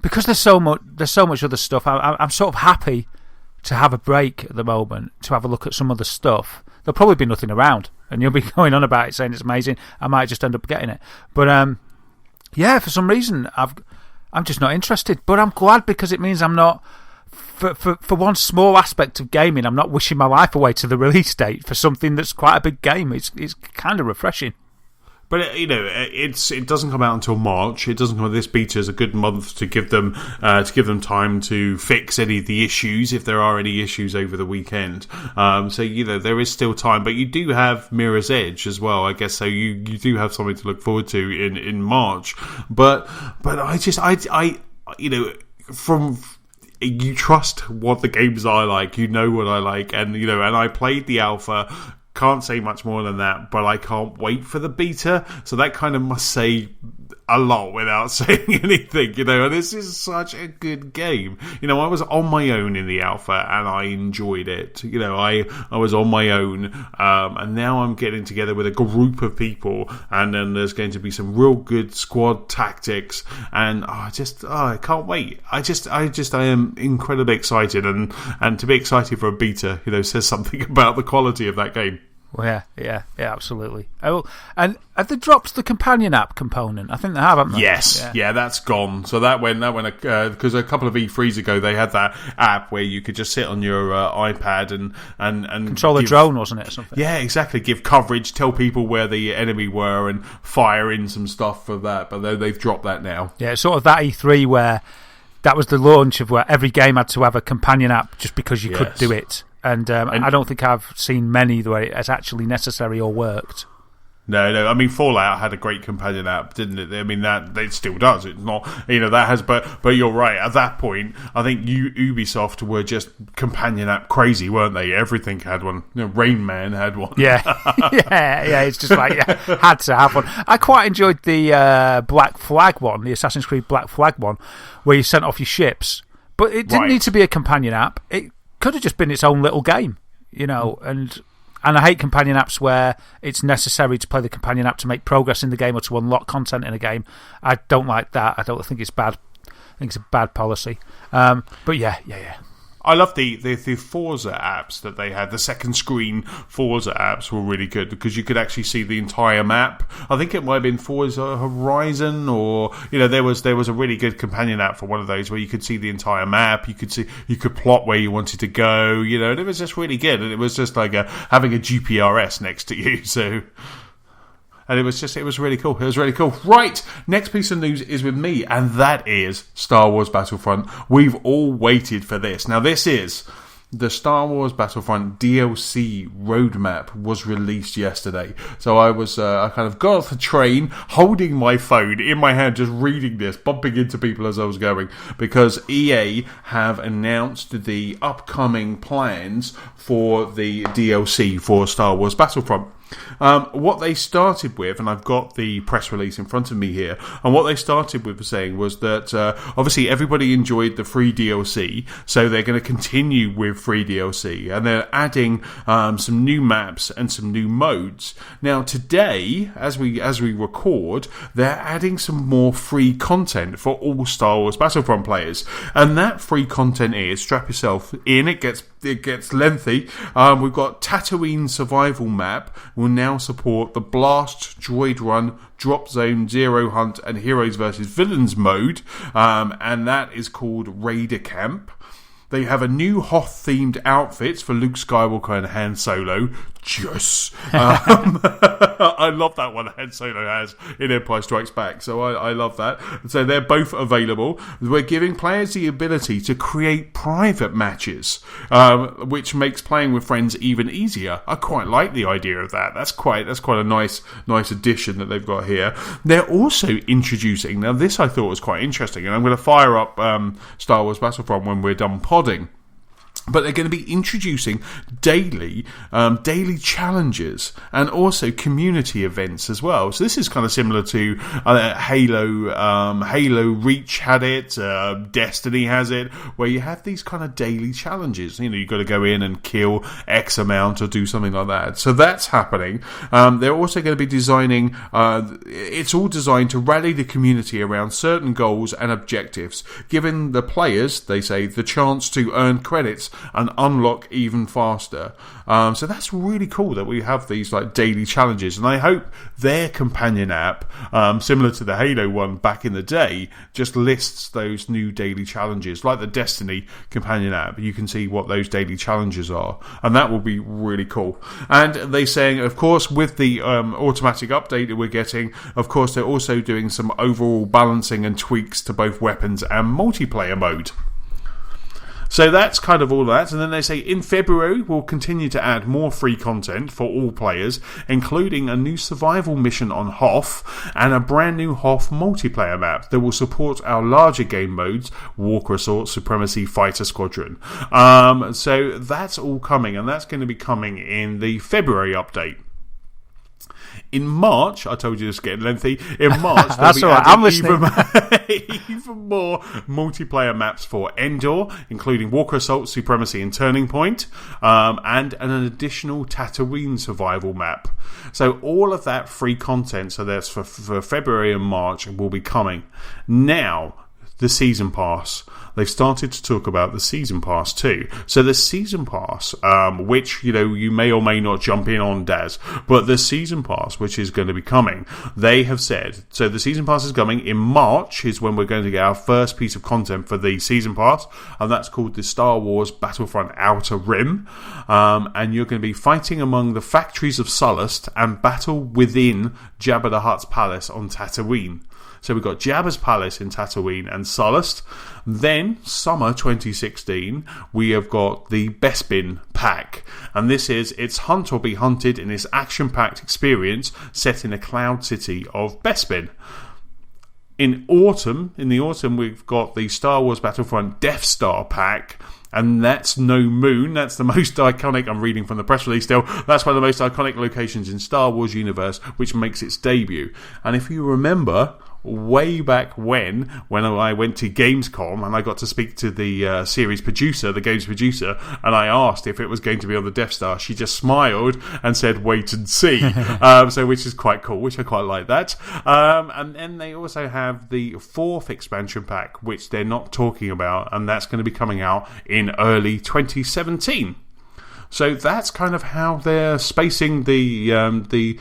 because there's so much other stuff. I'm sort of happy to have a break at the moment, to have a look at some other stuff. There'll probably be nothing around, and you'll be going on about it saying it's amazing. I might just end up getting it. But yeah, for some reason I'm just not interested. But I'm glad, because it means I'm not, for one small aspect of gaming, I'm not wishing my life away to the release date for something that's quite a big game. It's kind of refreshing. But it doesn't come out until March. It doesn't come. This beta is a good month to give them time to fix any of the issues, if there are any issues over the weekend. So there is still time. But you do have Mirror's Edge as well, I guess. So you do have something to look forward to in March. But from. You trust what the games I like. You know what I like, and and I played the alpha. Can't say much more than that, but I can't wait for the beta. So that kind of must say a lot without saying anything, and this is such a good game. I was on my own in the alpha and I enjoyed it. I was on my own, and now I'm getting together with a group of people, and then there's going to be some real good squad tactics, and I can't wait. I am incredibly excited, and to be excited for a beta, says something about the quality of that game. Well, yeah, absolutely. Oh, and have they dropped the companion app component? I think they have, haven't they? Yes, yeah, that's gone. So that went because a couple of E3s ago they had that app where you could just sit on your iPad and control a drone, wasn't it, or something? Yeah, exactly. Give coverage, tell people where the enemy were, and fire in some stuff for that. But they've dropped that now. Yeah, it's sort of that E3 where that was the launch of where every game had to have a companion app just because you could do it. And I don't think I've seen many where it's actually necessary or worked. No. I mean, Fallout had a great companion app, didn't it? I mean, that it still does. It's not, that has. But you're right. At that point, I think Ubisoft were just companion app crazy, weren't they? Everything had one. Rain Man had one. Yeah. It's just like had to have one. I quite enjoyed the Black Flag one, the Assassin's Creed Black Flag one, where you sent off your ships, but it didn't need to be a companion app. It could have just been its own little game, and I hate companion apps where it's necessary to play the companion app to make progress in the game or to unlock content in a game. I don't like that. I don't think it's bad. I think it's a bad policy. But yeah. I love the Forza apps that they had. The second screen Forza apps were really good because you could actually see the entire map. I think it might have been Forza Horizon, or there was a really good companion app for one of those where you could see the entire map. You could plot where you wanted to go. And it was just really good. And it was just like having a GPRS next to you. So. And it was really cool. It was really cool. Right, next piece of news is with me, and that is Star Wars Battlefront. We've all waited for this. Now, this is the Star Wars Battlefront DLC roadmap was released yesterday. So I kind of got off the train, holding my phone in my hand, just reading this, bumping into people as I was going, because EA have announced the upcoming plans for the DLC for Star Wars Battlefront. What they started with, and I've got the press release in front of me here, and what they started with saying was that obviously everybody enjoyed the free DLC, so they're going to continue with free DLC, and they're adding some new maps and some new modes. Now today, as we record, they're adding some more free content for all Star Wars Battlefront players, and that free content is, strap yourself in, it gets lengthy. We've got Tatooine Survival Map will now support the Blast, Droid Run, Drop Zone, Zero Hunt, and Heroes vs. Villains mode, and that is called Raider Camp. They have a new Hoth-themed outfits for Luke Skywalker and Han Solo. Yes! I love that one Han Solo has in Empire Strikes Back, so I love that. So they're both available. We're giving players the ability to create private matches, which makes playing with friends even easier. I quite like the idea of that. That's quite a nice addition that they've got here. They're also introducing, now this I thought was quite interesting, and I'm going to fire up Star Wars Battlefront when we're done podding. But they're going to be introducing daily challenges and also community events as well. So this is kind of similar to Halo. Halo Reach had it. Destiny has it, where you have these kind of daily challenges. You know, you've got to go in and kill X amount or do something like that. So that's happening. They're also going to be designing. It's all designed to rally the community around certain goals and objectives, giving the players, they say, the chance to earn credits and unlock even faster. So that's really cool that we have these like daily challenges, and I hope their companion app, similar to the Halo one back in the day, just lists those new daily challenges like the Destiny companion app. You can see what those daily challenges are, and that will be really cool. And they're saying, of course, with the automatic update that we're getting, of course they're also doing some overall balancing and tweaks to both weapons and multiplayer mode. So that's kind of all that. And then they say in February we'll continue to add more free content for all players, including a new survival mission on Hoth and a brand new Hoth multiplayer map that will support our larger game modes, Walker Assault, Supremacy, Fighter Squadron. So that's all coming, and that's going to be coming in the February update. In March, I told you this is getting lengthy. In March, that's all right. I'm listening. Even more multiplayer maps for Endor, including Walker Assault, Supremacy, and Turning Point, and an additional Tatooine survival map. So all of that free content, so that's for February and March, will be coming. Now, the Season Pass. They've started to talk about the Season Pass too. So the Season Pass, which, you know, you may or may not jump in on, Daz, but the Season Pass, which is going to be coming, they have said, so the Season Pass is coming in March, is when we're going to get our first piece of content for the Season Pass, and that's called the Star Wars Battlefront Outer Rim, and you're going to be fighting among the factories of Sullust and battle within Jabba the Hutt's palace on Tatooine. So we've got Jabba's Palace in Tatooine and Sullust. Then, summer 2016, we have got the Bespin pack. And this is It's Hunt or Be Hunted in this action-packed experience set in a cloud city of Bespin. In the autumn, we've got the Star Wars Battlefront Death Star pack. And that's No Moon. That's the most iconic, I'm reading from the press release still, that's one of the most iconic locations in Star Wars universe, which makes its debut. And if you remember, way back when I went to Gamescom and I got to speak to the series producer, the games producer, and I asked if it was going to be on the Death Star, she just smiled and said, wait and see. So which is quite cool, which I quite like that. And then they also have the 4th expansion pack, which they're not talking about, and that's going to be coming out in early 2017. So that's kind of how they're spacing the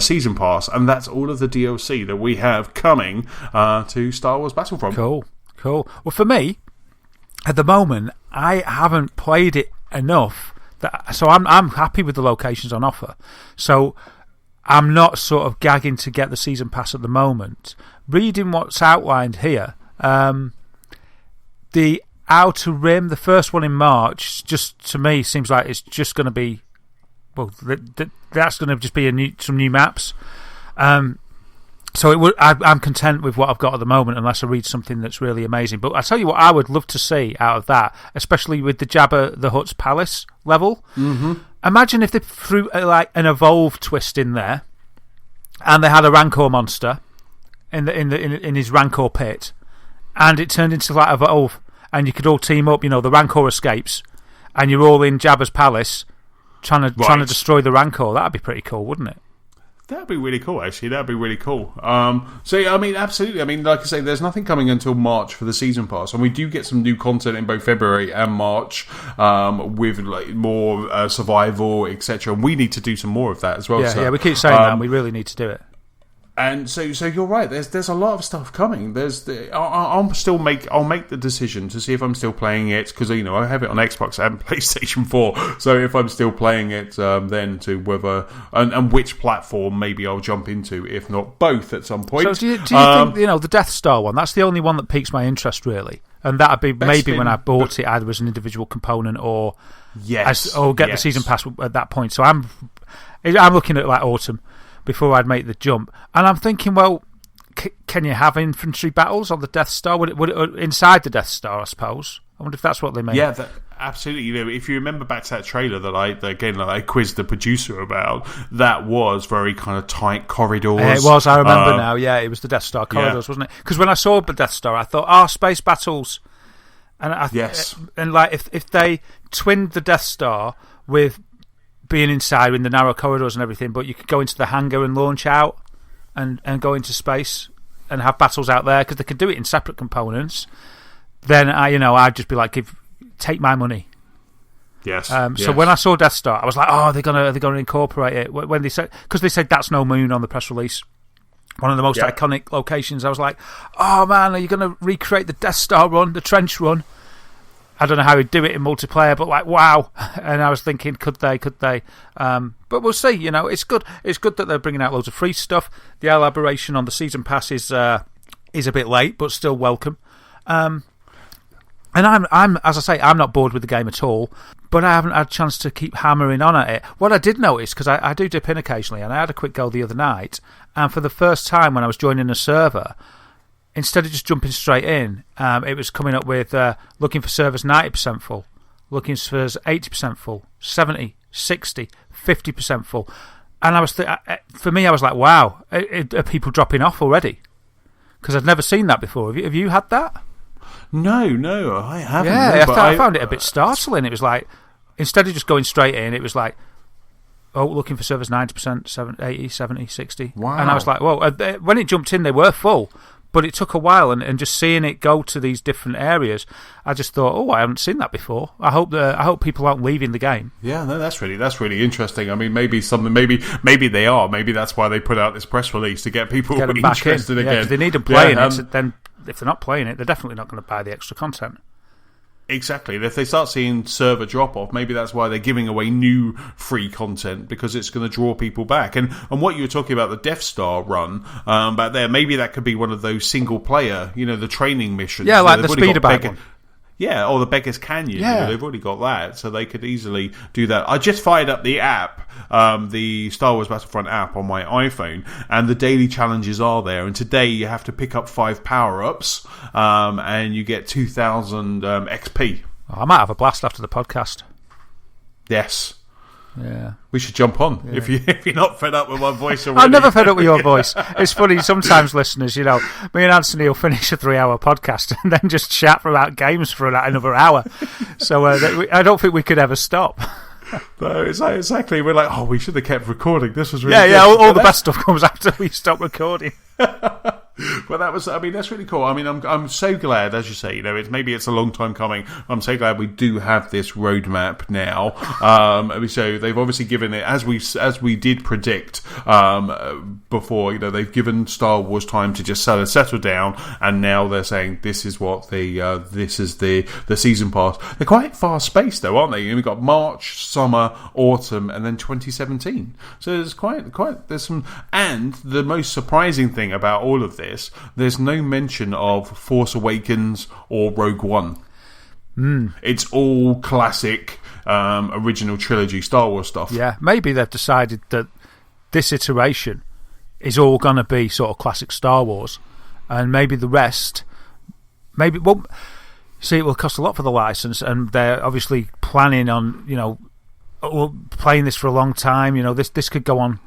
Season Pass, and that's all of the DLC that we have coming to Star Wars Battlefront. Cool. Well, for me, at the moment, I haven't played it enough, so I'm happy with the locations on offer. So I'm not sort of gagging to get the Season Pass at the moment. Reading what's outlined here, the Outer Rim, the first one in March, just to me seems like it's just going to be, well, that's going to just be some new maps. So I'm content with what I've got at the moment, unless I read something that's really amazing. But I tell you what, I would love to see out of that, especially with the Jabba the Hutt's palace level. Mm-hmm. Imagine if they threw like an evolve twist in there, and they had a Rancor monster in his Rancor pit, and it turned into like evolve, and you could all team up. You know, the Rancor escapes, and you're all in Jabba's palace trying to destroy the Rancor. That'd be pretty cool, wouldn't it? That'd be really cool, actually. That'd be really cool. So, I mean, absolutely. I mean, like I say, there's nothing coming until March for the season pass, and we do get some new content in both February and March with like more survival, etc. And we need to do some more of that as well. Yeah, we keep saying that. And we really need to do it. And so you're right. There's a lot of stuff coming. I'll make the decision to see if I'm still playing it, because I have it on Xbox and PlayStation 4. So if I'm still playing it, then to whether and which platform maybe I'll jump into, if not both, at some point. So do you think the Death Star one? That's the only one that piques my interest really, and that'd be maybe when I bought it either as an individual component or the season pass at that point. So I'm looking at like autumn before I'd make the jump. And I'm thinking, well, can you have infantry battles on the Death Star? Would it inside the Death Star, I suppose? I wonder if that's what they mean. Yeah, absolutely. If you remember back to that trailer that I quizzed the producer about, that was very kind of tight corridors. It was, I remember now. Yeah, it was the Death Star corridors, wasn't it? Because when I saw the Death Star, I thought, space battles. And and like if they twinned the Death Star with being inside in the narrow corridors and everything, but you could go into the hangar and launch out and go into space and have battles out there, because they could do it in separate components, then I'd just be like, take my money. Yes. So when I saw Death Star, I was like, they're gonna incorporate it. When they said, because they said that's no moon on the press release, one of the most iconic locations, I was like, oh man, are you going to recreate the Death Star run, the trench run? I don't know how he'd do it in multiplayer, but like, wow. And I was thinking, could they? But we'll see, it's good. It's good that they're bringing out loads of free stuff. The elaboration on the season pass is a bit late, but still welcome. And I'm as I say, I'm not bored with the game at all, but I haven't had a chance to keep hammering on at it. What I did notice, because I do dip in occasionally, and I had a quick go the other night, and for the first time when I was joining a server, instead of just jumping straight in, it was coming up with looking for servers 90% full, looking for servers 80% full, 70, 60, 50% full. And I was for me, I was like, wow, are people dropping off already? Because I'd never seen that before. Have you had that? No, I haven't. Yeah, I found it a bit startling. It was like, instead of just going straight in, it was like, looking for servers 90%, 80, 70, 60. Wow. And I was like, well, when it jumped in, they were full. But it took a while, and just seeing it go to these different areas, I just thought, I haven't seen that before. I hope people aren't leaving the game. Yeah, no, that's really interesting. I mean, maybe they are. Maybe that's why they put out this press release, to get people interested again. Because they need them playing it. Then, if they're not playing it, they're definitely not going to buy the extra content. Exactly. And if they start seeing server drop-off, maybe that's why they're giving away new free content, because it's going to draw people back. And what you were talking about, the Death Star run back there, maybe that could be one of those single-player, the training missions. Yeah, like the speeder bike one. Yeah, or the Beggar's Canyon. Yeah. They've already got that, so they could easily do that. I just fired up the app, the Star Wars Battlefront app on my iPhone, and the daily challenges are there. And today you have to pick up 5 power-ups, and you get 2,000 XP. I might have a blast after the podcast. Yes. Yeah, we should jump on if you're not fed up with my voice already. I'm never fed up with your voice. It's funny, sometimes listeners, me and Anthony will finish a 3-hour podcast and then just chat about games for another hour. So I don't think we could ever stop. No, exactly. We're like, we should have kept recording. This was really good. All the best stuff comes after we stop recording. But that's really cool. I mean, I'm so glad, as you say, maybe it's a long time coming. I'm so glad we do have this roadmap now. So they've obviously given it, as we did predict before. They've given Star Wars time to just settle down, and now they're saying this is what this is the season pass. They're quite fast spaced though, aren't they? We've got March, summer, autumn, and then 2017. So there's some. And the most surprising thing about all of this, there's no mention of Force Awakens or Rogue One. It's all classic, original trilogy Star Wars stuff. Yeah, maybe they've decided that this iteration is all going to be sort of classic Star Wars, and maybe the rest, it will cost a lot for the license, and they're obviously planning on, playing this for a long time. This could go on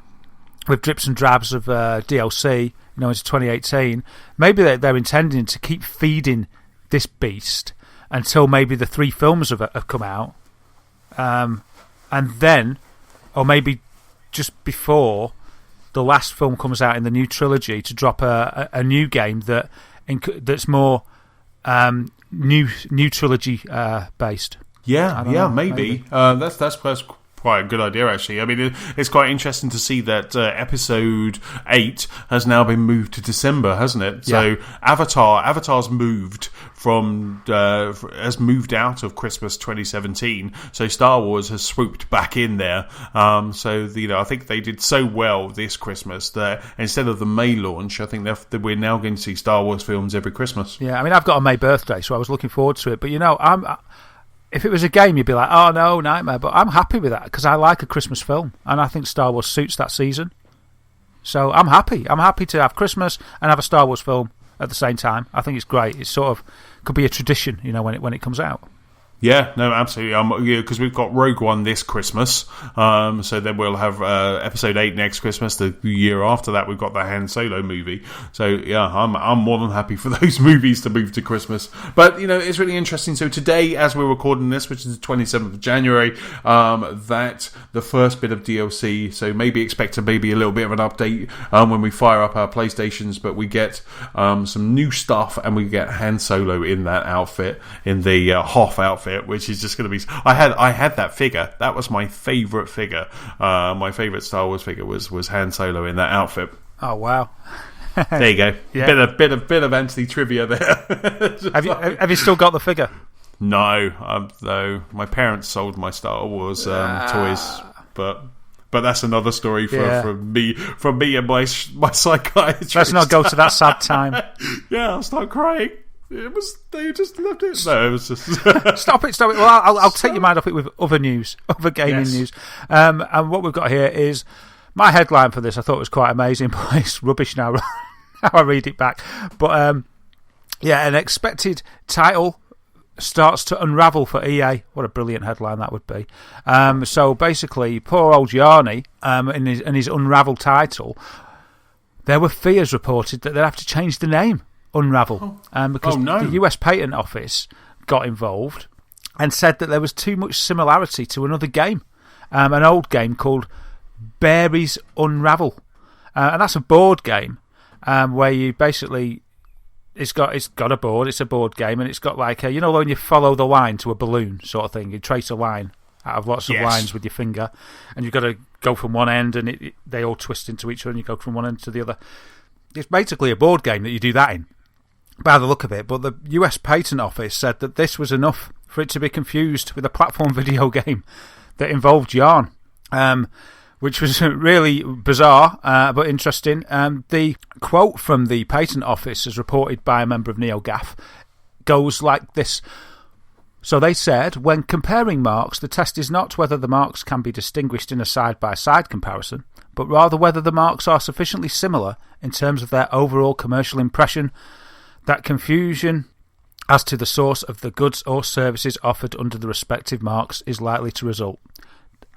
with drips and drabs of DLC, into 2018. Maybe they're intending to keep feeding this beast until maybe the 3 films have come out, and then, or maybe just before the last film comes out in the new trilogy, to drop a new game that's more new trilogy based. Yeah, maybe. That's quite a good idea, actually. I mean, it's quite interesting to see that Episode 8 has now been moved to December, hasn't it? Yeah. So Avatar's moved has moved out of Christmas 2017. So Star Wars has swooped back in there. I think they did so well this Christmas that instead of the May launch, I think we're now going to see Star Wars films every Christmas. Yeah, I mean, I've got a May birthday, so I was looking forward to it. But if it was a game, you'd be like, oh no, nightmare. But I'm happy with that because I like a Christmas film, and I think Star Wars suits that season. So I'm happy. I'm happy to have Christmas and have a Star Wars film at the same time. I think it's great. It sort of could be a tradition, when it comes out. Yeah, no, absolutely. Because we've got Rogue One this Christmas, so then we'll have Episode 8 next Christmas. The year after that, we've got the Han Solo movie. So yeah, I'm more than happy for those movies to move to Christmas. But it's really interesting. So today, as we're recording this, which is the 27th of January, that the first bit of DLC. So maybe expect a little bit of an update when we fire up our PlayStations. But we get some new stuff, and we get Han Solo in that outfit, in the Hoth outfit, which is just going to be. I had that figure. That was my favourite figure. My favourite Star Wars figure was Han Solo in that outfit. Oh wow! There you go. Yeah. Bit of Anthony trivia there. Have you still got the figure? No, though my parents sold my Star Wars toys, but that's another story from me and my psychiatrist. Let's not go to that sad time. Yeah, I'll start crying. They just left it. No, it was just Stop it. Well, I'll take your mind off it with other news, other gaming news. And what we've got here is my headline for this. I thought it was quite amazing, but it's rubbish now. How I read it back. But an expected title starts to unravel for EA. What a brilliant headline that would be. So basically, poor old Yarny, in his Unravel title, there were fears reported that they'd have to change the name. Unravel, because the US Patent Office got involved and said that there was too much similarity to another game, an old game called Berries Unravel, and that's a board game where you basically it's got a board. It's a board game, and it's got like when you follow the line to a balloon sort of thing. You trace a line out of lots of lines with your finger, and you've got to go from one end, and they all twist into each other, and you go from one end to the other. It's basically a board game that you do that in, by the look of it. But the US Patent Office said that this was enough for it to be confused with a platform video game that involved yarn, which was really bizarre but interesting. The quote from the Patent Office, as reported by a member of NeoGAF, goes like this. So they said, when comparing marks, the test is not whether the marks can be distinguished in a side-by-side comparison, but rather whether the marks are sufficiently similar in terms of their overall commercial impression that confusion as to the source of the goods or services offered under the respective marks is likely to result.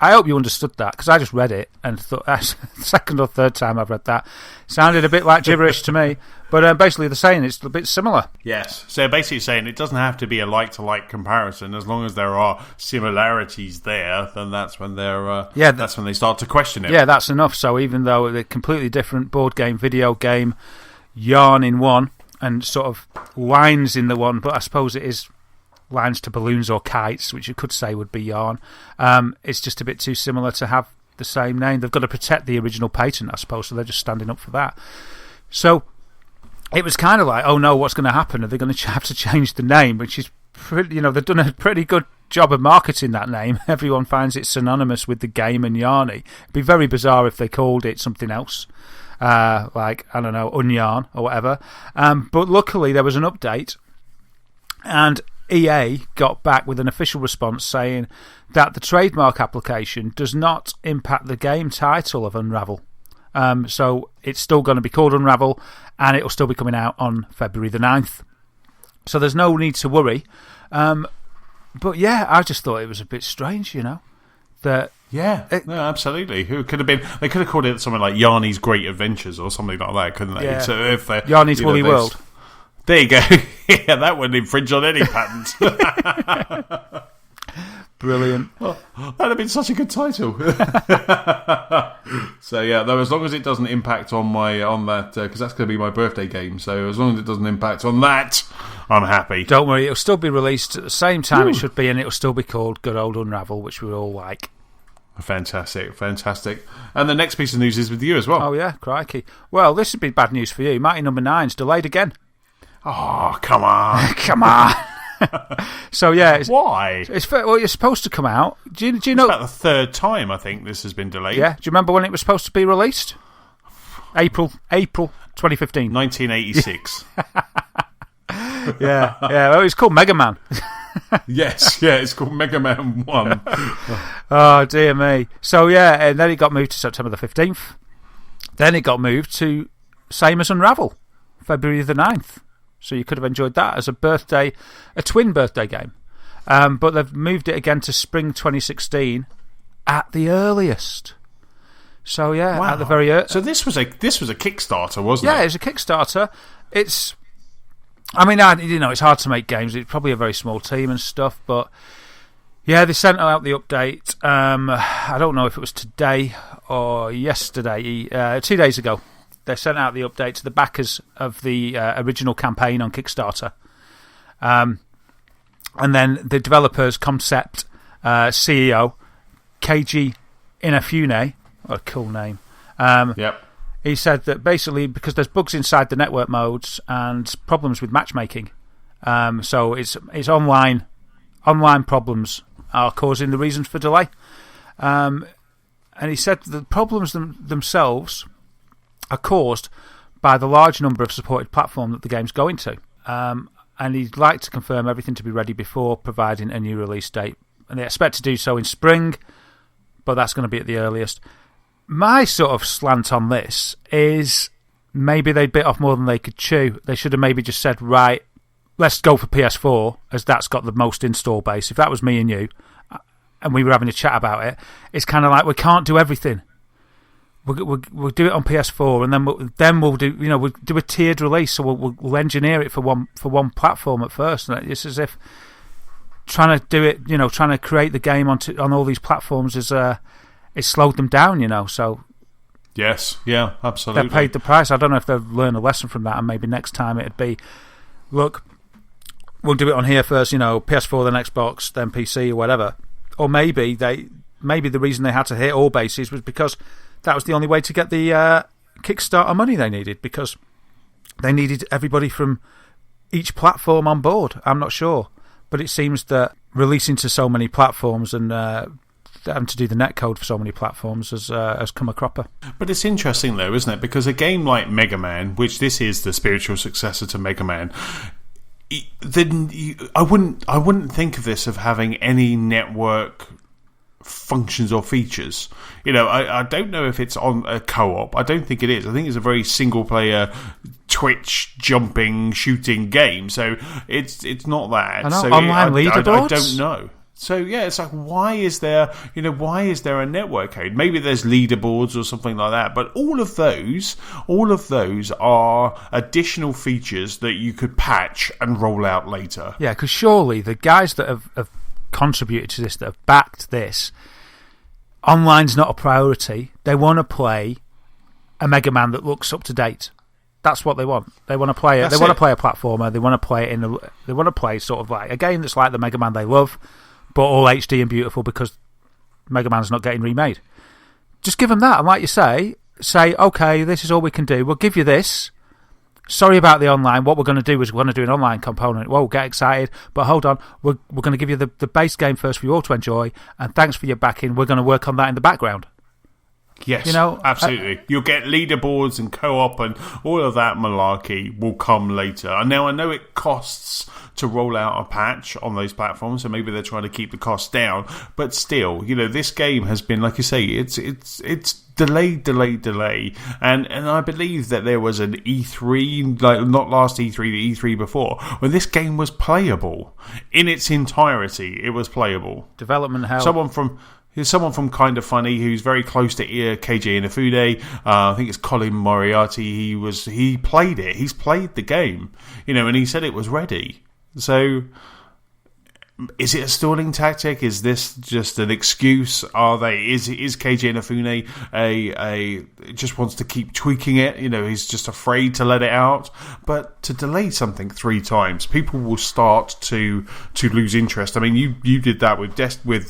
I hope you understood that, because I just read it and thought, the second or third time I've read that, sounded a bit like gibberish to me. But basically they're saying it's a bit similar. Yes. So basically saying it doesn't have to be a like-to-like comparison. As long as there are similarities there, then that's when that's when they start to question it. Yeah, that's enough. So even though they're completely different, board game, video game, yarn in one, and sort of lines in the one, but I suppose it is lines to balloons or kites, which you could say would be yarn. It's just a bit too similar to have the same name. They've got to protect the original patent, I suppose, so they're just standing up for that. So it was kind of like, oh no, what's going to happen? Are they going to have to change the name? Which is pretty, they've done a pretty good job of marketing that name. Everyone finds it synonymous with the game and Yarny. It'd be very bizarre if they called it something else. Like, I don't know, Unyarn or whatever. But luckily there was an update, and EA got back with an official response saying that the trademark application does not impact the game title of Unravel. So it's still going to be called Unravel, and it'll still be coming out on February the 9th. So there's no need to worry. But yeah, I just thought it was a bit strange, that... Yeah, no, absolutely. Who could have been? They could have called it something like Yarny's Great Adventures or something like that, couldn't they? Yeah. So if Yarny's Woolly World. There you go. Yeah, that wouldn't infringe on any patent. Brilliant. Well, that'd have been such a good title. So yeah, though, as long as it doesn't impact on that, because that's going to be my birthday game. So as long as it doesn't impact on that, I'm happy. Don't worry, it'll still be released at the same time it should be, and it'll still be called Good Old Unravel, which we all like. Fantastic. And the next piece of news is with you as well. Oh, yeah, crikey. Well, this would be bad news for you. Mighty Number 9's delayed again. Oh, come on. Come on. So, yeah. Why? It's supposed to come out. Do you know? It's about the third time, I think, this has been delayed. Yeah. Do you remember when it was supposed to be released? April 2015. 1986. Yeah. Well, it's called Mega Man. Yes, it's called Mega Man 1. Oh, dear me. So, yeah, and then it got moved to September the 15th. Then it got moved to same as Unravel, February the 9th. So you could have enjoyed that as a twin birthday game. But they've moved it again to spring 2016 at the earliest. So, yeah, wow. At the very earliest. So this was a Kickstarter, wasn't it? Yeah, it's a Kickstarter. It's hard to make games. It's probably a very small team and stuff, but yeah, they sent out the update. I don't know if it was today or yesterday, 2 days ago. They sent out the update to the backers of the original campaign on Kickstarter. And then the developer's concept CEO, Keiji Inafune, what a cool name. Yep. He said that basically because there's bugs inside the network modes and problems with matchmaking, so it's online problems are causing the reasons for delay. And he said the problems themselves are caused by the large number of supported platforms that the game's going to. And he'd like to confirm everything to be ready before providing a new release date. And they expect to do so in spring, but that's going to be at the earliest. My sort of slant on this is maybe they bit off more than they could chew. They should have maybe just said, right, let's go for PS4, as that's got the most install base. If that was me and you, and we were having a chat about it, it's kind of like we can't do everything. We'll do it on PS4, and then we'll do we'll do a tiered release. So we'll engineer it for one platform at first. And it's as if trying to do it, trying to create the game on all these platforms is it slowed them down, so... Yes, yeah, absolutely. They paid the price. I don't know if they've learned a lesson from that, and maybe next time it'd be, look, we'll do it on here first, PS4, then Xbox, then PC, or whatever. Or maybe the reason they had to hit all bases was because that was the only way to get the Kickstarter money they needed, because they needed everybody from each platform on board. I'm not sure. But it seems that releasing to so many platforms and... having to do the netcode for so many platforms has come a cropper. But it's interesting though, isn't it? Because a game like Mega Man, which this is the spiritual successor to Mega Man, I wouldn't think of this of having any network functions or features. I don't know if it's on a co-op. I don't think it is. I think it's a very single player Twitch jumping shooting game. So it's not that. I know, so online leaderboards. I don't know. So yeah, it's like, why is there a network code? Maybe there's leaderboards or something like that. But all of those are additional features that you could patch and roll out later. Yeah, because surely the guys that have contributed to this, that have backed this, online's not a priority. They want to play a Mega Man that looks up to date. That's what they want. They want to play it. They want to play a platformer. They want to play it they want to play sort of like a game that's like the Mega Man they love, but all HD and beautiful because Mega Man's not getting remade. Just give them that, and like you say, okay, this is all we can do. We'll give you this. Sorry about the online. What we're going to do is we're going to do an online component. Whoa, get excited. But hold on, we're going to give you the base game first for you all to enjoy, and thanks for your backing. We're going to work on that in the background. Yes, You know, absolutely. You'll get leaderboards and co-op and all of that malarkey will come later. And now I know it costs to roll out a patch on those platforms, so maybe they're trying to keep the costs down. But still, this game has been, like you say, it's delay, and I believe that there was an E3, like not last E3, the E3 before, when this game was playable in its entirety. It was playable. Development hell. Here's someone from Kind of Funny who's very close to KJ Inafune. I think it's Colin Moriarty. He played it. He's played the game, and he said it was ready. So, is it a stalling tactic? Is this just an excuse? Is KJ Inafune a just wants to keep tweaking it? He's just afraid to let it out. But to delay something 3 times, people will start to lose interest. I mean, you did that with not Destiny, with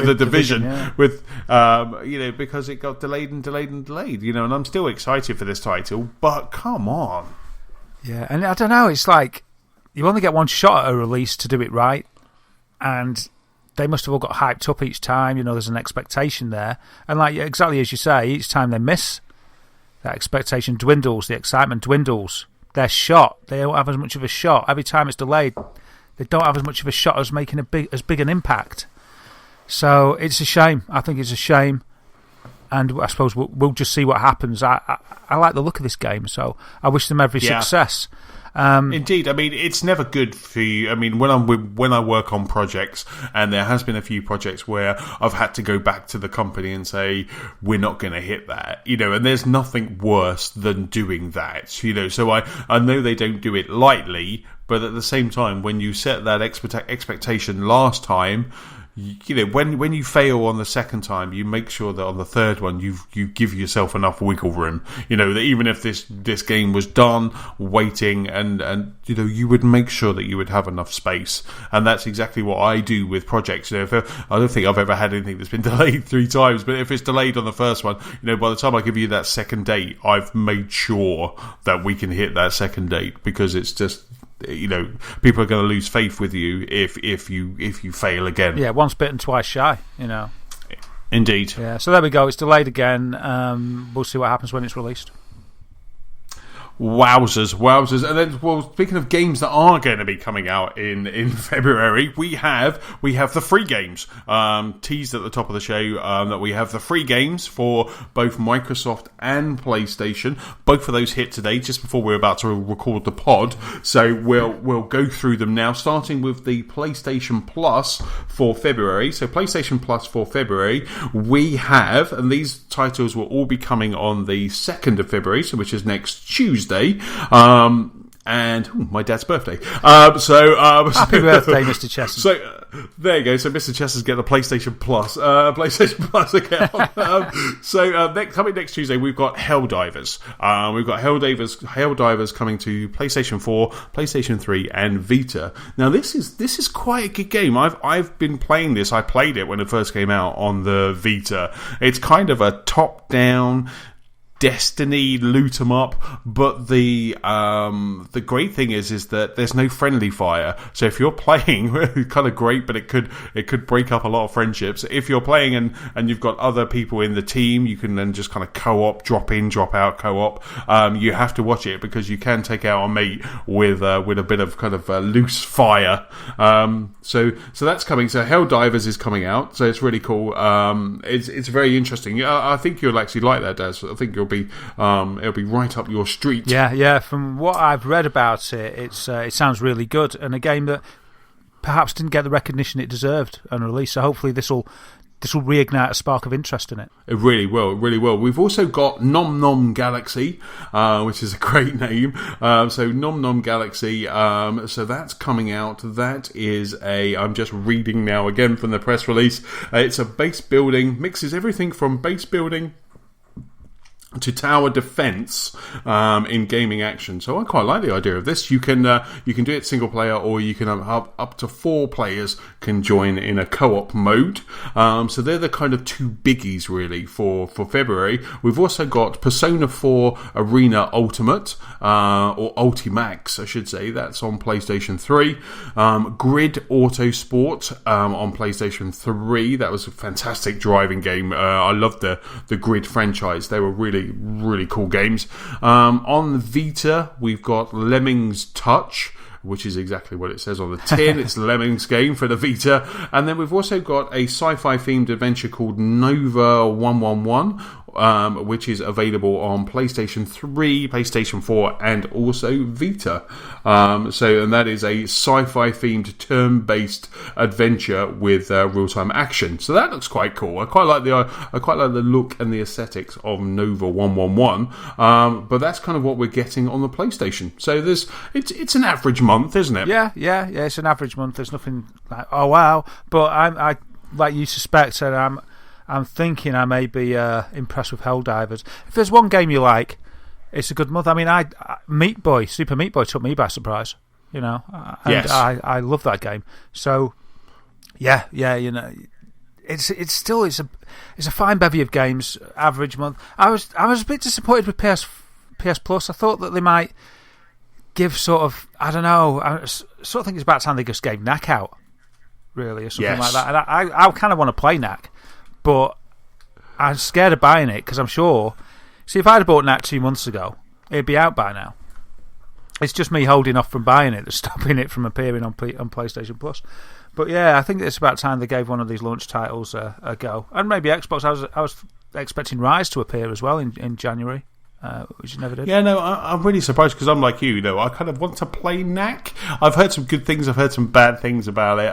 the Division, yeah. Because it got delayed and delayed and delayed. And I'm still excited for this title, but come on. Yeah, and I don't know. It's like, you only get one shot at a release to do it right, and they must have all got hyped up each time. There's an expectation there, and like exactly as you say, each time they miss, that expectation dwindles, the excitement dwindles. Their shot, they don't have as much of a shot. Every time it's delayed, they don't have as much of a shot as making as big an impact. So it's a shame. I think it's a shame, and I suppose we'll just see what happens. I like the look of this game, so I wish them every success. Indeed, I mean, it's never good for you. I mean, when I work on projects, and there has been a few projects where I've had to go back to the company and say, we're not going to hit that, and there's nothing worse than doing that, so I know they don't do it lightly, but at the same time, when you set that expectation last time, when you fail on the second time, you make sure that on the third one you give yourself enough wiggle room. That even if this game was done, waiting, and you would make sure that you would have enough space. And that's exactly what I do with projects. I don't think I've ever had anything that's been delayed 3 times, but if it's delayed on the first one, by the time I give you that second date, I've made sure that we can hit that second date, because it's just, people are going to lose faith with you if you fail again. Yeah, once bitten, twice shy. Indeed. Yeah. So there we go. It's delayed again. We'll see what happens when it's released. Wowzers. And then, well, speaking of games that are going to be coming out in February, we have the free games. Teased at the top of the show that we have the free games for both Microsoft and PlayStation. Both of those hit today, just before we're about to record the pod. So we'll go through them now, starting with the PlayStation Plus for February. So PlayStation Plus for February, we have, and these titles will all be coming on the 2nd of February, so which is next Tuesday. And my dad's birthday. Happy birthday, Mr. Chester. So there you go. So Mr. Chester's getting the PlayStation Plus account. Coming next Tuesday, we've got Helldivers. We've got Helldivers coming to PlayStation 4, PlayStation 3, and Vita. Now this is quite a good game. I've been playing this. I played it when it first came out on the Vita. It's kind of a top-down Destiny loot 'em up, but the great thing is that there's no friendly fire. So if you're playing, kind of great, but it could break up a lot of friendships. If you're playing and you've got other people in the team, you can then just kind of co-op, drop in, drop out, co-op. You have to watch it because you can take out a mate with a bit of kind of loose fire. So that's coming. So Helldivers is coming out, so it's really cool. It's very interesting. I think you'll actually like that, Daz. I think it'll be right up your street. Yeah. From what I've read about it, it sounds really good, and a game that perhaps didn't get the recognition it deserved on release. So hopefully this will reignite a spark of interest in it. It really will. We've also got Nom Nom Galaxy, which is a great name. So Nom Nom Galaxy, so that's coming out. That is I'm just reading now again from the press release. It's a base building, mixes everything from base building to tower defense in gaming action. So I quite like the idea of this. You can do it single player, or you can have up to 4 players can join in a co-op mode. So they're the kind of 2 biggies really for February. We've also got Persona 4 Arena Ultimate, or Ultimax I should say. That's on PlayStation 3. Grid Autosport on PlayStation 3. That was a fantastic driving game. I loved the Grid franchise. They were really cool games. On Vita, we've got Lemmings Touch, which is exactly what it says on the tin. It's Lemmings game for the Vita. And then we've also got a sci-fi themed adventure called Nova 111, which is available on PlayStation 3, PlayStation 4, and also Vita. And that is a sci-fi themed turn-based adventure with real-time action. So that looks quite cool. I quite like the look and the aesthetics of Nova 111. But that's kind of what we're getting on the PlayStation. So it's an average month, isn't it? Yeah. It's an average month. There's nothing like, oh wow. But I like you suspect, and I'm thinking I may be impressed with Helldivers. If there's one game you like, it's a good month. I mean, Super Meat Boy took me by surprise, you know. And yes. I love that game. So, yeah, you know, it's a fine bevy of games. Average month. I was a bit disappointed with PS Plus. I thought that they might give sort of, I don't know. I sort of think it's about time they just gave Knack out, really, or something like that. And I kind of want to play Knack. But I'm scared of buying it because I'm sure. See, if I'd have bought Knack 2 months ago, it'd be out by now. It's just me holding off from buying it that's stopping it from appearing on PlayStation Plus. But yeah, I think it's about time they gave one of these launch titles a go. And maybe Xbox. I was expecting Rise to appear as well in January. Which you never did. Yeah, no, I'm really surprised because I'm like you know, I kind of want to play Knack. I've heard some good things, I've heard some bad things about it,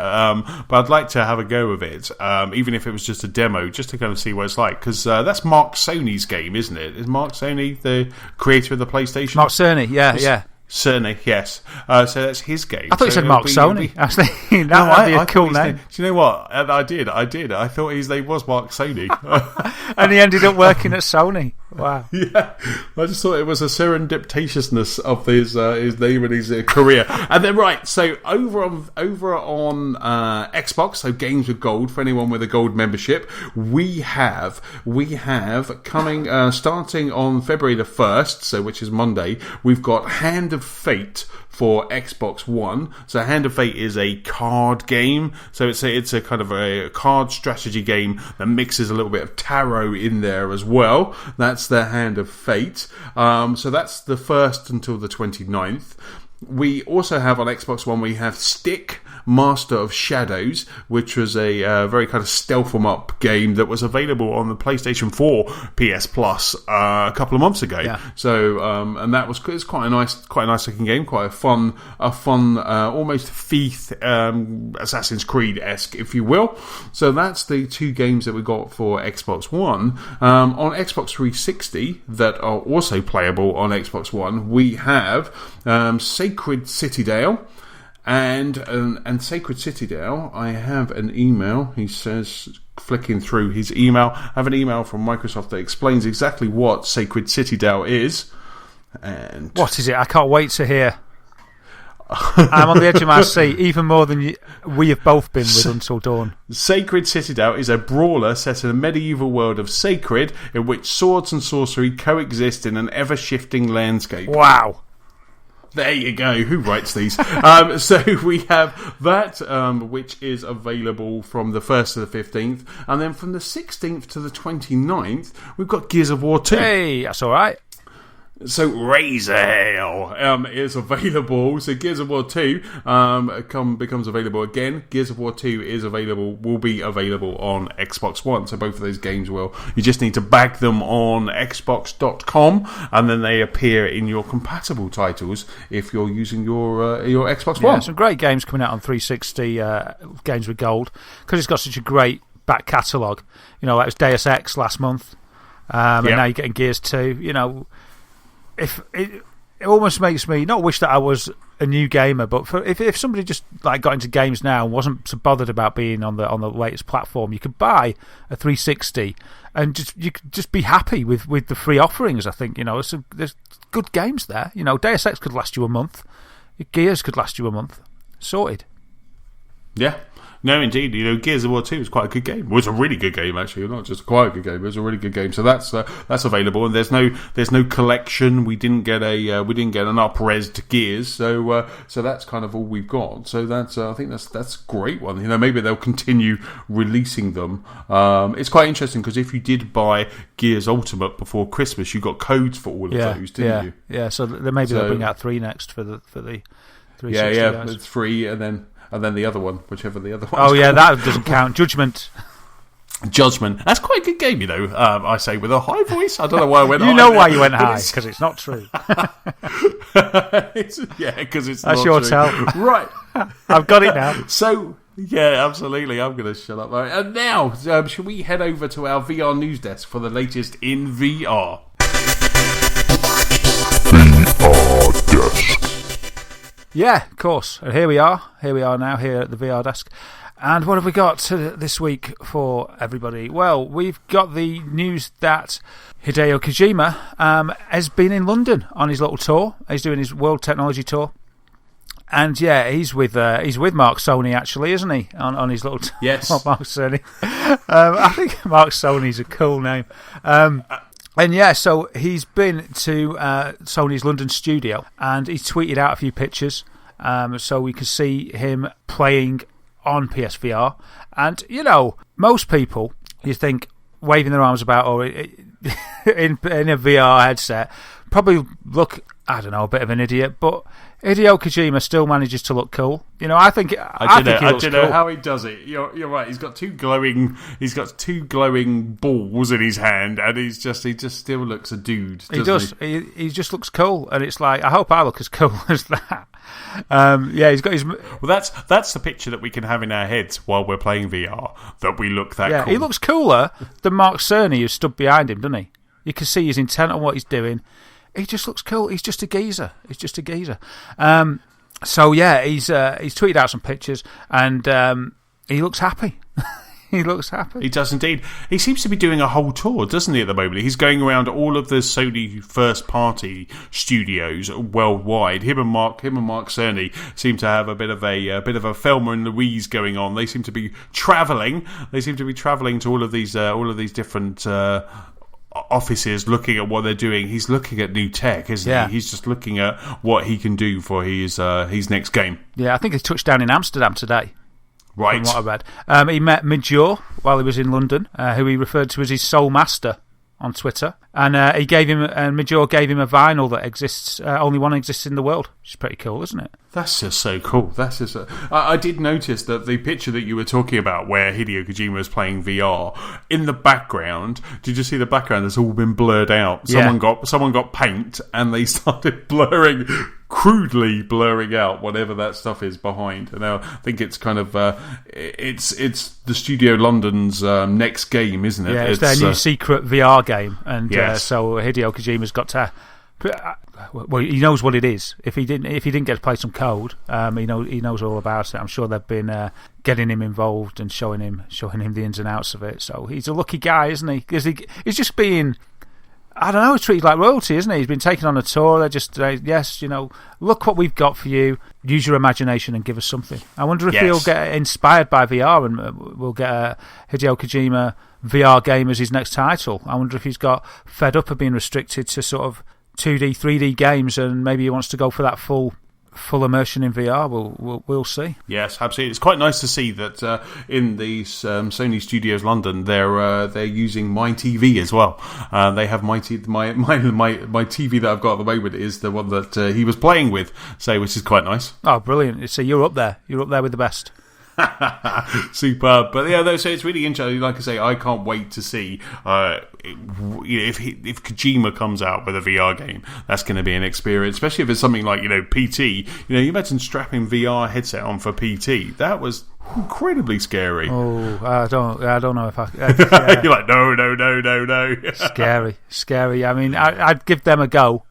but I'd like to have a go of it, even if it was just a demo, just to kind of see what it's like, because that's Mark Cerny's game, isn't it? Is Mark Cerny the creator of the PlayStation? Mark Cerny, yeah. Cerny, yes. So that's his game. I thought you said Mark Sony. I was thinking that'd be a cool name. Do you know what? I did. I thought his name was Mark Sony. And he ended up working at Sony. Wow. Yeah. I just thought it was a serendipitousness of his name and his career. And then, right, so over on Xbox, so Games with Gold, for anyone with a gold membership, we have coming, starting on February the 1st, so which is Monday, we've got Hand of Fate for Xbox One. So Hand of Fate is a card game. So it's a kind of a card strategy game that mixes a little bit of tarot in there as well. That's the Hand of Fate. So that's the 1st until the 29th. We also have on Xbox One, we have Stick, Master of Shadows, which was a very kind of stealth 'em up game that was available on the PlayStation 4 PS Plus a couple of months ago. Yeah. So and that was it's quite a nice looking game, quite a fun almost Thief Assassin's Creed-esque, if you will. So that's the 2 games that we got for Xbox One. On Xbox 360 that are also playable on Xbox One, we have Sacred Citadel. And Sacred Citadel, I have an email. He says, flicking through his email, I have an email from Microsoft that explains exactly what Sacred Citadel is. And what is it? I can't wait to hear. I'm on the edge of my seat, even more than we have both been with Until Dawn. Sacred Citadel is a brawler set in a medieval world of Sacred, in which swords and sorcery coexist in an ever-shifting landscape. Wow. There you go. Who writes these? So we have that, which is available from the 1st to the 15th. And then from the 16th to the 29th, we've got Gears of War 2. Hey, that's all right. So Razor Hell is available. So Gears of War 2 becomes available again. Gears of War 2 will be available on Xbox One. So both of those games will. You just need to bag them on Xbox.com, and then they appear in your compatible titles if you're using your Xbox One. Yeah, some great games coming out on 360 Games with Gold, because it's got such a great back catalogue. You know, like it was Deus Ex last month, and now you're getting Gears 2. You know, if it almost makes me not wish that I was a new gamer, but if somebody just like got into games now and wasn't so bothered about being on the latest platform, you could buy a 360 and you could just be happy with the free offerings. I think there's good games there. Deus Ex could last you a month. Gears could last you a month. Sorted. Yeah. No, indeed. Gears of War 2 was quite a good game. It was a really good game, actually. Not just quite a good game. It was a really good game. So that's available. And there's no collection. We didn't get an up-resed Gears. So that's kind of all we've got. So that's I think that's a great one. Maybe they'll continue releasing them. It's quite interesting because if you did buy Gears Ultimate before Christmas, you got codes for all of those, didn't you? Yeah. So maybe they'll bring out 3 next for the 360. Yeah. It's 3 and then the other one, whichever the other one. Oh, yeah, that doesn't count. Judgment. That's quite a good game, I say with a high voice. I don't know why I went high. You know why you went high, because it's not true. Because it's That's not your true. tell. Right. I've got it now. So, yeah, absolutely. I'm going to shut up. And now, should we head over to our VR news desk for the latest in VR? VR desk. Yeah, of course. And here we are. Here we are now, here at the VR desk. And what have we got this week for everybody? Well, we've got the news that Hideo Kojima has been in London on his little tour. He's doing his World Technology Tour. And yeah, he's with Mark Sony, actually, isn't he? On his little tour. Yes. Mark Sony. I think Mark Sony's a cool name. And yeah, so he's been to Sony's London studio and he tweeted out a few pictures so we could see him playing on PSVR. And, most people, you think, waving their arms about or in a VR headset, probably look, I don't know, a bit of an idiot, but Hideo Kojima still manages to look cool. I think he looks cool. Know how he does it. You're right. He's got two glowing balls in his hand, and he just still looks a dude. He does. He just looks cool, and it's like I hope I look as cool as that. He's got his. Well, that's the picture that we can have in our heads while we're playing VR. That we look that. Yeah, cool. He looks cooler than Mark Cerny, who stood behind him, doesn't he? You can see his intent on what he's doing. He just looks cool. He's just a geezer. So yeah, he's tweeted out some pictures, and he looks happy. He looks happy. He does indeed. He seems to be doing a whole tour, doesn't he? At the moment, he's going around all of the Sony first-party studios worldwide. Him and Mark Cerny seem to have a bit of a Thelma and Louise going on. They seem to be travelling. To all of these different. Offices looking at what they're doing. He's looking at new tech, isn't he? He's just looking at what he can do for his next game. Yeah, I think he touched down in Amsterdam today. Right. From what I read. He met Midjor while he was in London, who he referred to as his soul master on Twitter. And Midjor gave him a vinyl that exists, only one exists in the world, which is pretty cool, isn't it? That's just so cool. I did notice that the picture that you were talking about where Hideo Kojima is playing VR, in the background, did you see the background has all been blurred out? Someone got paint and they started crudely blurring out whatever that stuff is behind. And now I think it's kind of it's the Studio London's next game, isn't it? Yeah, it's their new secret VR game, and so Hideo Kojima's got to. Well, he knows what it is. If he didn't get to play some code, he knows all about it. I'm sure they've been getting him involved and showing him the ins and outs of it. So he's a lucky guy, isn't he? Because he's just being, I don't know, treated like royalty, isn't he? He's been taken on a tour. They're just yes, look what we've got for you. Use your imagination and give us something. I wonder if he'll get inspired by VR and we'll get a Hideo Kojima VR game as his next title. I wonder if he's got fed up of being restricted to sort of 2D, 3D games, and maybe he wants to go for that full immersion in VR. We'll see. Yes, absolutely. It's quite nice to see that in the Sony Studios London, they're using my TV as well. They have my TV that I've got at the moment is the one that he was playing with, which is quite nice. Oh, brilliant! So you're up there. You're up there with the best. Superb. But yeah, so it's really interesting. Like I say, I can't wait to see if Kojima comes out with a VR game. That's going to be an experience, especially if it's something like PT. You imagine strapping VR headset on for PT. That was incredibly scary. Oh, I don't know if I. You're like no. Scary. I mean, I'd give them a go.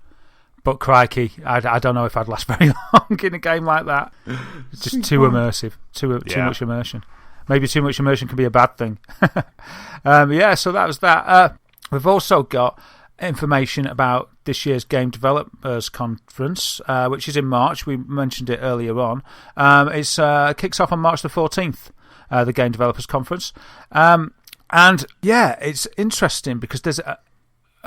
But crikey, I don't know if I'd last very long in a game like that. It's just too immersive, too much immersion. Maybe too much immersion can be a bad thing. So that was that. We've also got information about this year's Game Developers Conference, which is in March. We mentioned it earlier on. It kicks off on March the 14th, the Game Developers Conference. It's interesting because there's a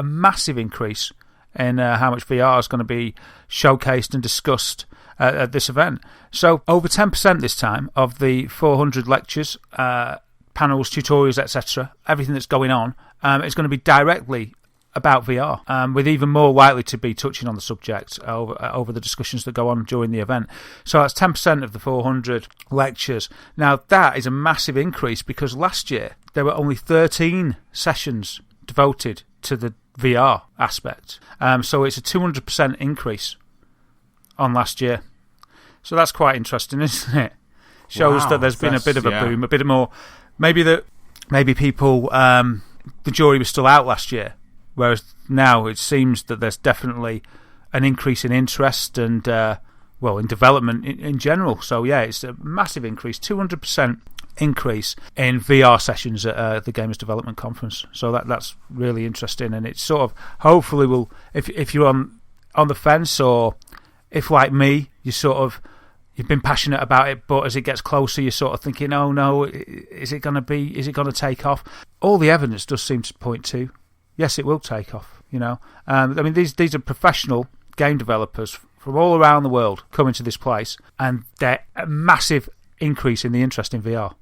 massive increase in how much VR is going to be showcased and discussed at this event. So over 10% this time of the 400 lectures, panels, tutorials, etc., everything that's going on, is going to be directly about VR, with even more likely to be touching on the subject over the discussions that go on during the event. So that's 10% of the 400 lectures. Now, that is a massive increase because last year there were only 13 sessions devoted to the VR aspect. So it's a 200% increase on last year. So that's quite interesting, isn't it? Shows that there's been a bit of a boom, a bit more. Maybe people, the jury was still out last year, whereas now it seems that there's definitely an increase in interest and, in development in general. So, it's a massive increase, 200% increase in VR sessions at the Gamers Development Conference. So that's really interesting, and it's sort of, hopefully will, if you're on the fence, or if like me, you've been passionate about it, but as it gets closer, you're sort of thinking, oh no, is it going to take off? All the evidence does seem to point to, yes, it will take off, these are professional game developers from all around the world coming to this place, and they're a massive increase in the interest in VR.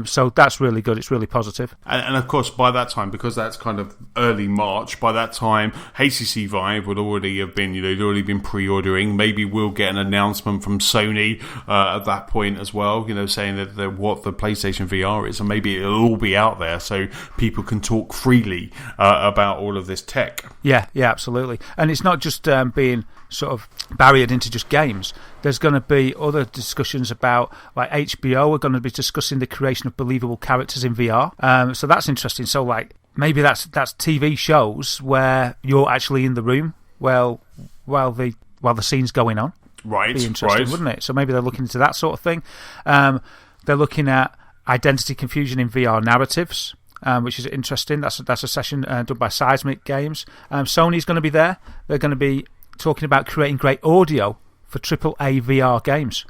So that's really good. It's really positive. And of course, by that time, because that's kind of early March, by that time, HTC Vive would already have been, they'd already been pre-ordering. Maybe we'll get an announcement from Sony at that point as well, saying that what the PlayStation VR is, and maybe it'll all be out there so people can talk freely about all of this tech. Yeah, absolutely. And it's not just being sort of barriered into just games. There's going to be other discussions about, like HBO are going to be discussing the creation of believable characters in VR. So that's interesting. So like maybe that's TV shows where you're actually in the room while the scene's going on. Right. Be interesting, wouldn't it? So maybe they're looking into that sort of thing. They're looking at identity confusion in VR narratives, which is interesting. That's a session done by Seismic Games. Sony's going to be there. They're going to be talking about creating great audio for AAA VR games.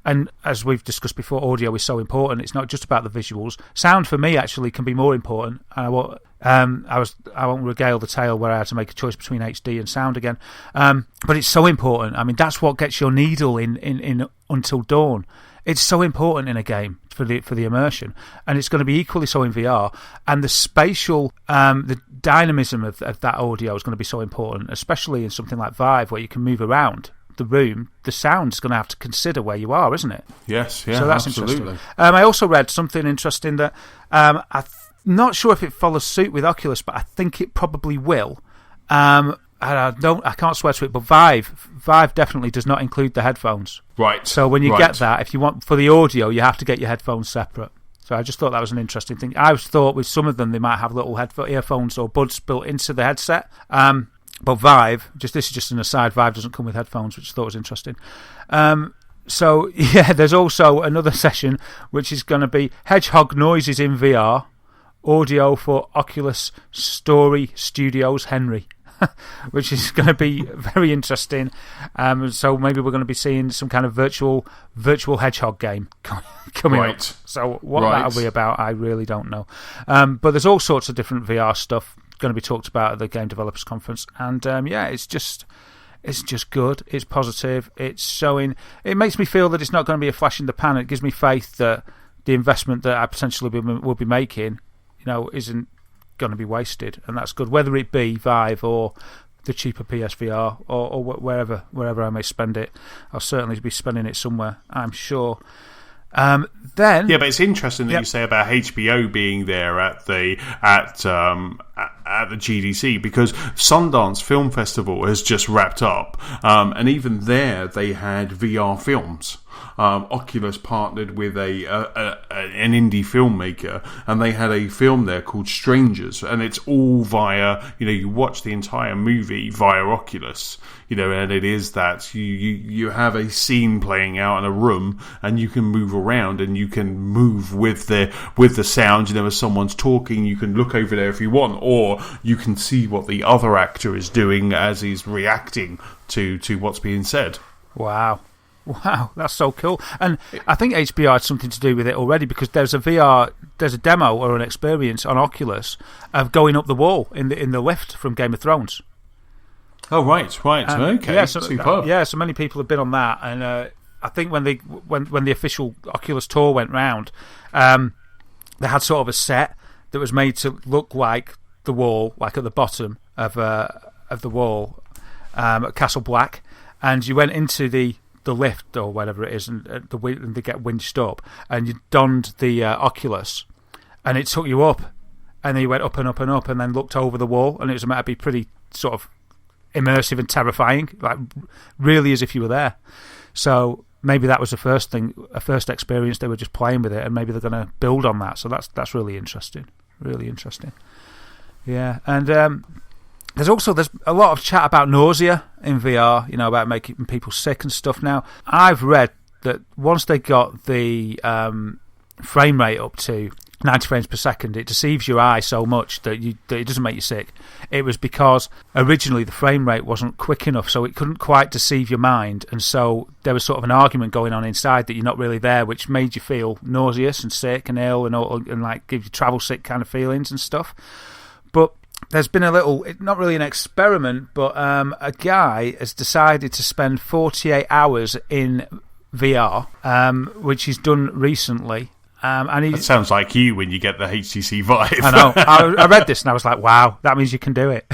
And as we've discussed before, audio is so important. It's not just about the visuals. Sound, for me, actually can be more important. And I won't regale the tale where I had to make a choice between HD and sound again. But it's so important. I mean, that's what gets your needle in Until Dawn. It's so important in a game for the immersion, and it's going to be equally so in VR. And the spatial, the dynamism of that audio is going to be so important, especially in something like Vive, where you can move around the room. The sound's going to have to consider where you are, isn't it? Yes, yeah, so that's absolutely. Interesting. I also read something interesting that I'm not sure if it follows suit with Oculus, but I think it probably will. I can't swear to it, but Vive definitely does not include the headphones. Right. So when you get that, if you want for the audio, you have to get your headphones separate. So I just thought that was an interesting thing. I thought with some of them they might have little earphones or buds built into the headset. But Vive, this is just an aside, Vive doesn't come with headphones, which I thought was interesting. So yeah, there's also another session which is going to be Hedgehog Noises in VR, audio for Oculus Story Studios Henry. Which is going to be very interesting. So maybe we're going to be seeing some kind of virtual hedgehog game coming up. So what that'll be about, I really don't know. But there's all sorts of different VR stuff going to be talked about at the Game Developers Conference, and it's just good. It's positive. It's showing. It makes me feel that it's not going to be a flash in the pan. It gives me faith that the investment that I potentially will be making, isn't going to be wasted, and that's good, whether it be Vive or the cheaper PSVR or wherever I may spend it. I'll certainly be spending it somewhere, I'm sure. But it's interesting that you say about HBO being there at the GDC, because Sundance Film Festival has just wrapped up, and even there they had VR films. Oculus partnered with an indie filmmaker, and they had a film there called Strangers, and it's all via, you watch the entire movie via Oculus, and it is that you have a scene playing out in a room, and you can move around, and you can move with the sound. As someone's talking, you can look over there if you want, or you can see what the other actor is doing as he's reacting to what's being said. Wow, that's so cool. And I think HBO had something to do with it already, because there's a demo or an experience on Oculus of going up the wall in the lift from Game of Thrones. Oh, right. Okay, yeah, superb. Yeah, so many people have been on that, and I think when the official Oculus tour went round, they had sort of a set that was made to look like the wall, like at the bottom of the wall at Castle Black, and you went into the lift or whatever it is, and they get winched up, and you donned the Oculus, and it took you up, and then you went up and up and up, and then looked over the wall, and it was meant to be pretty sort of immersive and terrifying, like really as if you were there. So maybe that was a first experience. They were just playing with it, and maybe they're going to build on that. So that's really interesting. Really interesting. Yeah, and there's a lot of chat about nausea in VR. About making people sick and stuff. Now, I've read that once they got the frame rate up to 90 frames per second, it deceives your eye so much that it doesn't make you sick. It was because originally the frame rate wasn't quick enough, so it couldn't quite deceive your mind, and so there was sort of an argument going on inside that you're not really there, which made you feel nauseous and sick and ill and like give you travel sick kind of feelings and stuff. But there's been not really an experiment, but a guy has decided to spend 48 hours in VR, which he's done recently. And that sounds like you when you get the HTC Vive. I know. I read this and I was like, wow, that means you can do it.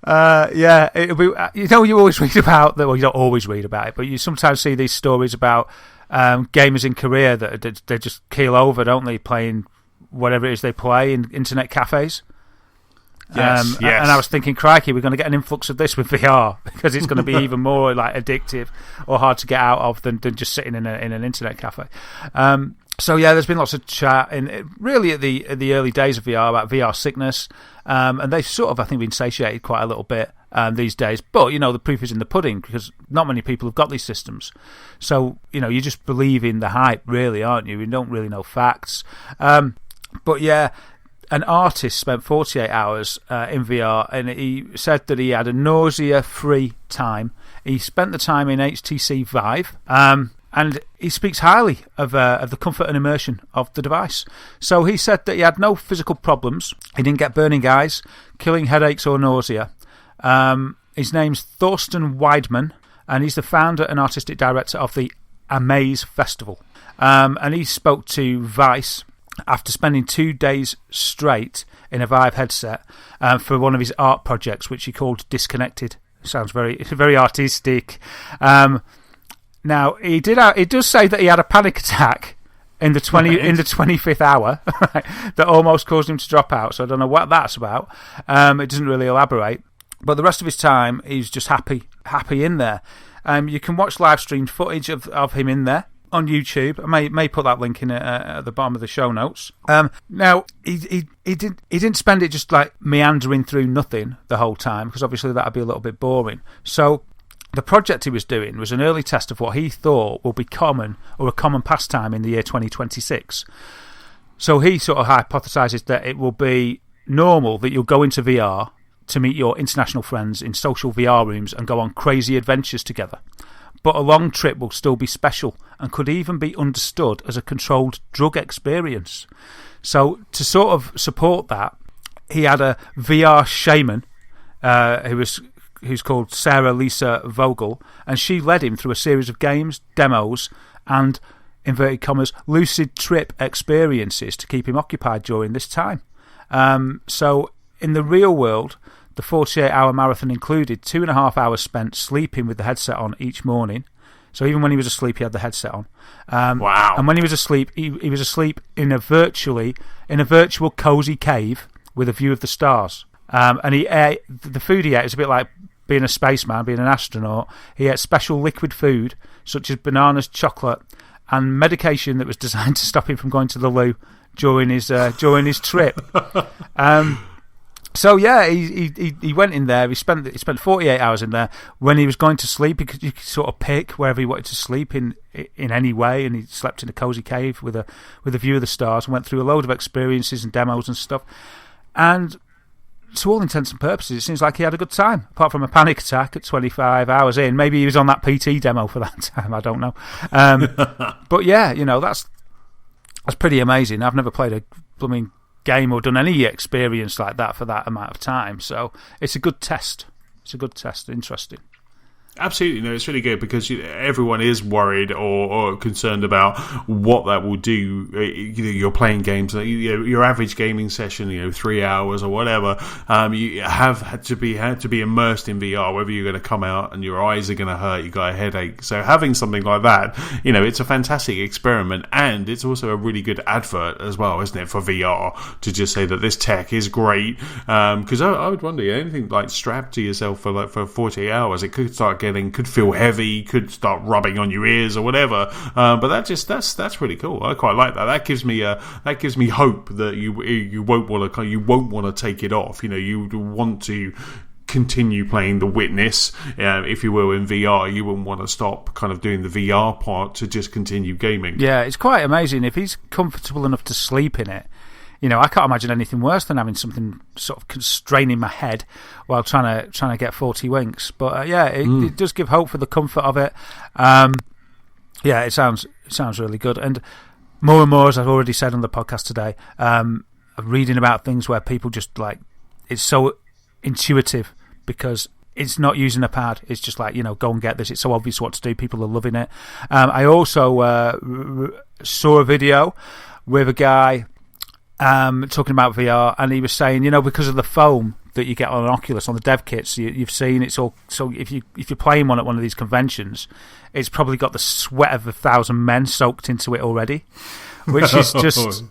Yeah, it'll be, you always read about that. Well, you don't always read about it, but you sometimes see these stories about gamers in Korea that they just keel over, don't they, playing whatever it is they play in internet cafes. Yes. And I was thinking, crikey, we're going to get an influx of this with VR, because it's going to be even more like addictive or hard to get out of than just sitting in an internet cafe. So yeah, there's been lots of chat really at the early days of VR about VR sickness, and they've sort of, I think, been satiated quite a little bit these days. But the proof is in the pudding, because not many people have got these systems. So you just believe in the hype, really, aren't you? You don't really know facts. But yeah. An artist spent 48 hours in VR, and he said that he had a nausea-free time. He spent the time in HTC Vive, and he speaks highly of the comfort and immersion of the device. So he said that he had no physical problems. He didn't get burning eyes, killing headaches or nausea. His name's Thorsten Weidman, and he's the founder and artistic director of the Amaze Festival. And he spoke to Vice after spending 2 days straight in a Vive headset for one of his art projects, which he called Disconnected. Sounds very artistic. Now, he does say that he had a panic attack in the 25th hour, right, that almost caused him to drop out. So I don't know what that's about. It doesn't really elaborate. But the rest of his time, he's just happy in there. You can watch live streamed footage of him in there on YouTube. I may put that link in at the bottom of the show notes. Now, he didn't spend it just like meandering through nothing the whole time, because obviously that would be a little bit boring. So the project he was doing was an early test of what he thought will be a common pastime in the year 2026. So he sort of hypothesises that it will be normal that you'll go into VR to meet your international friends in social VR rooms and go on crazy adventures together. But a long trip will still be special and could even be understood as a controlled drug experience. So to sort of support that, he had a VR shaman who's called Sarah Lisa Vogel, and she led him through a series of games, demos, and, inverted commas, lucid trip experiences to keep him occupied during this time. So in the real world, the 48-hour marathon included 2.5 hours spent sleeping with the headset on each morning. So even when he was asleep, he had the headset on. Wow. And when he was asleep, he was asleep in a virtual cosy cave with a view of the stars. And he ate, the food he ate was a bit like being a spaceman, being an astronaut, he ate special liquid food such as bananas, chocolate, and medication that was designed to stop him from going to the loo during his trip. So yeah, he went in there. He spent 48 hours in there. When he was going to sleep, he could sort of pick wherever he wanted to sleep in any way, and he slept in a cozy cave with a view of the stars, and went through a load of experiences and demos and stuff. And to all intents and purposes, it seems like he had a good time, apart from a panic attack at 25 hours in. Maybe he was on that PT demo for that time. I don't know. But yeah, that's pretty amazing. I've never played a blooming game or done any experience like that for that amount of time, so it's a good test. Interesting. Absolutely, no, it's really good because everyone is worried or concerned about what that will do. You're playing games, your average gaming session, 3 hours or whatever. You have had to be immersed in VR. Whether you're going to come out and your eyes are going to hurt, you got a headache. So having something like that, it's a fantastic experiment, and it's also a really good advert as well, isn't it, for VR to just say that this tech is great. Because I would wonder, anything like strapped to yourself for 48 hours, it could start could feel heavy, could start rubbing on your ears or whatever. But that's really cool. I quite like that. That gives me hope that you won't want to take it off. You want to continue playing The Witness, if you will, in VR. You wouldn't want to stop kind of doing the VR part to just continue gaming. Yeah, it's quite amazing if he's comfortable enough to sleep in it. I can't imagine anything worse than having something sort of straining my head while trying to get 40 winks. But it does give hope for the comfort of it. It sounds really good. And more and more, as I've already said on the podcast today, I'm reading about things where people just it's so intuitive because it's not using a pad. It's just go and get this. It's so obvious what to do. People are loving it. I also saw a video with a guy talking about VR, and he was saying, because of the foam that you get on an Oculus, on the dev kits, you've seen it's all. So if you're playing one at one of these conventions, it's probably got the sweat of 1,000 men soaked into it already, which is just,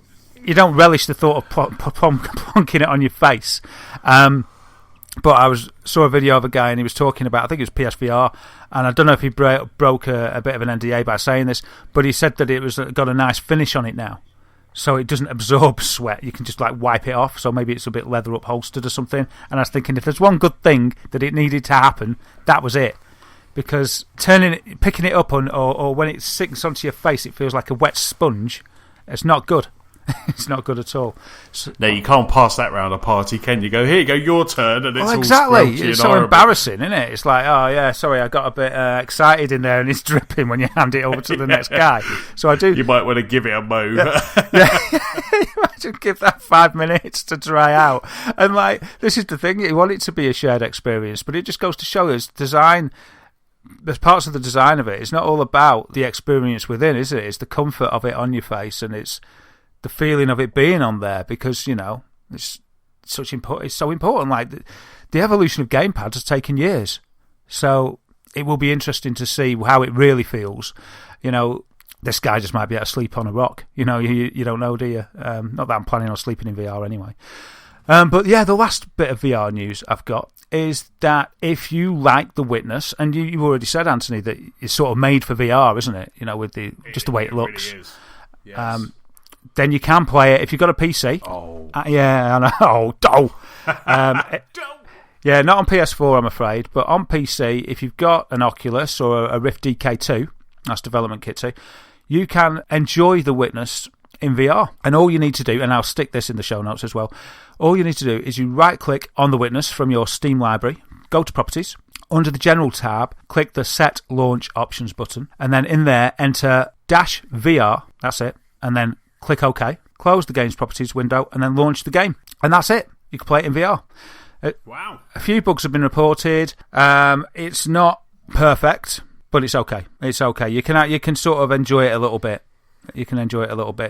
you don't relish the thought of plonking it on your face. But I saw a video of a guy, and he was talking about, I think it was PSVR, and I don't know if he broke a bit of an NDA by saying this, but he said that it was got a nice finish on it now. So it doesn't absorb sweat. You can just wipe it off. So maybe it's a bit leather upholstered or something. And I was thinking, if there's one good thing that it needed to happen, that was it. Because picking it up or when it sinks onto your face, it feels like a wet sponge. It's not good. It's not good at all. So, no, you can't pass that round a party, can you? Go, here you go, your turn, and it's all exactly. It's so horrible. Embarrassing, isn't it? It's like, oh yeah, sorry, I got a bit excited in there, and it's dripping when you hand it over to the next guy. So I do. You might want to give it a move. Yeah. Imagine give that 5 minutes to dry out. And this is the thing, you want it to be a shared experience, but it just goes to show us design. There's parts of the design of it. It's not all about the experience within, is it? It's the comfort of it on your face, and it's the feeling of it being on there, because it's so important. The evolution of gamepads has taken years, so it will be interesting to see how it really feels. This guy just might be able to sleep on a rock. You don't know, do you? Not that I'm planning on sleeping in VR anyway. But yeah, the last bit of VR news I've got is that if you like The Witness, and you already said, Anthony, that it's sort of made for VR, isn't it? With the way it looks. Really is. Yes. Then you can play it if you've got a PC. Oh. Yeah, I know. Yeah, not on PS4, I'm afraid, but on PC, if you've got an Oculus or a Rift DK2, that's development kit 2, you can enjoy The Witness in VR. And all you need to do, and I'll stick this in the show notes as well, all you need to do is you right-click on The Witness from your Steam library, go to Properties, under the General tab, click the Set Launch Options button, and then in there, enter -VR, that's it, and then click OK, close the game's properties window, and then launch the game. And that's it. You can play it in VR. Wow. A few bugs have been reported. It's not perfect, but it's okay. It's okay. You can sort of enjoy it a little bit.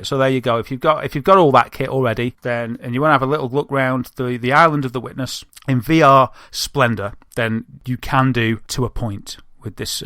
So there you go. If you've got all that kit already, then and you want to have a little look round the island of The Witness in VR splendor, then you can do to a point with this.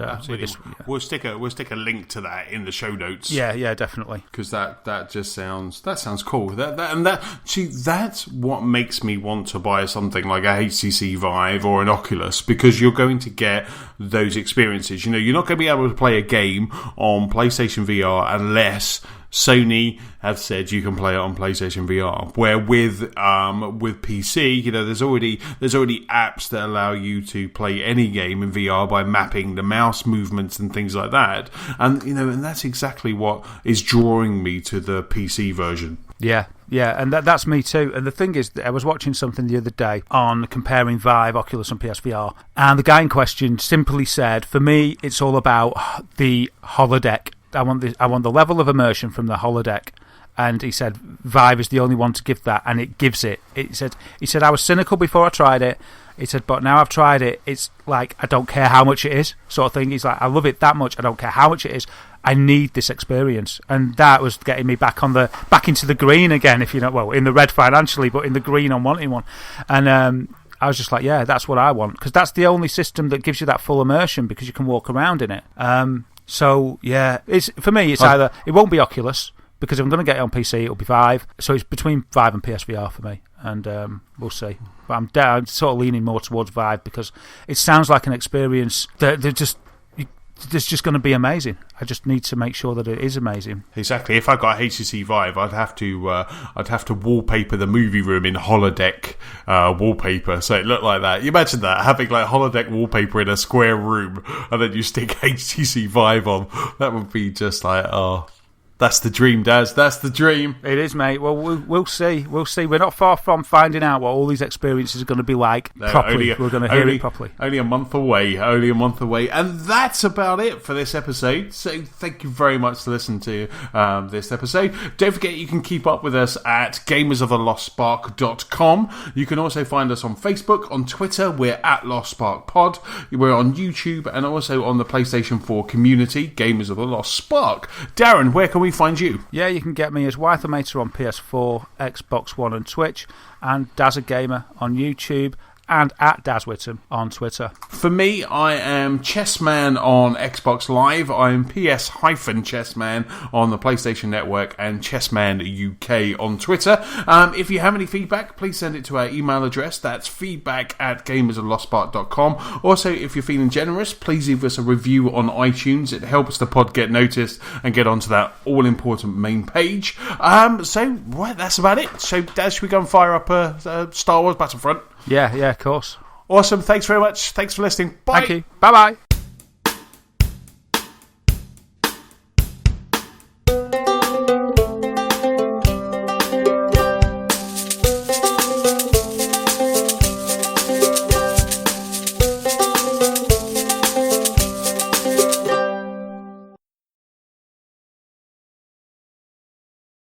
We'll stick a link to that in the show notes. Yeah, definitely. Because that just sounds cool. That's what makes me want to buy something like a HTC Vive or an Oculus, because you're going to get those experiences. You're not going to be able to play a game on PlayStation VR unless Sony have said you can play it on PlayStation VR. Where with PC, there's already apps that allow you to play any game in VR by mapping the mouse movements and things like that. And and that's exactly what is drawing me to the PC version. Yeah, and that's me too. And the thing is, I was watching something the other day on comparing Vive, Oculus and PSVR, and the guy in question simply said, for me, it's all about the holodeck. I want the level of immersion from the holodeck. And he said Vive is the only one to give that, and it gives it. He said I was cynical before I tried it. He said, but now I've tried it, it's like I don't care how much it is, sort of thing. He's like, I love it that much. I don't care how much it is. I need this experience, and that was getting me back into the green again. If in the red financially, but in the green on wanting one. And I was just like, yeah, that's what I want, because that's the only system that gives you that full immersion, because you can walk around in it. So yeah, for me, it's either it won't be Oculus, because if I'm going to get it on PC, it'll be Vive. So it's between Vive and PSVR for me, and we'll see. But I'm sort of leaning more towards Vive, because it sounds like an experience that it's just going to be amazing. I just need to make sure that it is amazing. Exactly. If I got HTC Vive, I'd have to wallpaper the movie room in holodeck wallpaper, so it looked like that. You imagine that, having like holodeck wallpaper in a square room, and then you stick HTC Vive on. That would be just like, oh. That's the dream, Daz. That's the dream. It is, mate. Well, we'll see. We'll see. We're not far from finding out what all these experiences are going to be like properly. We're going to hear it properly. Only a month away. And that's about it for this episode. So thank you very much for listening to this episode. Don't forget, you can keep up with us at gamersoftheLostSpark.com. You can also find us on Facebook, on Twitter. We're at LostSparkPod. We're on YouTube and also on the PlayStation 4 community, Gamers of the Lost Spark. Darren, where can we find you? Yeah, you can get me as Wythermater on PS4, Xbox One and Twitch, and Dazagamer on YouTube, and at Dazwitten on Twitter. For me, I am Chessman on Xbox Live. I'm PS-Chessman on the PlayStation Network, and Chessman UK on Twitter. If you have any feedback, please send it to our email address. That's feedback@gamersoflostpark.com. Also, if you're feeling generous, please leave us a review on iTunes. It helps the pod get noticed and get onto that all-important main page. That's about it. So, Daz, should we go and fire up Star Wars Battlefront? Yeah, of course. Awesome. Thanks very much. Thanks for listening. Bye. Thank you. Bye-bye.